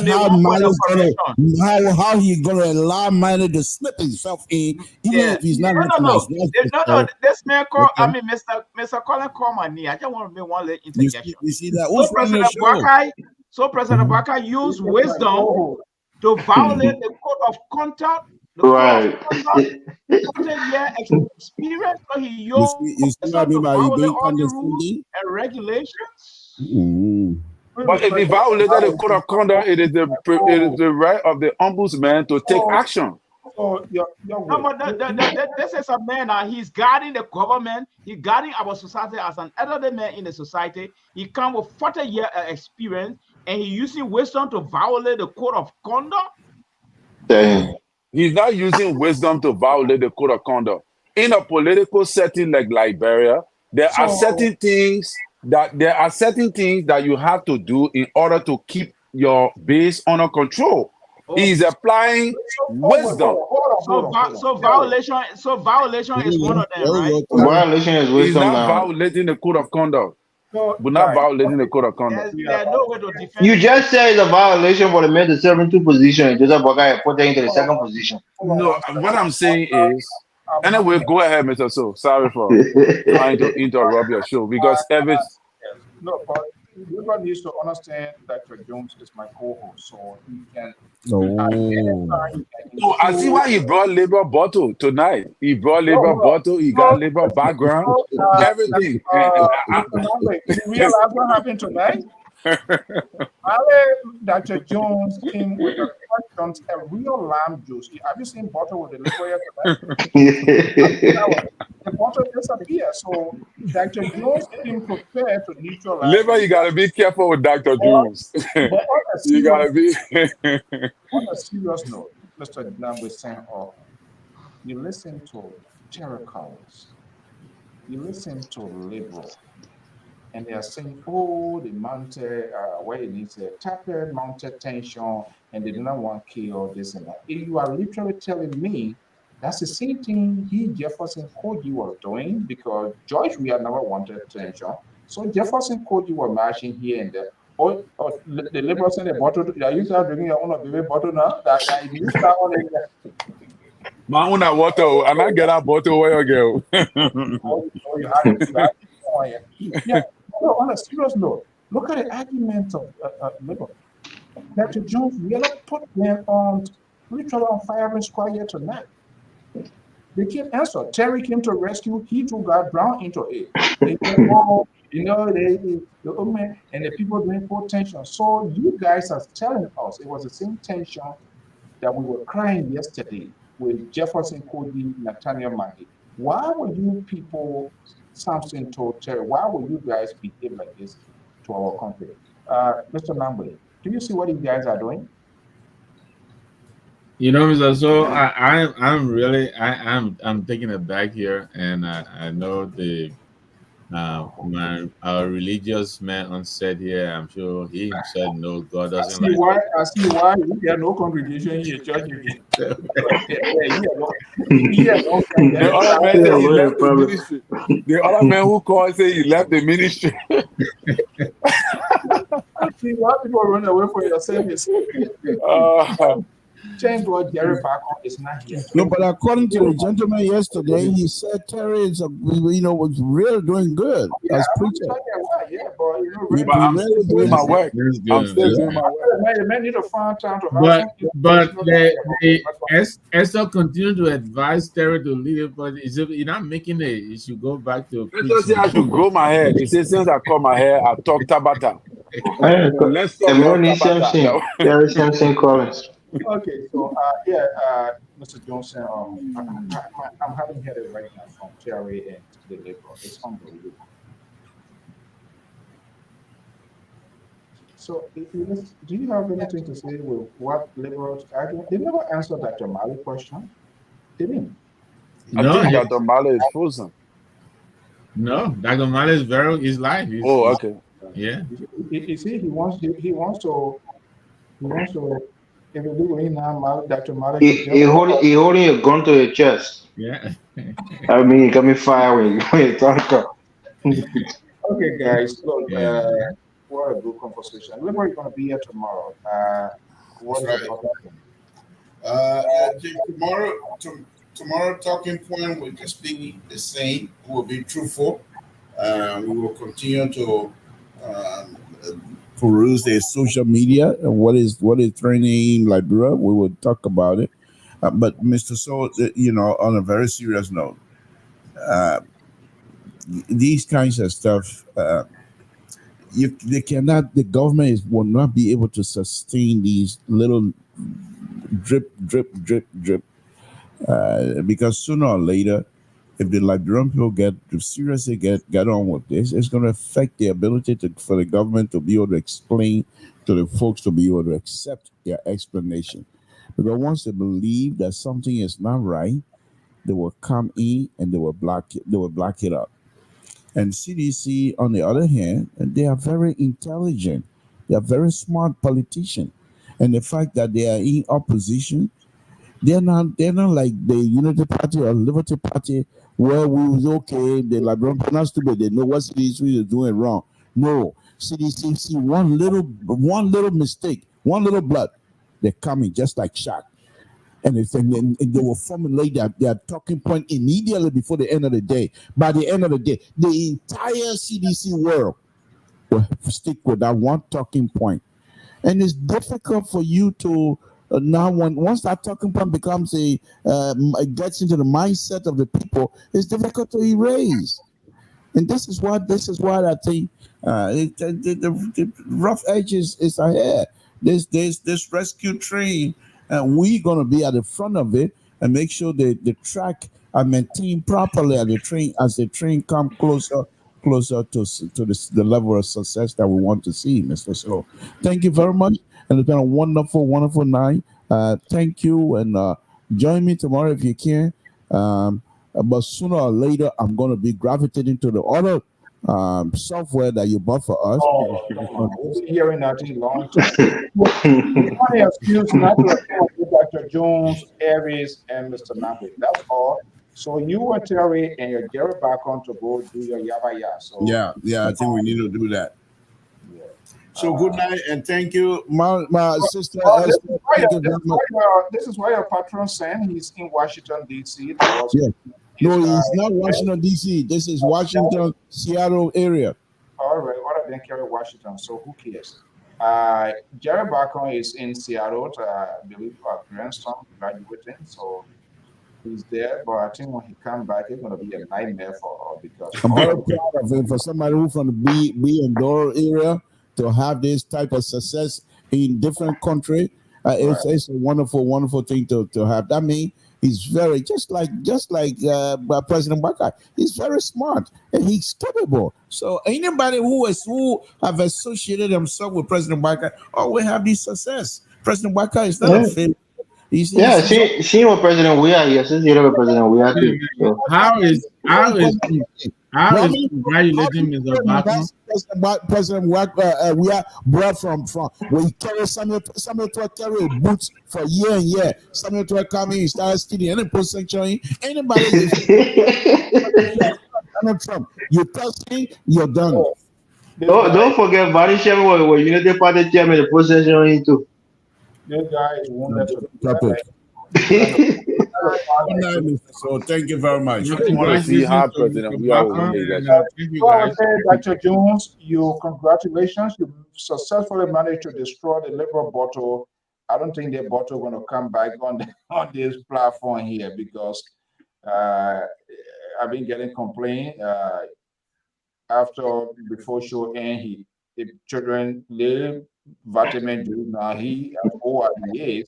Speaker 9: how he's gonna allow Mali to slip himself in, even if he's not recognized.
Speaker 8: No. This man call. I mean, Mr. Colin called my knee. I just want to make one little interjection.
Speaker 9: You see that?
Speaker 8: So President Baka used wisdom to violate the code of conduct
Speaker 10: Right.
Speaker 8: 40-year experience, so he
Speaker 11: You
Speaker 8: used
Speaker 11: see what I mean
Speaker 8: to
Speaker 11: by
Speaker 8: violate
Speaker 11: being
Speaker 8: all the rules
Speaker 11: condescending?
Speaker 8: and regulations.
Speaker 11: Mm.
Speaker 9: But if he violated the code of conduct, it is the right of the ombudsman to take action.
Speaker 1: So you're
Speaker 8: No, but this is a man. He's guarding the government. He's guarding our society as an elderly man in the society. He comes with 40-year experience, and he's using wisdom to violate the code of conduct.
Speaker 10: Damn.
Speaker 9: He's not using wisdom to violate the code of conduct. In a political setting like Liberia, there are certain things that you have to do in order to keep your base under control. He's applying wisdom.
Speaker 8: So violation is one of them, right?
Speaker 10: Violation is
Speaker 9: He's
Speaker 10: wisdom
Speaker 9: not
Speaker 10: now.
Speaker 9: violating the code of conduct. But not violating the code of conduct.
Speaker 8: There's no way to defend.
Speaker 10: You just say it's a violation for the man to serve in two positions. Joseph Bogai put them into the second position.
Speaker 9: No, what I'm saying is, anyway, go ahead, Mr. So. Sorry for trying to interrupt your show because every.
Speaker 1: No, but everyone needs to understand that Jones is my co-host, so he can.
Speaker 9: Oh, I see why he brought labor bottle tonight. He brought labor bottle. He got labor background. Everything.
Speaker 1: You realize what happened tonight? Dr. Jones came with a questions, a real lamb juice. Have you seen bottle with the liquor tonight? The bottle disappeared. So Dr. Jones came prepared to neutralize.
Speaker 9: Labor, you gotta be careful with Dr. Jones. You gotta be.
Speaker 1: On a serious note, Mr. Lamb saying, you listen to Jericho's, you listen to liberal, and they are saying, they mounted where it needs a tapered mounted tension, and they do not want to kill this and that. If you are literally telling me that's the same thing Jefferson Koji was doing, because George, we had never wanted tension. So Jefferson Koji were marching here and there. The liberals in the bottle, are you start drinking your own baby bottle now? That you start on it.
Speaker 9: My own water, and I get a bottle where you go.
Speaker 1: Yeah. No, on a serious note, look at the argument of Liberal. Dr. Jones really put them on literally on firing squad here tonight. They came answer. Terry came to rescue. He too got drowned into it. They came home, the women and the people doing full tension. So you guys are telling us it was the same tension that we were crying yesterday with Jefferson Cody, Nathaniel Maggie. Why would you people, Samson told Terry, why would you guys behave like this to our country? Mr. Namble, do you see what you guys are doing?
Speaker 7: You know, Mr. So I'm really I'm taking it back here, and I know our religious man on set here. I'm sure he himself knows God doesn't like.
Speaker 1: I see why we have no congregation here, church again.
Speaker 9: The other man who called say he left the ministry.
Speaker 1: I see why people run away from your service. Thank God Jerry Parker is not here.
Speaker 11: No, but according to the gentleman yesterday, he said Terry is, was really doing good as preacher.
Speaker 9: But I'm still doing my work. I'm still doing my work.
Speaker 7: But Esther continue to advise Terry to lead it, but you're not making it. You should go back to.
Speaker 9: I should grow my hair. He says since I cut my hair, I talk Tabata. Let's talk
Speaker 10: Tabata. Terry Simpson Collins.
Speaker 1: Okay, so Mr. Johnson, I'm having heard it right now from Terry and the Liberal. It's unbelievable. So, do you have anything to say with what Liberals argue? They never answered Dr. Mali's question. They didn't.
Speaker 9: I think Dr. Mali is frozen.
Speaker 7: No, Dr. Mali is his life.
Speaker 9: Okay.
Speaker 7: Yeah.
Speaker 1: You see, he wants to. If you do it now, Dr. Mali.
Speaker 10: He holding a gun to your chest.
Speaker 7: Yeah.
Speaker 10: I mean, you got me firing when you talk.
Speaker 1: Okay, guys. Look, what a good conversation. Liberal is going to be here tomorrow. What is
Speaker 11: Tomorrow talking point will just be the same. We will be truthful. We will continue to peruse the social media and what is trending in Liberia. We will talk about it. But Mr. So, on a very serious note, uh, these kinds of stuff, the government will not be able to sustain these little drip, drip, drip, drip, because sooner or later, if the Liberian people seriously get on with this, it's going to affect the ability for the government to be able to explain to the folks, to be able to accept their explanation. Because once they believe that something is not right, they will come in and they will block it. They will block it up. And CDC, on the other hand, they are very intelligent. They are very smart politicians. And the fact that they are in opposition, they're not like the Unity Party or Liberty Party where we was okay, the Liberian people not stupid, they know what CDC is doing wrong. No. CDC see one little mistake, one little blood, they're coming just like shock. And they will formulate their talking point immediately before the end of the day. By the end of the day, the entire CDC world will stick with that one talking point. And it's difficult for you to now once that talking point becomes it gets into the mindset of the people, it's difficult to erase. And this is why I think the rough edges is ahead. This rescue train, and we're gonna be at the front of it and make sure that the track are maintained properly as the train come closer to the level of success that we want to see, Mr. So thank you very much. And it's been a wonderful, wonderful night. Thank you, and join me tomorrow if you can. But sooner or later, I'm going to be gravitating to the other software that you bought for us.
Speaker 1: Oh, we'll be hearing that in a long time. Funny excuse not to attend with Dr. Jones, Aries, and Mr. Nambit. That's all. So you and Terry and your Jerry back on to go do your yaba ya. So
Speaker 11: yeah, I think we need to do that. So good night and thank you, my sister.
Speaker 1: This is why your patron sent. He's in Washington D.C.
Speaker 11: No, he's not Washington D.C. This is Washington, Seattle area.
Speaker 1: All right, what I carry Washington. So who cares? Jerry Bacon is in Seattle. I believe our grandson graduating. So he's there, but I think when he comes back, it's going to be a nightmare for her because
Speaker 11: I'm very proud of him for somebody who from the B and Doro area to have this type of success in different country. It's a wonderful, wonderful thing to have. That means he's very just like President Baka. He's very smart and he's capable. So anybody who have associated himself with President Baka always have this success. President Baka is not a failure.
Speaker 10: See what President we are. Yes, see what President we are too. So.
Speaker 7: How is congratulating Mr. Baka?
Speaker 11: President we are brought from when he carry Samuel to carry boots for year and year. Samuel to come in, start stealing any position. Anybody Donald Trump, you touch me, you're done.
Speaker 10: Don't forget Barry Sherman was Unity Party chairman, the position too.
Speaker 1: This guy is wanted to
Speaker 11: topic. So thank you very much.
Speaker 9: I want to see how President we are.
Speaker 1: Dr. Jones, congratulations. You successfully managed to destroy the Liberal bottle. I don't think the bottle going to come back on this platform here because I've been getting complaints before show end. The children live vitamin juice now. He at ORDA.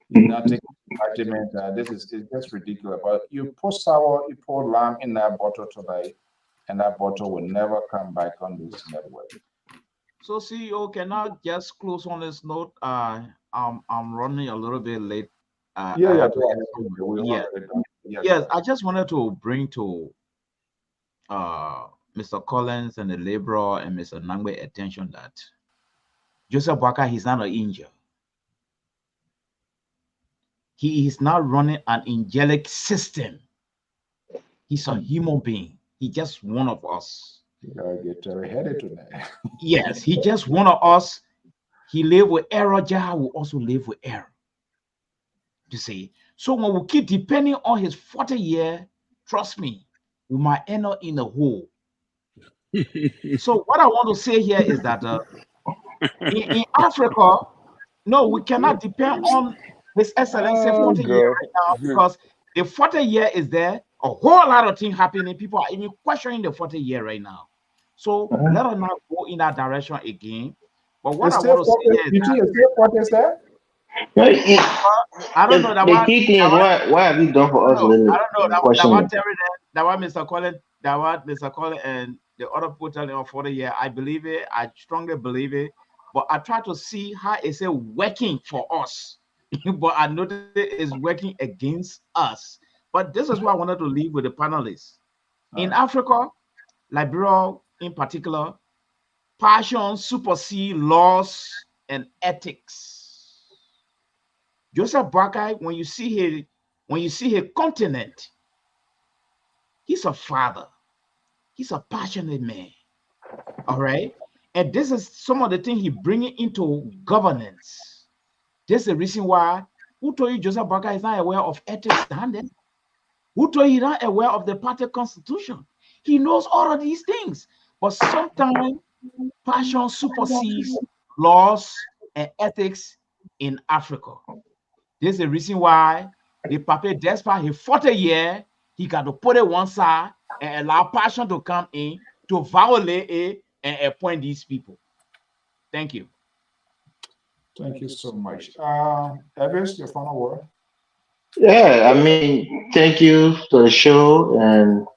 Speaker 1: He's not taking vitamin. This is just ridiculous. But you pour sour, you pour lime in that bottle today, and that bottle will never come back on this network.
Speaker 8: So CEO, can I just close on this note? I'm running a little bit late. Yes, I just wanted to bring to Mr. Collins and the laborer and Mr. Nangbe attention that Joseph Baka, he's not an angel. He is not running an angelic system. He's a human being. He's just one of us.
Speaker 1: You gotta get headed to that.
Speaker 8: Yes, he just one of us. He live with error. Jah will also live with error. You see, so when we keep depending on his 40 year, trust me, we might end up in a hole. So what I want to say here is that in Africa, no, we cannot depend on His Excellency
Speaker 9: Oh
Speaker 8: 40 year
Speaker 9: God.
Speaker 8: right now, because the 40 year is there, a whole lot of things happening. People are even questioning the 40 year right now. So let us not go in that direction again. But what
Speaker 1: It's
Speaker 8: I
Speaker 1: still
Speaker 8: want to say
Speaker 1: 40,
Speaker 8: here is
Speaker 1: BT is still 40 is there?
Speaker 8: I don't know that
Speaker 10: The
Speaker 8: one.
Speaker 10: key thing is why have you done for us
Speaker 8: No, I
Speaker 10: lately?
Speaker 8: don't know that
Speaker 10: Question
Speaker 8: one
Speaker 10: you.
Speaker 8: Terry, that one Mr. Collins, that one Mr. Collins, and the other people telling me 40 year. I believe it. I strongly believe it. But I try to see how it's working for us. But I noticed it's working against us. But this is what I wanted to leave with the panelists. In Africa, Liberia in particular, passion supersede laws and ethics. Joseph Boakai, when you see his continent, he's a father. He's a passionate man. All right. And this is some of the things he bringing into governance. This is the reason why. Who told you Joseph Boakai is not aware of ethics standard? Who told you not aware of the party constitution? He knows all of these things. But sometimes passion supersedes laws and ethics in Africa. This is the reason why the Papa, despite his 40 year, he got to put it one side and allow passion to come in to violate it and appoint these people. Thank you.
Speaker 1: Thank you so much. Evans, your final word.
Speaker 10: Yeah, I mean, thank you for the show, and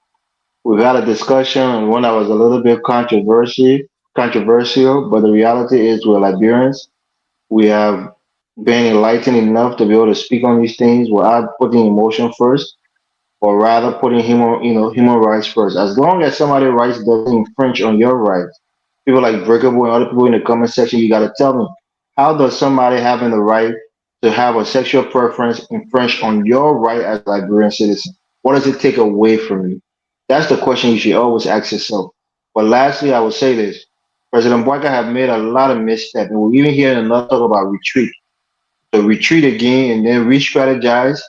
Speaker 10: we've had a discussion and one that was a little bit controversial, but the reality is we're Liberians. We have been enlightened enough to be able to speak on these things without putting emotion first, or rather putting human rights first. As long as somebody's rights doesn't infringe on your rights, people like Breakable and other people in the comment section, you got to tell me, how does somebody having the right to have a sexual preference infringe on your right as a Liberian citizen? What does it take away from you? That's the question you should always ask yourself. But lastly, I will say this. President Boyka have made a lot of missteps, and we're even hearing another talk about retreat. So retreat again and then re-strategize.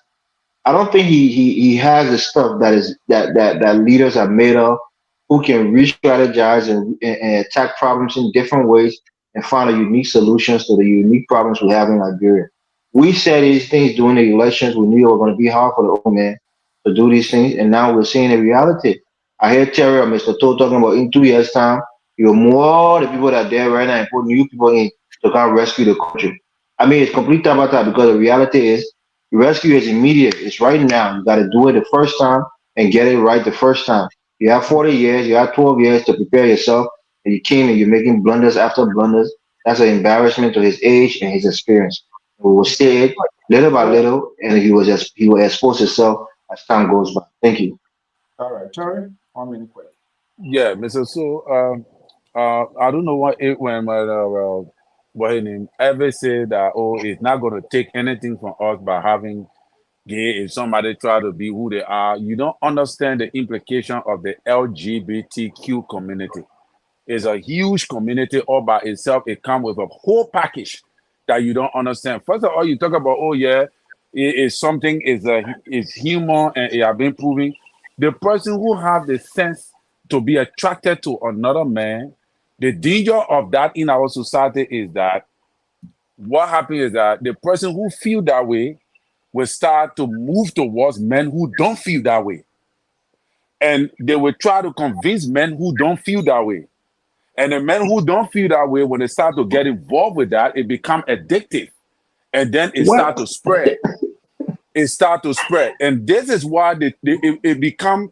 Speaker 10: I don't think he has the stuff that leaders are made of, who can re-strategize and attack problems in different ways and find a unique solutions to the unique problems we have in Liberia. We said these things during the elections. We knew it was going to be hard for the old man to do these things, and now we're seeing the reality. I hear Terry or Mr. Todd talking about in 2 years' time, you're more the people that are there right now and put new people in to come rescue the country. I mean, it's complete tabata because the reality is rescue is immediate. It's right now. You got to do it the first time and get it right the first time. You have 40 years, you have 12 years to prepare yourself, and you came and you're making blunders after blunders. That's an embarrassment to his age and his experience. We will see it little by little, and he will expose himself as time goes by. Thank you.
Speaker 1: All right, Terry, 1 minute quick.
Speaker 9: Yeah, Mr. So, I don't know when what his name ever said that, oh, it's not going to take anything from us by having gay. If somebody try to be who they are, you don't understand the implication of the LGBTQ community. It's a huge community all by itself. It comes with a whole package that you don't understand. First of all, you talk about, oh yeah, it is something is human and it has been proven. The person who have the sense to be attracted to another man, the danger of that in our society is that what happens is that the person who feel that way will start to move towards men who don't feel that way. And they will try to convince men who don't feel that way. And the men who don't feel that way, when they start to get involved with that, it become addictive. And then it start to spread. It start to spread. And this is why it become,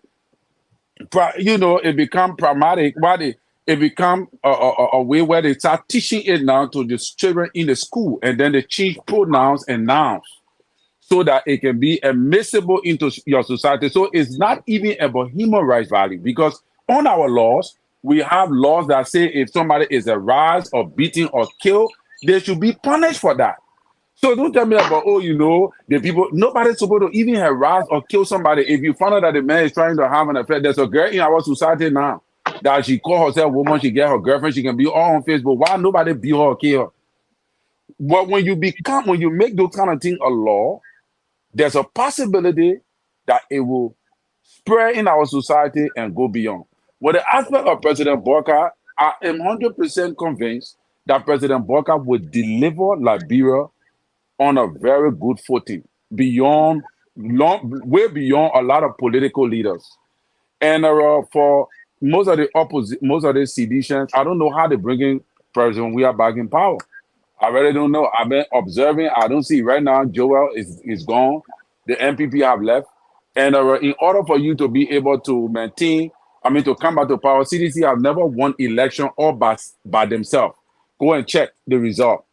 Speaker 9: it become pragmatic. It become a way where they start teaching it now to the children in the school. And then they change pronouns and nouns so that it can be admissible into your society. So it's not even about human rights value, because on our laws, we have laws that say if somebody is harassed or beaten or killed, they should be punished for that. So don't tell me about, the people, nobody's supposed to even harass or kill somebody. If you find out that the man is trying to have an affair, there's a girl in our society now that she call herself woman, she get her girlfriend, she can be all on Facebook. Why nobody beat her or kill her? But when you make those kind of things a law, there's a possibility that it will spread in our society and go beyond. With the aspect of President Boakai, I am 100% convinced that President Boakai would deliver Liberia on a very good footing, beyond way beyond a lot of political leaders. And for most of the seditions, I don't know how they bringing President we are back in power. I really don't know. I've been observing. I don't see right now. Joel is gone. The MPP have left, and in order for you to be able to maintain, I mean, to come back to power, CDC have never won election all by themselves. Go and check the result.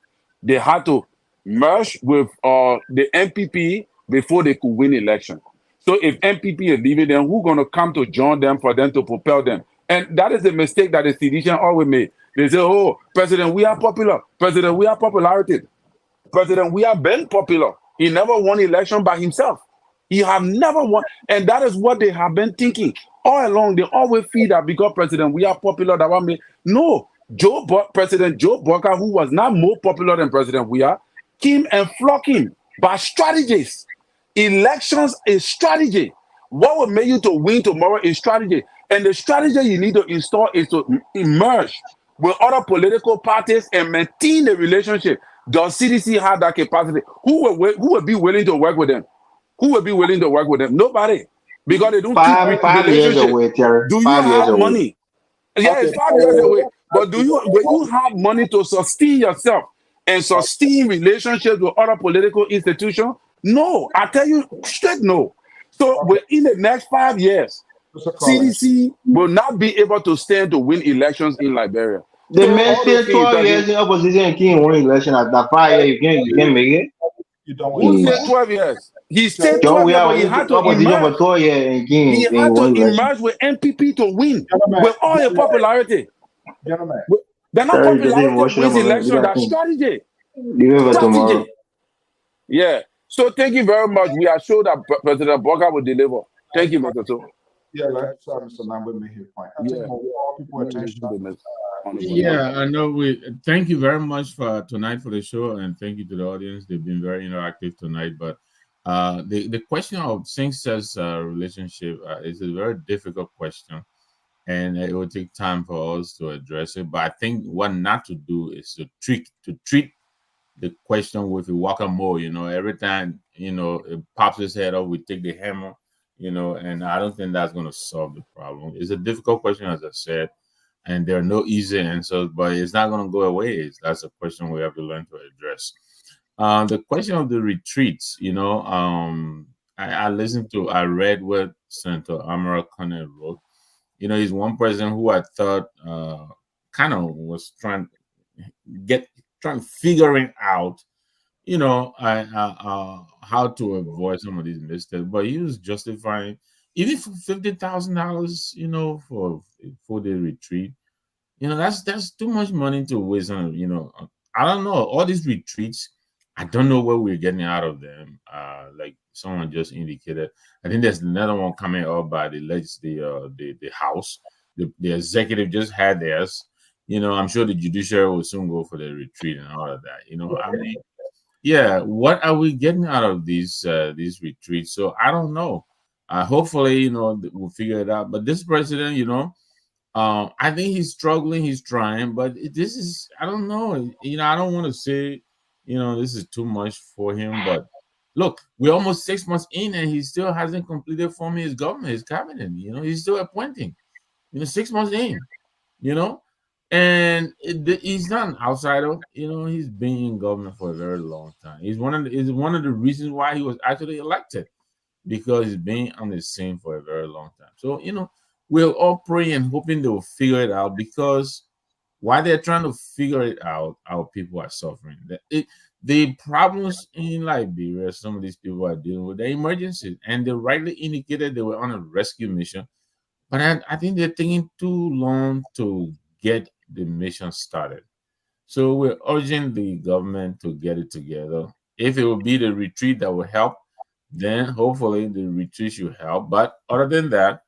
Speaker 9: They had to merge with the MPP before they could win election. So if MPP is leaving, then who's going to come to join them for them to propel them? And that is the mistake that the sedition always made. They say, oh, President, we are popular. President, we are popularity. President, we have been popular. He never won election by himself. He have never won. And that is what they have been thinking. All along, they always feel that because President, we are popular, that one may. No, President Joe Burker, who was not more popular than President we are, came and flocked him by strategies. Elections is strategy. What will make you to win tomorrow is strategy. And the strategy you need to install is to emerge with other political parties and maintain the relationship. Does CDC have that capacity? Who will be willing to work with them? Who will be willing to work with them? Nobody. Because they don't keep
Speaker 10: 5 years away, Terry.
Speaker 9: Do you
Speaker 10: 5 years
Speaker 9: have
Speaker 10: away.
Speaker 9: money? Yeah, it's 5 years away. But when you have money to sustain yourself and sustain relationships with other political institutions? No, I tell you straight no. So within the next 5 years, CDC will not be able to stand to win elections in Liberia.
Speaker 10: The
Speaker 9: So
Speaker 10: man
Speaker 9: all those
Speaker 10: spent
Speaker 9: things
Speaker 10: 12 years in opposition and can't win election at that 5 years. You can't make it.
Speaker 1: You don't
Speaker 9: who
Speaker 1: win.
Speaker 9: said 12 years? He stayed
Speaker 10: Joe,
Speaker 9: 12
Speaker 10: we
Speaker 9: years,
Speaker 10: are
Speaker 9: but he
Speaker 10: in
Speaker 9: had to
Speaker 10: opposition for
Speaker 9: emerge.
Speaker 10: 12 years and
Speaker 9: He
Speaker 10: can't
Speaker 9: had to
Speaker 10: win election.
Speaker 9: emerge with MPP to win
Speaker 1: Gentlemen,
Speaker 9: with all the popularity.
Speaker 1: gentlemen.
Speaker 9: They're not
Speaker 10: Terry, just
Speaker 9: popularity
Speaker 10: emotional,
Speaker 9: wins
Speaker 10: man.
Speaker 9: election. That's strategy.
Speaker 10: Leave it for tomorrow.
Speaker 9: Strategy. Yeah. So thank you very much. We are sure that President Boga will deliver. Thank you, Mr. So.
Speaker 1: Yeah, like Mr. Nambe made his point. I think
Speaker 9: Yeah.
Speaker 1: all people attention.
Speaker 7: Yeah, I know. We thank you very much for tonight for the show, and thank you to the audience. They've been very interactive tonight. But the question of same-sex relationship is a very difficult question, and it will take time for us to address it. But I think what not to do is to treat the question with a whack-a-mole. Every time it pops his head up, we take the hammer. And I don't think that's going to solve the problem. It's a difficult question, as I said, and there are no easy answers, but it's not going to go away. That's a question we have to learn to address. The question of the retreats, I read what Senator Amara Connell wrote. He's one person who I thought kind of was trying figuring out, how to avoid some of these mistakes. But he was justifying even for $50,000, for the retreat. That's too much money to waste on. I don't know, all these retreats. I don't know what we're getting out of them. Like someone just indicated, I think there's another one coming up by the House. The executive just had theirs. I'm sure the judiciary will soon go for the retreat and all of that. I mean, yeah, what are we getting out of these retreats? So I don't know. Hopefully, we'll figure it out. But this president, I think he's struggling. He's trying, but this is, I don't know. I don't want to say, this is too much for him. But look, we're almost 6 months in, and he still hasn't completed forming his government, his cabinet. He's still appointing. 6 months in. And he's not an outsider. He's been in government for a very long time. He's one of the reasons why he was actually elected, because he's been on the scene for a very long time. So we're all praying and hoping they will figure it out, because while they're trying to figure it out, our people are suffering. The problems in Liberia, some of these people are dealing with the emergencies, and they rightly indicated they were on a rescue mission. But I think they're taking too long to get the mission started. So we're urging the government to get it together. If it will be the retreat that will help, then hopefully the retreat should help. But other than that,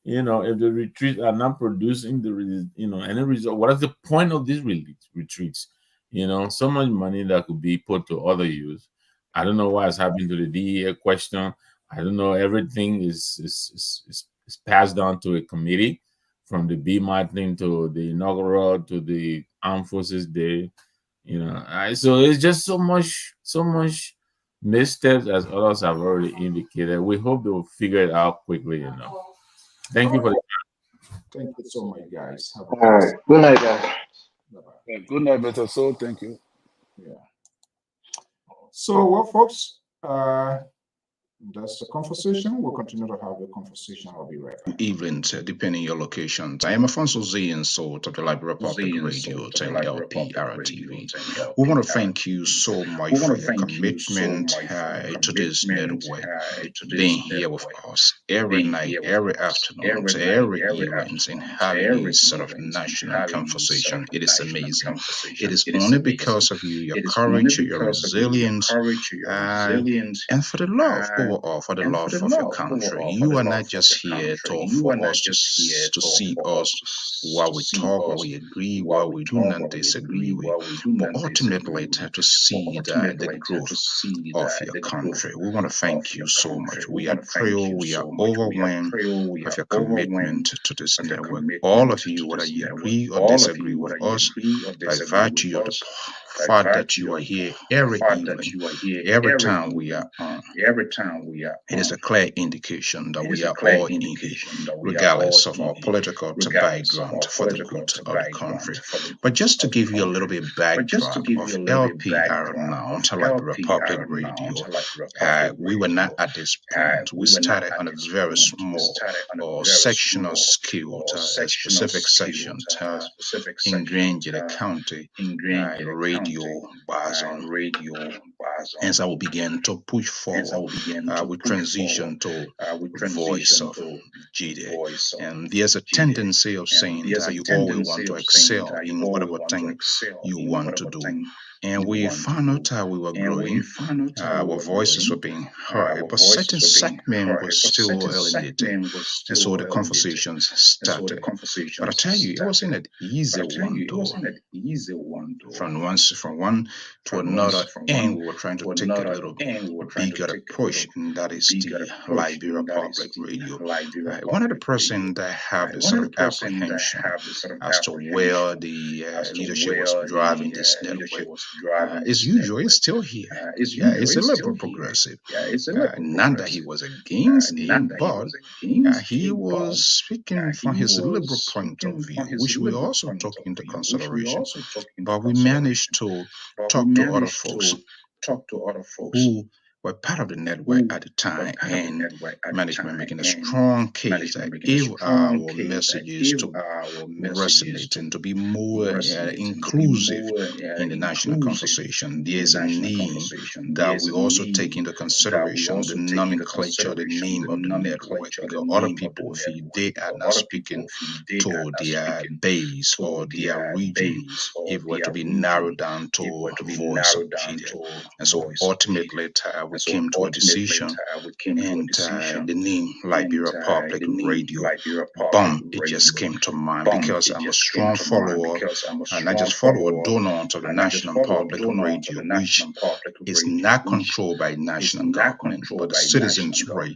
Speaker 7: if the retreats are not producing any result, what is the point of these retreats? So much money that could be put to other use. I don't know what has happened to the DEA question. I don't know. Everything is passed on to a committee, from the BMI thing to the inaugural to the Armed Forces Day. So it's just so much missteps, as others have already indicated. We hope they'll figure it out quickly. Thank you for the
Speaker 1: Thank you so much, guys. Have a
Speaker 10: All right. Good night, guys.
Speaker 1: bye-bye.
Speaker 9: Good night, Mr. So. Thank you.
Speaker 1: Yeah. So, well, folks, that's the conversation. We'll continue to have the conversation. I'll be right back. Evening, depending on your locations. I am Afonso Z and Salt of the Library Public Radio, 10LP RTV. We want to thank you so much for your commitment to this network, being here with us every night, every afternoon, to every event, and having this sort of national conversation. It is amazing. It is only because of you, your courage, your resilience, and for the love overall, for the love of your country. You are not just here for us to see us while we talk, while we agree, while we do not disagree with, but ultimately to see the growth of your country. We want to thank you so much. We are thrilled, we are overwhelmed of your commitment to this network. All of you, whether you agree or disagree with us, by virtue of the fact that you are here every evening, every time we are on, it is a clear indication that we are all in here, regardless of our political background, for the good of the country. But just to give you a little bit background of LPR now, Library Public Radio, we were not at this point. We started on a very small or sectional scale, a specific section in Granger County radio Bazon. As I will begin to push forward, we transition to voice of GD. And there's a tendency of saying that you always want to excel in whatever thing you want to do. And we found out how we were growing, our voices were being heard, but certain segment was still eliminated. And so the conversations started. But I tell you, it wasn't an easy one, though. From one to another, and we were trying to take a little bigger approach, and that is the Liberia Public Radio. One of the person that have this sort of apprehension as to where the leadership was driving this network is usual. It's still here. It's a liberal progressive. Not that he was against him, but he was speaking from his liberal point of view, which we also took into consideration. But we managed to talk to other folks who were part of the network at the time, and management making a strong case that if our messages to resonate and to be more inclusive in the national conversation, there is a need that we also take into consideration the nomenclature, the name of the network, because other people feel they are not speaking to their base or their region if we're to be narrowed down to voice of GD. And so ultimately we came to a decision, and the name Liberia Public Radio, boom, it just came to mind because I'm a strong follower, and not just follower, donor to the National Public Radio, which is not controlled by national government, but the citizens' right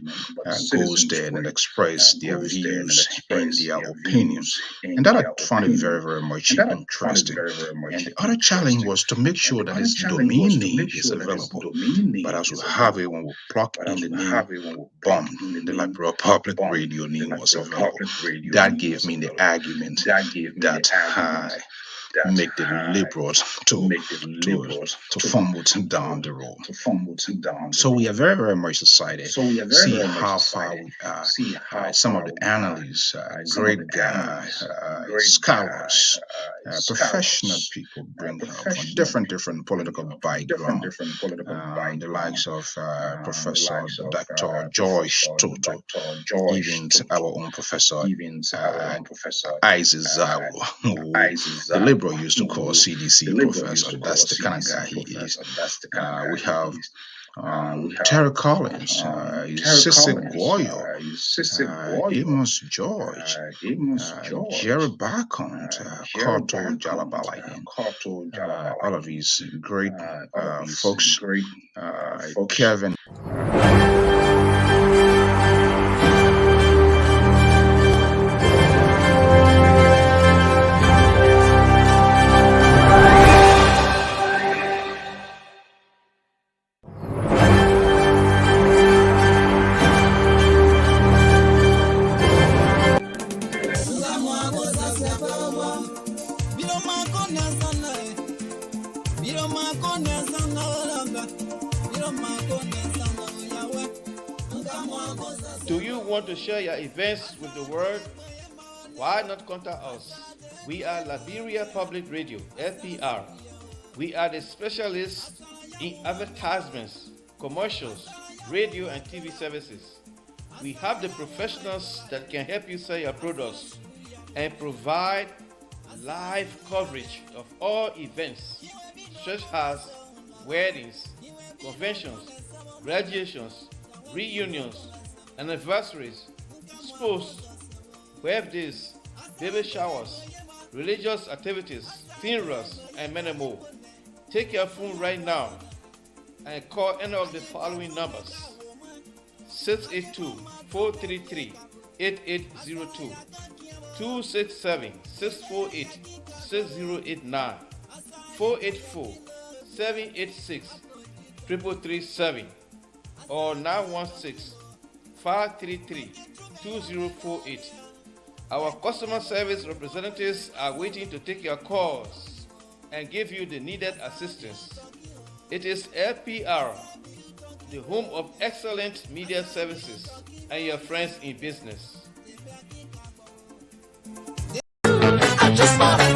Speaker 1: goes there and express their views and their opinions. And that I found it very, very much interesting. And the other challenge was to make sure that its domain name is available. But as we have it, when we plug in the name, boom, the Liberia Public Radio name was available. That gave me the argument that I make the liberals to fumble down the road. So we are very, very much excited. See how far we are. Some of the analysts, great guys, scholars, professional people bring up from different political background. The likes of Professor Dr. Joyce Toto, even our own Professor Isaac Zawo, who the liberal used to call CDC professor. That's the kind of guy he is. We have Terry Collins, Sissy Goyo, Amos George, Jerry Barkont, Kato Jalabalayan, all of these great folks, Kevin.
Speaker 2: Do you want to share your events with the world? Why not contact us? We are Liberia Public Radio, FPR. We are the specialists in advertisements, commercials, radio and TV services. We have the professionals that can help you sell your products and provide live coverage of all events, such as weddings, conventions, graduations, reunions, anniversaries, sports, birthdays, baby showers, religious activities, funerals, and many more. Take your phone right now and call any of the following numbers: 682-433-8802, 267-648-6089, 484-786-3337, or 916-533-2048. Our customer service representatives are waiting to take your calls and give you the needed assistance. It is LPR, the home of excellent media services, and your friends in business.
Speaker 14: I just wanna